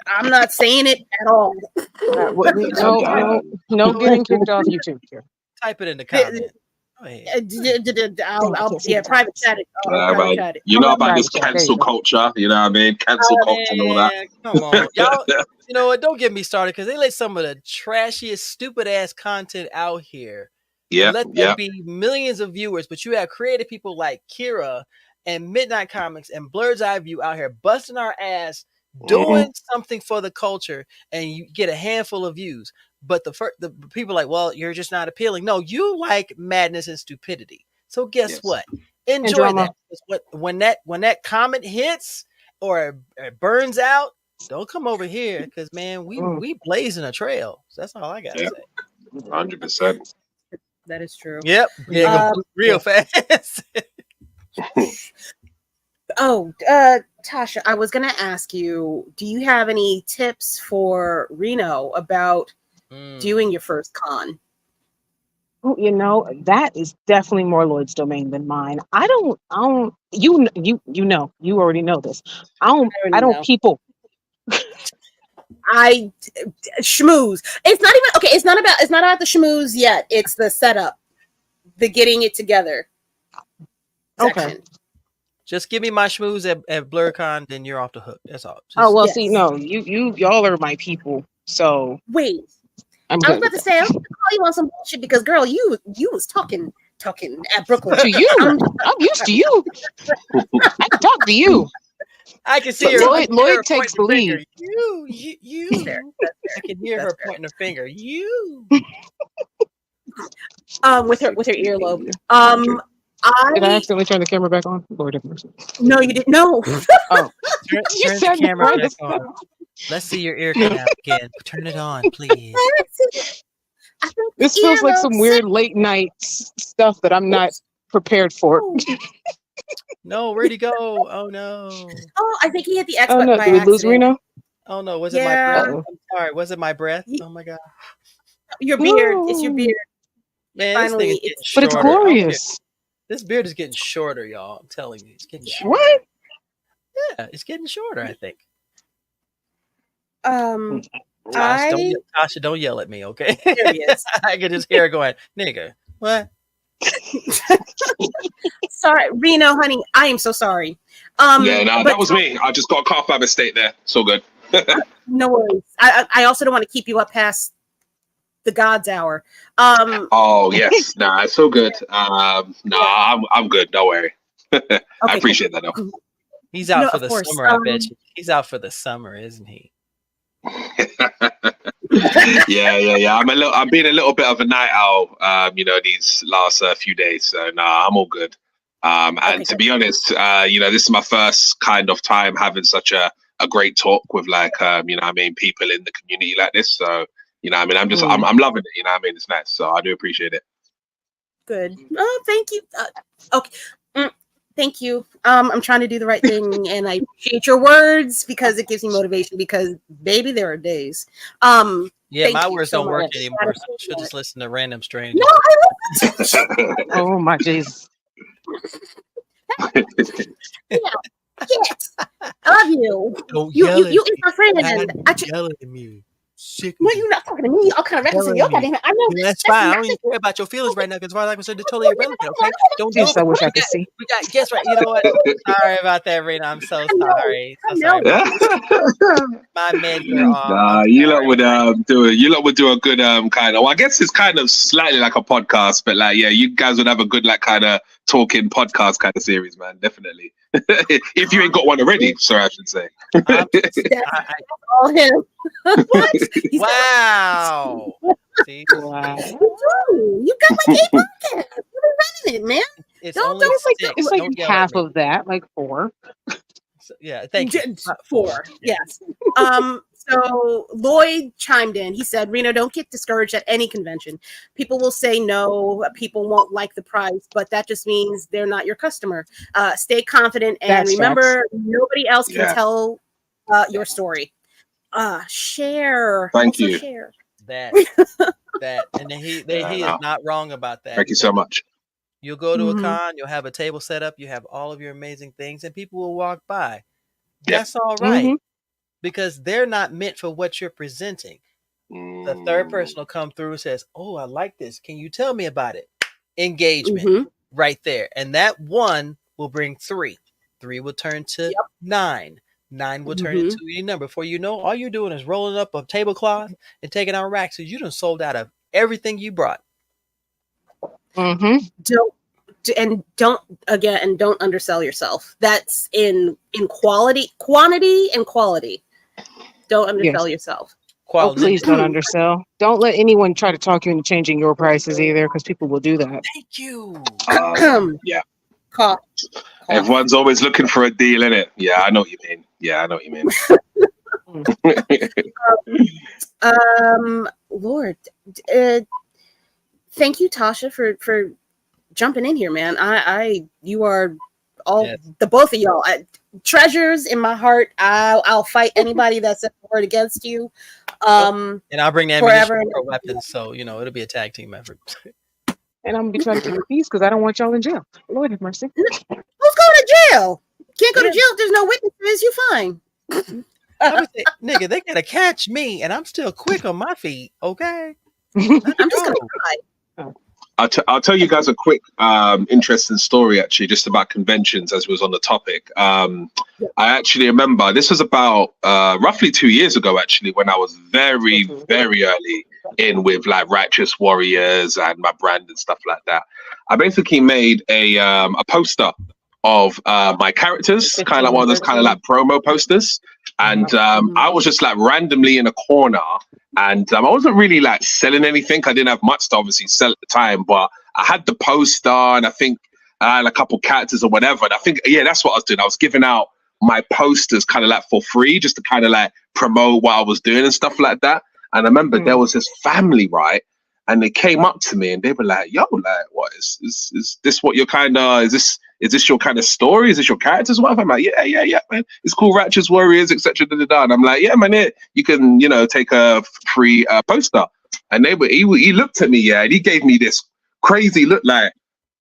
I'm not saying it at all. no getting kicked off YouTube here. Type it in the comments. Go ahead. Yeah, private chat it. Private chat it. You know about Private this chat, there cancel you go. culture, you know what I mean? Cancel culture and all that. Man, come on, y'all. You know what? Don't get me started because they let some of the trashiest, stupid ass content out here. Yeah, Let there be millions of viewers, but you have creative people like Kira and Midnight Comics and Blur's Eye View out here busting our ass, doing something for the culture, and you get a handful of views. But the people are like, well, you're just not appealing. No, you like madness and stupidity. So guess what? Enjoy that. When that comment hits or it burns out, don't come over here because man, we blazing a trail. So that's all I gotta say. 100%. That is true. Yep. Real fast. Tasha, I was gonna ask you, do you have any tips for Reno about doing your first con? Oh, that is definitely more Lloyd's domain than mine. I don't you already know this. I don't people. I schmooze. It's not even okay. It's not about the schmooze yet. It's the setup, the getting it together. Okay. Just give me my schmooze at BlurCon, then you're off the hook. That's all. See, no, y'all are my people. So wait, I was about to say I was going to call you on some bullshit because girl, you was talking at Brooklyn to you. I'm used to you. I can talk to you. I can see her. Lloyd takes the lead. You. I can hear her pointing her finger. You. With her earlobe. Did I accidentally turn the camera back on? Lord have mercy. No, you didn't. No. Oh, turn the camera back on. Let's see your ear canal again. Turn it on, please. This feels like some weird late night stuff that I'm not prepared for. No, where'd he go? Oh no. Oh, I think he hit the X button by accident. Did we lose Reno? Oh no, was it my breath? I'm sorry, was it my breath? Oh my god. Your beard. It's your beard. Man, finally, this thing is getting shorter. But it's glorious. This beard is getting shorter, y'all. I'm telling you, it's getting shorter. What? Yeah, it's getting shorter, I think. Tasha, don't yell at me, okay? Serious. I can just hear her going, nigga, what? Sorry, Reno, honey. I am so sorry. That was me. I just got a cough by mistake there. So good. No worries. I also don't want to keep you up past the God's hour. Oh yes, it's so good. I'm good. Don't worry. Okay, I appreciate that though. He's out for the summer. I bet you. He's out for the summer, isn't he? Yeah. I'm being a little bit of a night owl. These last few days. So I'm all good. And to be honest, this is my first kind of time having such a great talk with people in the community like this. So. I'm loving it. It's nice. So I do appreciate it. Good. Oh, thank you. Okay. Thank you. I'm trying to do the right thing, and I appreciate your words because it gives me motivation. Because baby, there are days. Yeah, my words don't work anymore. So she'll just listen to random strangers. No, I listen to oh my Jesus. Yes. I love you. Don't you yell is my friend. Yell at me. No, you're not talking to me. I'll kind of represent your goddamn. I know. That's fine. I don't even care about your feelings right now because as far as I'm concerned, they're totally irrelevant. Okay, don't do it. I wish I could see. We got guess right. You know what? Sorry about that, Rena. I'm so sorry. Sorry. My meds are off. You lot would do a good kind of. Well, I guess it's kind of slightly like a podcast, but you guys would have a good kind of talking podcast kind of series, man. Definitely. If you ain't got one already, sorry, I should say. All him. What? Wow. See? Wow. You got like 8 podcasts. You're running it, man. It's Don't- only don't like six. It's like Don't yell at half me. of that, like 4. Yeah, thank you. Four. Yeah. Yes. So Lloyd chimed in. He said, Reno, don't get discouraged at any convention. People will say no, people won't like the price, but that just means they're not your customer. Stay confident and That's remember, nobody else can Yeah. tell your story. Share. Thank Also you. share. That and then he Yeah, is not wrong about that. Thank you so much. You'll go to a Mhm. con, you'll have a table set up, you have all of your amazing things, and people will walk by. Yep. That's all right, Mhm. because they're not meant for what you're presenting. The third person will come through and says, "Oh, I like this. Can you tell me about it?" Engagement Mhm. right there, and that one will bring 3. 3 will turn to Yep. 9. 9 will turn Mhm. into any number. Before you know, all you're doing is rolling up a tablecloth and taking out racks. So you done sold out of everything you brought. Mhm. Don't undersell yourself. That's in quantity and quality. Don't undersell yourself. Oh, Quality. please don't undersell. Don't let anyone try to talk you into changing your prices either, because people will do that. Thank you. Yeah. Cough. Everyone's always looking for a deal, innit? Yeah, I know what you mean. Yeah, I know what you mean. Lord, thank you, Tasha, for jumping in here, man. You are all the both of y'all treasures in my heart. I'll fight anybody that says a word against you. And I'll bring the ammunition forever for weapons, so it'll be a tag team effort. And I'm gonna be trying to keep the peace because I don't want y'all in jail. Lord have mercy. Who's going to jail? Can't go to jail if there's no witnesses. You fine. I would say, nigga, they gotta catch me, and I'm still quick on my feet. Okay, I'm just gonna cry. I'll tell you guys a quick interesting story actually, just about conventions as was on the topic. I actually remember this was about roughly 2 years ago actually, when I was very, very early in with like Righteous Warriors and my brand and stuff like that. I basically made a poster of my characters, kind of like one of those kind of like promo posters. And I was just like randomly in a corner, and I wasn't really like selling anything. I didn't have much to obviously sell at the time, but I had the poster, and I think I had a couple characters or whatever. And I think, yeah, that's what I was doing. I was giving out my posters kind of like for free, just to kind of like promote what I was doing and stuff like that. And I remember there was this family, right? And they came up to me and they were like, yo, like, what is this what you're kind of, is this your kind of story? Is this your characters? What? I'm like, yeah, man. It's cool, Righteous Warriors, etc. And I'm like, yeah, man, you can, take a free poster. And he looked at me, yeah, and he gave me this crazy look like,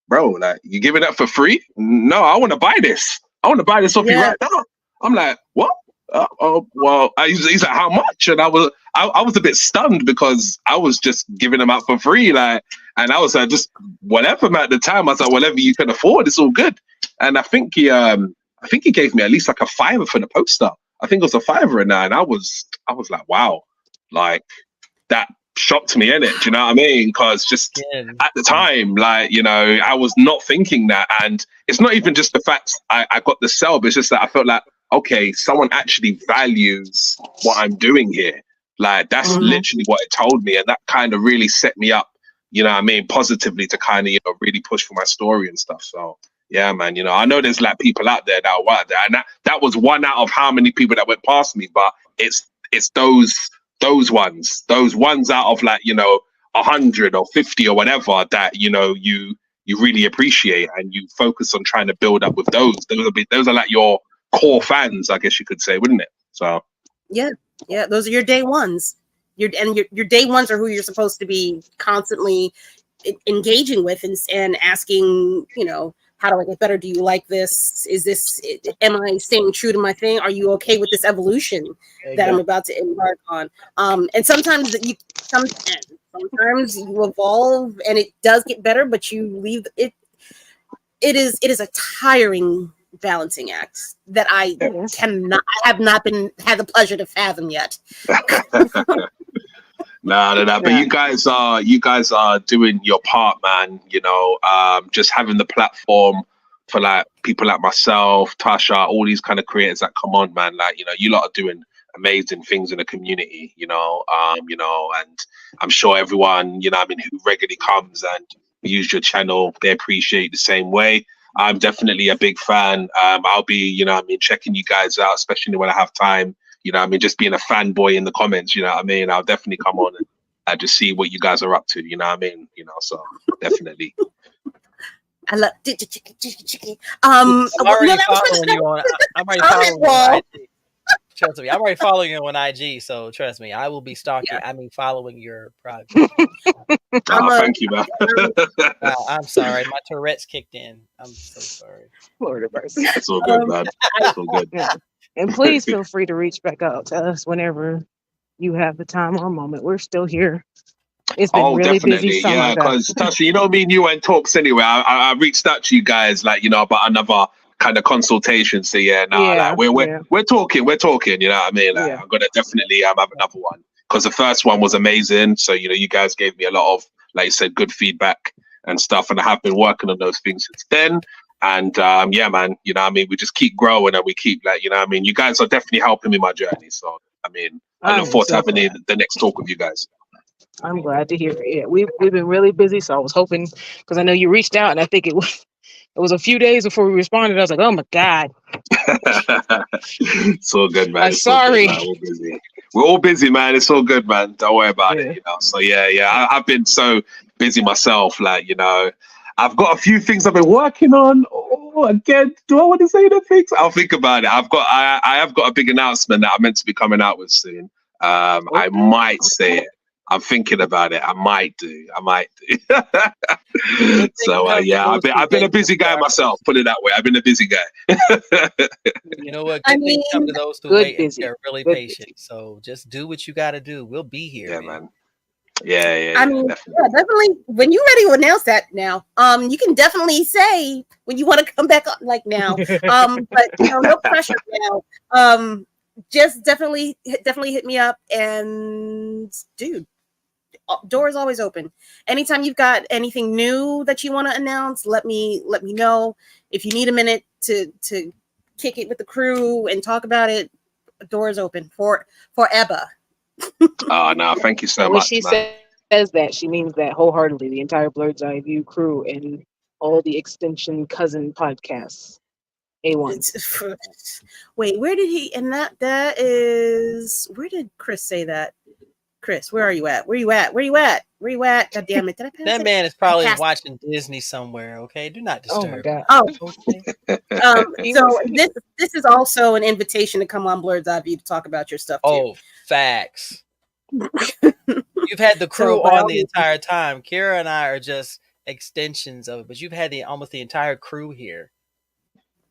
bro, like, you giving that for free? No, I want to buy this. I want to buy this off you right now. I'm like, what? Well, he's like, how much? And I was a bit stunned because I was just giving them out for free, like, and I was like, just whatever. Man, at the time, I was like, whatever you can afford, it's all good. And I think he gave me at least like a $5 for the poster. I think it was a $5 in there, and I was like, wow, like that shocked me, innit? Do you know what I mean? Because just at the time, like, I was not thinking that, and it's not even just the fact I got the sell, but it's just that I felt like, okay, someone actually values what I'm doing here. Like, that's literally what it told me. And that kind of really set me up, positively to kind of, really push for my story and stuff. So, yeah, man, I know there's like people out there that are out there. And that was one out of how many people that went past me. But it's those ones out of like, 100 or 50 or whatever that, you really appreciate and you focus on trying to build up with those. Those are like your core fans, I guess you could say, wouldn't it? So yeah, those are your day ones. Your day ones are who you're supposed to be constantly engaging with and asking, how do I get better? Do you like this? Am I staying true to my thing? Are you okay with this evolution that I'm about to embark on? And sometimes sometimes you evolve and it does get better, but you leave it. It is a tiring balancing act that I have not had the pleasure to fathom yet. No. But you guys are doing your part, man. Just having the platform for like people like myself, Tasha, all these kind of creators that come on, man. Like, you lot are doing amazing things in the community, and I'm sure everyone, who regularly comes and use your channel, they appreciate the same way. I'm definitely a big fan. I'll be, you know what I mean, checking you guys out, especially when I have time. You know what I mean, just being a fanboy in the comments, you know what I mean? I'll definitely come on and just see what you guys are up to, you know what I mean? You know, so definitely. I love I'm already that was following you on. I'm already comment following you on wall. IG. Trust me, I'm already following you on IG. So trust me, I will be stalking. Yeah. I mean, following your progress. Thank you, man. Wow, I'm sorry, my Tourette's kicked in. I'm so sorry. Lord of mercy. It's all good, man. It's all good. Yeah. And please feel free to reach back out to us whenever you have the time or moment. We're still here. It's been really busy summer. Yeah, because Tasha, you know me and you went talks anyway. I reached out to you guys, like, you know, about another kind of consultation. So like we're talking, you know what I mean? Like, I'm gonna definitely have another one, because the first one was amazing. So, you know, you guys gave me a lot of, like you said, good feedback and stuff, and I have been working on those things since then. And yeah, man, you know what I mean, we just keep growing and we keep, like, you know what I mean, you guys are definitely helping me my journey. So I mean, I look forward to having the next talk with you guys. I'm glad to hear it. Yeah, we've been really busy, so I was hoping, because I know you reached out, and I think it was a few days before we responded. I was like, oh my God. It's all good, man. I'm sorry. Good, man. We're busy. We're all busy, man. It's all good, man. Don't worry about it, you know. So yeah. I've been so busy myself, like, you know. I've got a few things I've been working on. Oh, again, do I want to say the things? I'll think about it. I have got a big announcement that I'm meant to be coming out with soon. I might say it. I'm thinking about it. I might do. So yeah, I've been a busy guy myself. Put it that way. I've been a busy guy. You know what? Good things come to those who wait and they're really patient. Busy. So just do what you got to do. We'll be here. Yeah, man. Yeah. I mean, definitely. When you're ready to announce that now, you can definitely say when you want to come back on, like now. But you know, no pressure now. Just definitely hit me up, and dude, door is always open. Anytime you've got anything new that you want to announce, let me know. If you need a minute to kick it with the crew and talk about it, door is open forever. Oh no, thank you so much. When she says that, she means that wholeheartedly. The entire Blerds Eye View crew and all the extension cousin podcasts. A1. Wait, where did he? And that is, where did Chris say that? Chris, where are you at? Where you at? God damn it! Did I pass That it? man is probably watching Disney somewhere. Okay, do not disturb. Oh my God. Okay. So this is also an invitation to come on Blerds Eye View to talk about your stuff too. Oh, facts. You've had the crew on the entire time. Kira and I are just extensions of it, but you've had almost the entire crew here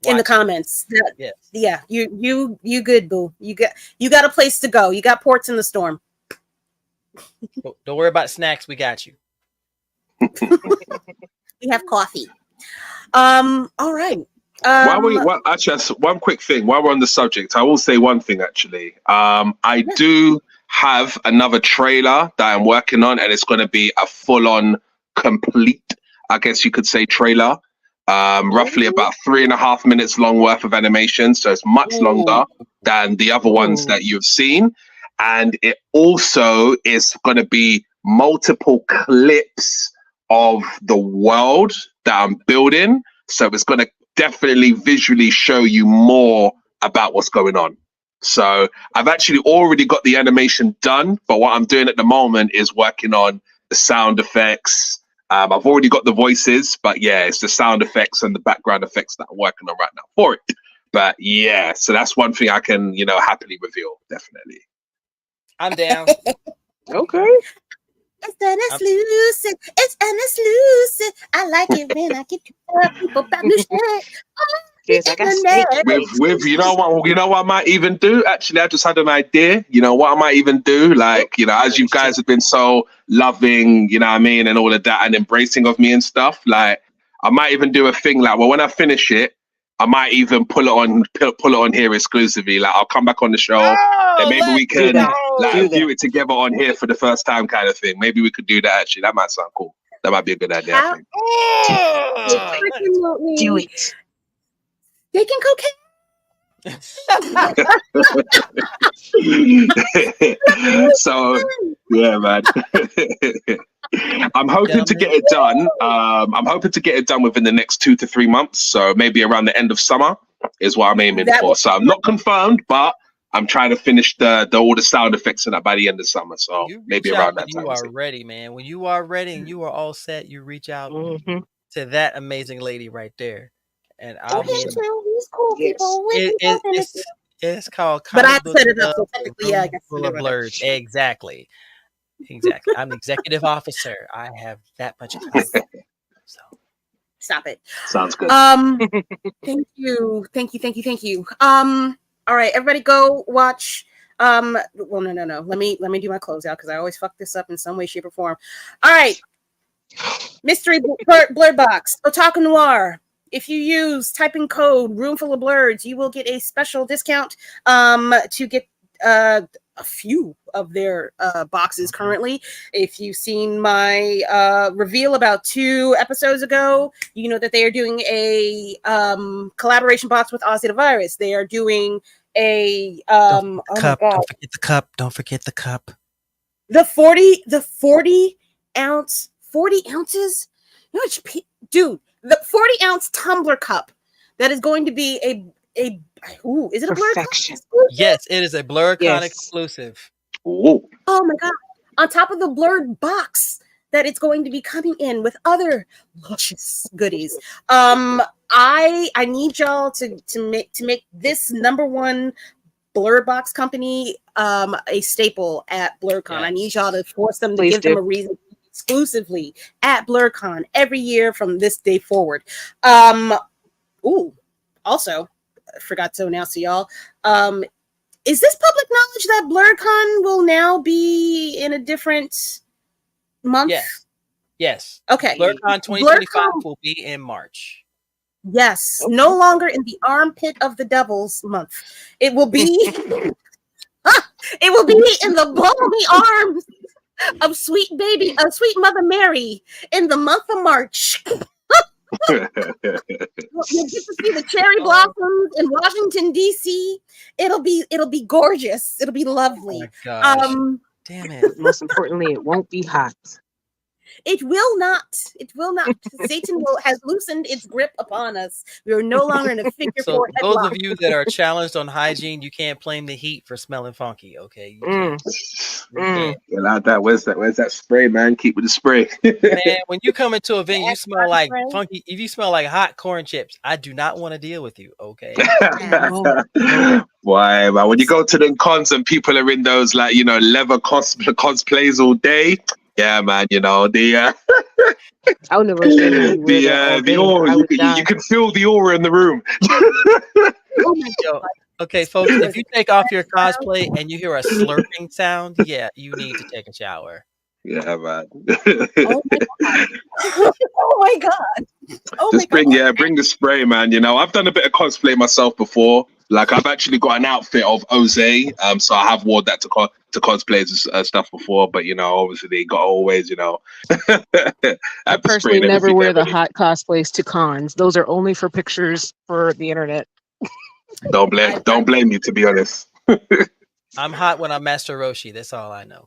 in the comments. Yes. Yeah, you good, boo. You got a place to go. You got ports in the storm. Don't worry about snacks. We got you. We have coffee. All right. Actually, one quick thing. While we're on the subject, I will say one thing. Actually, I do have another trailer that I'm working on, and it's going to be a full-on, complete, I guess you could say, trailer. Roughly about 3.5 minutes long worth of animation, so it's much longer than the other ones that you've seen. And it also is going to be multiple clips of the world that I'm building. So it's going to definitely visually show you more about what's going on. So I've actually already got the animation done, but what I'm doing at the moment is working on the sound effects. I've already got the voices, but yeah, it's the sound effects and the background effects that I'm working on right now for it. But yeah, so that's one thing I can, happily reveal, definitely. I'm down. Okay. It's translucent. It's translucent. I like it when I get to tell people about new shit. With you know what I might even do? Actually, I just had an idea. You know what I might even do? Like, as you guys have been so loving, you know what I mean, and all of that, and embracing of me and stuff. Like, I might even do a thing like, well, when I finish it, I might even pull it on here exclusively. Like, I'll come back on the show, and maybe we can view it together on here for the first time, kind of thing. Maybe we could do that. Actually, that might sound cool. That might be a good idea. I think. Do it. Taking cocaine. So yeah, man. I'm hoping to get it done. I'm hoping to get it done within the next 2 to 3 months. So maybe around the end of summer is what I'm aiming for. So I'm not confirmed, but I'm trying to finish all the sound effects in that by the end of summer. So maybe around that time. You are ready, man. When you are ready and you are all set, you reach out to that amazing lady right there, and I'll be. These cool people. It's called. But I have to set it up, so technically, yeah, I guess. Full of Blerds. Exactly. I'm executive officer. I have that much time. So stop it. Sounds good. Thank you. All right, everybody, go watch. Well, no. Let me do my closeout because I always fuck this up in some way, shape, or form. All right. Mystery Blerd Box, Otaku Noir. If you type in code Roomful of Blerds, you will get a special discount to get a few of their boxes currently. If you've seen my reveal about 2 episodes ago, you know that they are doing a collaboration box with Ozzy the Virus. They are doing a Don't forget the cup. Don't forget the cup. The 40 ounces. You know, dude, the 40-ounce tumbler cup that is going to be is it a Blercon exclusive? Yes, it is a Blercon exclusive. Ooh. Oh my god! On top of the Blerd box that it's going to be coming in with other luscious goodies. I need y'all to make this #1 Blerd box company a staple at Blercon. Yes. I need y'all to force them to give them a reason exclusively at Blercon every year from this day forward. Also, I forgot to announce to y'all, is this public knowledge that Blercon will now be in a different month? Yes. Okay. Blercon 2025 will be in March. Yes. Okay. No longer in the armpit of the devil's month. It will be it will be in the balmy arms of sweet Mother Mary in the month of March. You'll get to see the cherry blossoms in Washington, D.C. It'll be gorgeous. It'll be lovely. Oh my gosh. Damn it. Most importantly, it won't be hot. It will not. Satan has loosened its grip upon us. We are no longer in a figure four headlock. Those of you that are challenged on hygiene, you can't blame the heat for smelling funky, okay? Get out that. Where's that spray, man? Keep with the spray. Man, when you come into a venue, you smell like funky. If you smell like hot corn chips, I do not want to deal with you, okay? Why, man? When you go to the cons and people are in those leather cosplays all day. Yeah, man, the I would never the aura. You can feel the aura in the room. Oh my God. Okay, folks, if you take off your cosplay and you hear a slurping sound, yeah, you need to take a shower. Yeah, man. Oh my God. Just bring the spray, man. I've done a bit of cosplay myself before. Like I've actually got an outfit of Oze, so I have worn that to cosplays and stuff before. But obviously they got always, I personally never wear the hot cosplays to cons. Those are only for pictures for the internet. Don't blame me, to be honest. I'm hot when I'm Master Roshi. That's all I know.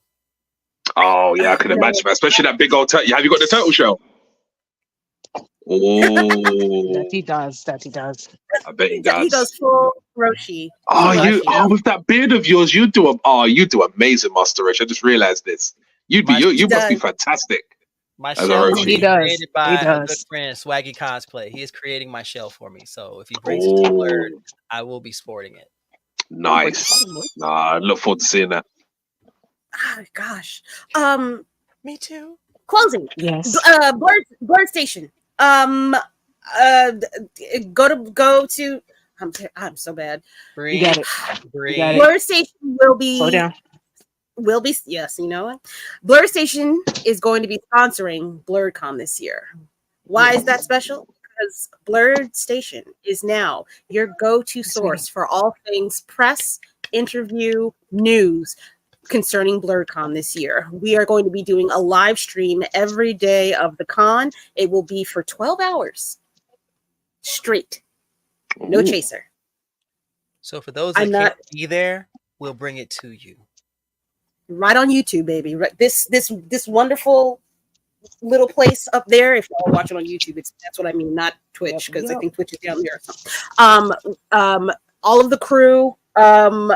Oh yeah, I can imagine, especially that big old turtle. Have you got the turtle shell? Oh, that he does. I bet he does. He goes full Roshi. With that beard of yours, you do amazing, Master Roshi. I just realized this. You must be fantastic. My shell is created by a good friend, Swaggy Cosplay. He is creating my shell for me. So if he brings it to Blerd, I will be sporting it. Nice. I look forward to seeing that. Oh gosh. Me too. Closing. Yes. Blerd Station. Go to. I'm so bad. You got it. Blerd Station will be. Slow down. Yes, you know what? Blerd Station is going to be sponsoring BlerdCon this year. Why is that special? Because Blerd Station is now your go-to source for all things press, interview, news concerning BlerdCon this year. We are going to be doing a live stream every day of the con. It will be for 12 hours straight. No chaser. So for those that can't be there, we'll bring it to you. Right on YouTube, baby. This wonderful little place up there. If y'all watch it on YouTube, that's what I mean, not Twitch, because I think Twitch is down there or something. All of the crew from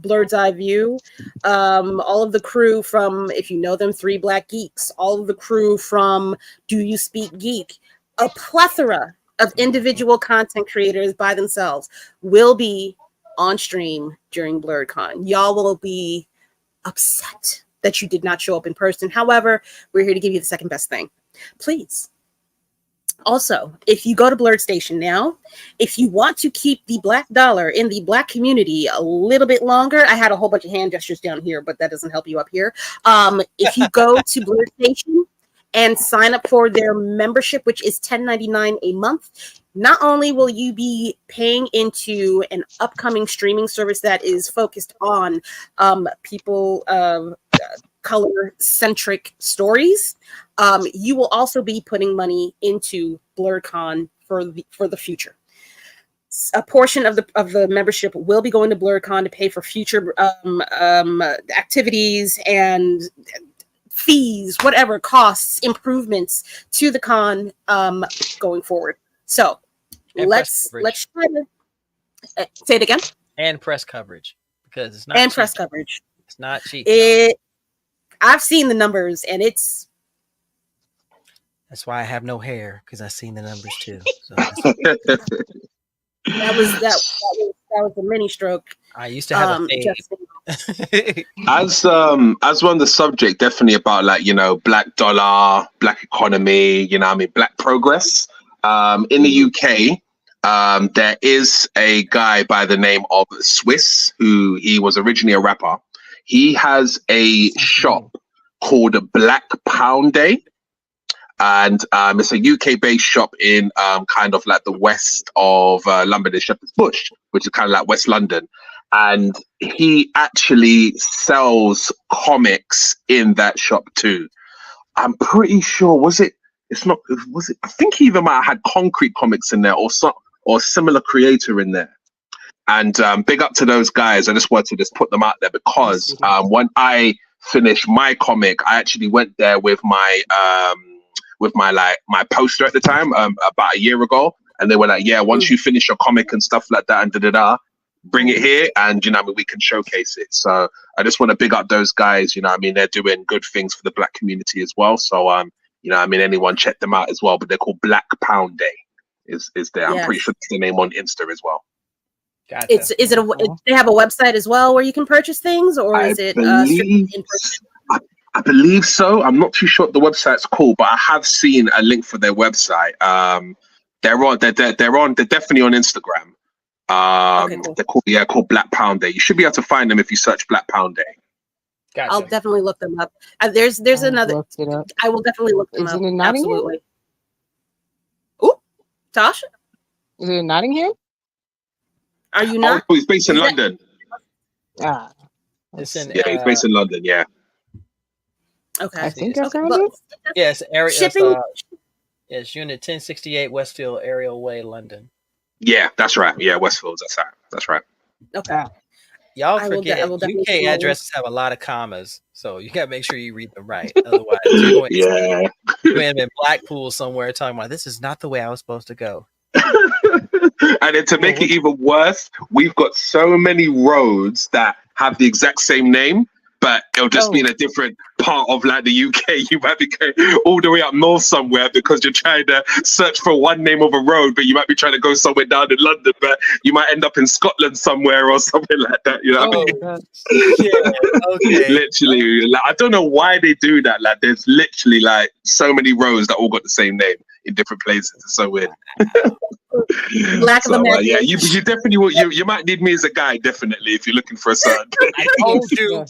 Blerd's Eye View, all of the crew from, if you know them, Three Black Geeks, all of the crew from Do You Speak Geek, a plethora of individual content creators by themselves will be on stream during BlerdCon. Y'all will be upset that you did not show up in person. However, we're here to give you the second best thing. Please. Also, if you go to Blerd Station now, if you want to keep the Black dollar in the Black community a little bit longer, I had a whole bunch of hand gestures down here, but that doesn't help you up here. If you go to Blerd Station and sign up for their membership, which is $10.99 a month, not only will you be paying into an upcoming streaming service that is focused on people color-centric stories, you will also be putting money into BlerdCon for the future. A portion of the membership will be going to BlerdCon to pay for future activities and fees, whatever costs, improvements to the con going forward. So And let's try to say it again. And press coverage, because it's not and cheap. Press coverage. It's not cheap. I've seen the numbers, and it's. That's why I have no hair, because I've seen the numbers too. So that was a mini stroke. I used to have a fade. As we're on the subject, definitely about Black dollar, Black economy, Black progress. In the UK, there is a guy by the name of Swiss, who he was originally a rapper. He has a shop called Black Pound Day. And it's a UK-based shop in kind of like the west of London, in Shepherd's Bush, which is kind of like West London. And he actually sells comics in that shop too. I'm pretty sure, I think he even might have had Concrete Comics in there or similar creator in there. And big up to those guys. I just wanted to put them out there because when I finished my comic, I actually went there with my poster at the time, about a year ago, and they were like, yeah, once you finish your comic and stuff like that and bring it here and we can showcase it. So I just want to big up those guys. They're doing good things for the Black community as well. So anyone check them out as well, but they're called Black Pound Day is there. I'm pretty sure that's the name on Insta as well. Gotcha. They have a website as well where you can purchase things, or is it strictly in person? I believe so. I'm not too sure what the website's called, but I have seen a link for their website. They're definitely on Instagram. Cool. They're called Black Pound Day. You should be able to find them if you search Black Pound Day. Gotcha. I'll definitely look them up. There's another. I will definitely look them up. Is it in Absolutely. Ooh, Tasha, is it in Nottingham? Are you not? Oh, he's based in London. It's in, he's based in London. Yeah. Okay. I think I've got it. Yes, area. Shipping. Yes, Unit 1068, Westfield, Ariel Way, London. Yeah, that's right. Yeah, Westfield. That's right. Okay. Y'all I will forget definitely UK addresses have a lot of commas, so you gotta make sure you read them right. Otherwise, you're going to end in Blackpool somewhere talking about this is not the way I was supposed to go. And then to make it even worse, we've got so many roads that have the exact same name, but it'll just be in a different part of like the UK. You might be going all the way up north somewhere because you're trying to search for one name of a road, but you might be trying to go somewhere down in London, but you might end up in Scotland somewhere or something like that. You know what I mean? Yeah, okay. Literally, like, I don't know why they do that. Like, there's literally like so many roads that all got the same name in different places. It's so weird. Lack of imagination. Yeah, you definitely will. You might need me as a guide, definitely, if you're looking for a certain. I told you.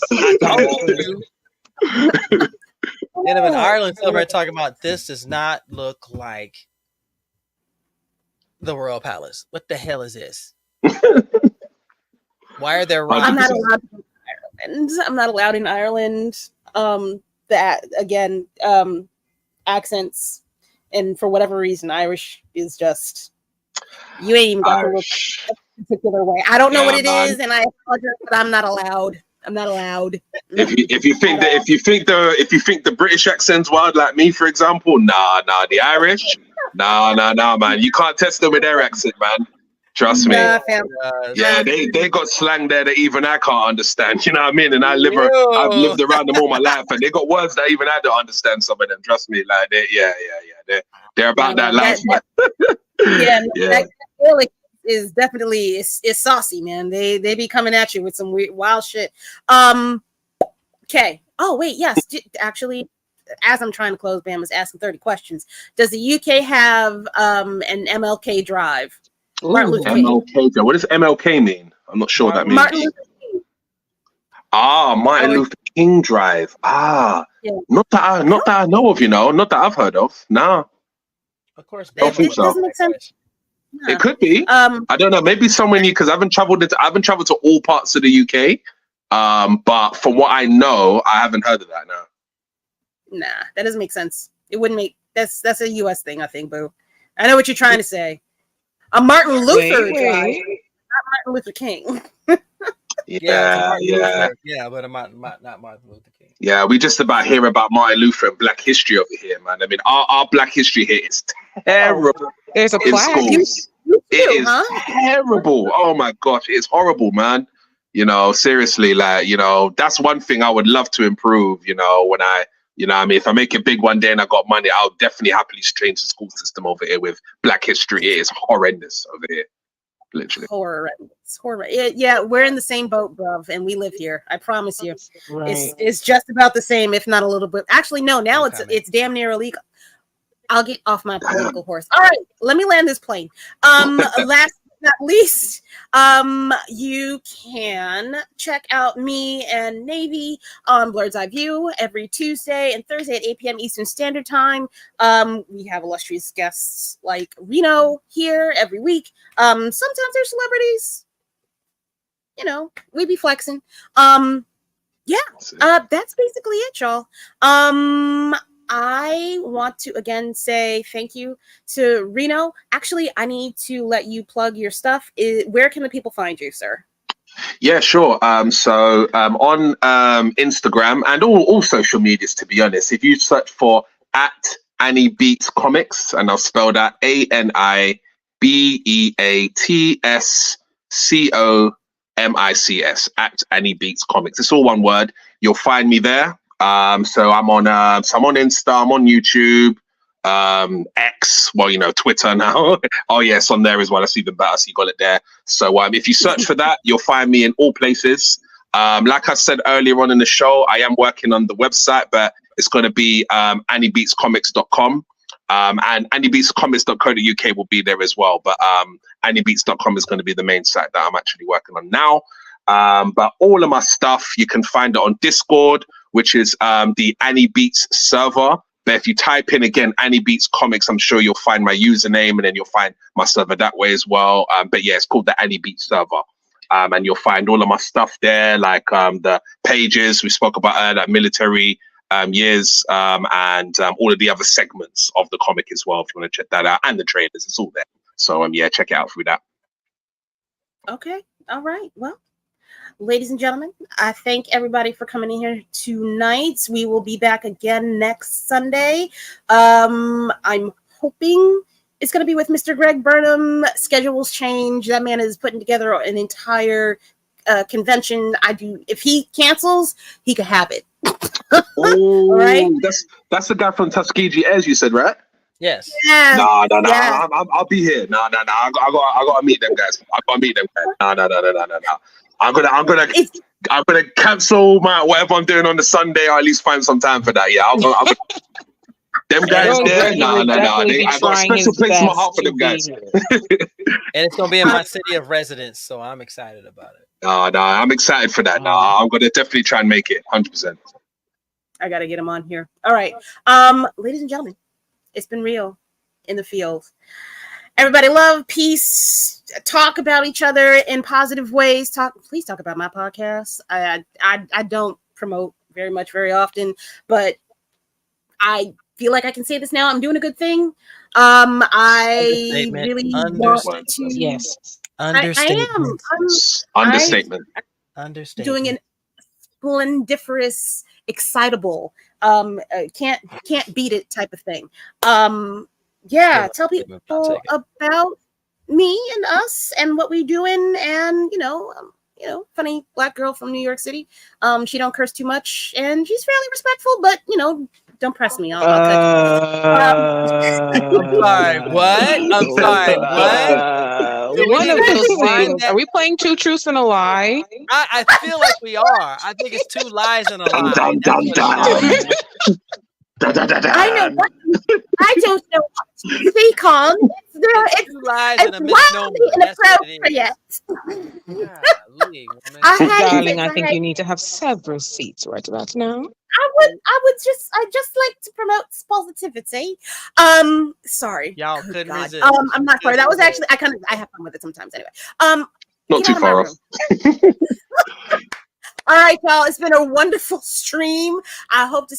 And in Ireland, somewhere talking about this does not look like the Royal Palace. What the hell is this? Why are there? I'm not allowed in Ireland. I'm not allowed in Ireland. That again, accents, and for whatever reason, Irish is just you ain't even got to look a particular way. I don't know what it is, and I apologize, but I'm not allowed. I'm not allowed. If you think the British accent's wild like me, for example, nah, the Irish, nah, man. You can't test them with their accent, man. Trust me. Nah, fam. Yeah, they got slang there that even I can't understand. You know what I mean? And I've lived around them all my life, and they got words that even I don't understand. Some of them, trust me. Like they're about that life, man. Yeah, Yeah. that Gaelic is definitely is saucy, man. They be coming at you with some weird, wild shit. Okay. Oh wait, yes. Actually, as I'm trying to close, Bam was asking 30 questions. Does the UK have an MLK drive? Martin Luther King. MLK. What does MLK mean? I'm not sure what that means. Martin Luther King. Martin Luther King Drive. Yeah. Not that I know of, not that I've heard of. Nah. Of course, I don't think so. Doesn't make sense. It could be. I don't know. Maybe somewhere new, because I haven't traveled to all parts of the UK. But from what I know, I haven't heard of that now. Nah, that doesn't make sense. It wouldn't make that's a US thing, I think, boo. I know what you're trying to say. A Martin Luther drive, not Martin Luther King. Yeah, but not Martin Luther King. Yeah, we just about hear about Martin Luther and Black history over here, man. I mean, our Black history here is terrible. There's a In plaque. schools. It is terrible. Oh my gosh, it's horrible, man. Seriously, like, that's one thing I would love to improve, when I, I mean, if I make it big one day and I got money, I'll definitely happily change the school system over here with Black history. It is horrendous over here. Literally. Horrendous. Yeah, we're in the same boat, bruv, and we live here. I promise you. Right. It's just about the same, if not a little bit. Actually, no, now it's damn near illegal. I'll get off my political horse. All right, let me land this plane. Last but not least, you can check out me and Navy on Blerd's Eye View every Tuesday and Thursday at 8 p.m. Eastern Standard Time. We have illustrious guests like Reno here every week. Sometimes they're celebrities. We be flexing. That's basically it, y'all. I want to again say thank you to Reno. Actually, I need to let you plug your stuff. Where can the people find you, sir? Yeah, sure. So on Instagram and all social medias, to be honest, if you search for @Anibeats Comics, and I'll spell that ANIBEATSCOMICS @Anibeats Comics. It's all one word. You'll find me there. So I'm on Insta, I'm on YouTube, X, Twitter now. Oh yes, on there as well. That's even better. So you got it there. So if you search for that, you'll find me in all places. Like I said earlier on in the show, I am working on the website, but it's going to be anibeatscomics.com. And anibeatscomics.co.uk will be there as well. But anibeats.com is going to be the main site that I'm actually working on now. But all of my stuff, you can find it on Discord, which is the Anibeats server. But if you type in again Anibeats Comics, I'm sure you'll find my username, and then you'll find my server that way as well. But yeah, it's called the Anibeats server. And you'll find all of my stuff there, like the pages we spoke about, like military years, and all of the other segments of the comic as well, if you want to check that out, and the trailers. It's all there. So check it out through that. Okay. All right. Well, ladies and gentlemen, I thank everybody for coming in here tonight. We will be back again next Sunday. I'm hoping it's going to be with Mr. Greg Burnham. Schedules change. That man is putting together an entire convention. If he cancels, he could have it. Oh, right? That's the guy from Tuskegee Airs, you said, right? Yes. Yeah. No. Yeah. I'll be here. No. I gotta meet them guys. No. I'm gonna cancel my whatever I'm doing on the Sunday, or at least find some time for that. Yeah, I'll go. Them guys there. No. I got a special place in my heart for them guys. And it's gonna be in my city of residence, so I'm excited about it. No, I'm excited for that. No, I'm gonna definitely try and make it 100%. I gotta get him on here. All right, ladies and gentlemen, it's been real in the field. Everybody, love, peace. Talk about each other in positive ways. Please talk about my podcast. I don't promote very much very often, but I feel like I can say this now. I'm doing a good thing. I really want to. Yes. I am. Understatement. Doing an splendiferous, excitable, can't beat it type of thing. Yeah, tell people about me and us and what we doing, and funny black girl from New York City. She don't curse too much, and she's fairly respectful, but don't press me. I'll cut you. I'm sorry, what? I'm sorry, what? Do we One need of to those rewind things. that? Are we playing two truths and a lie? I feel like we are. I think it's 2 lies and a lie. Dun, That's dun, what dun, it is. Da, da, da, da. I know what. I don't know what to say, Con. It's 2 lies and a It's misnomer. wildly That's what it is. inappropriate. Golly, woman. Darling, I think you need to have several seats right about now. I just like to promote positivity. Sorry. Y'all Good couldn't God. resist. I'm not sorry. That was actually I have fun with it sometimes anyway. Not get too out of my far off. room. All right, y'all. It's been a wonderful stream. I hope to see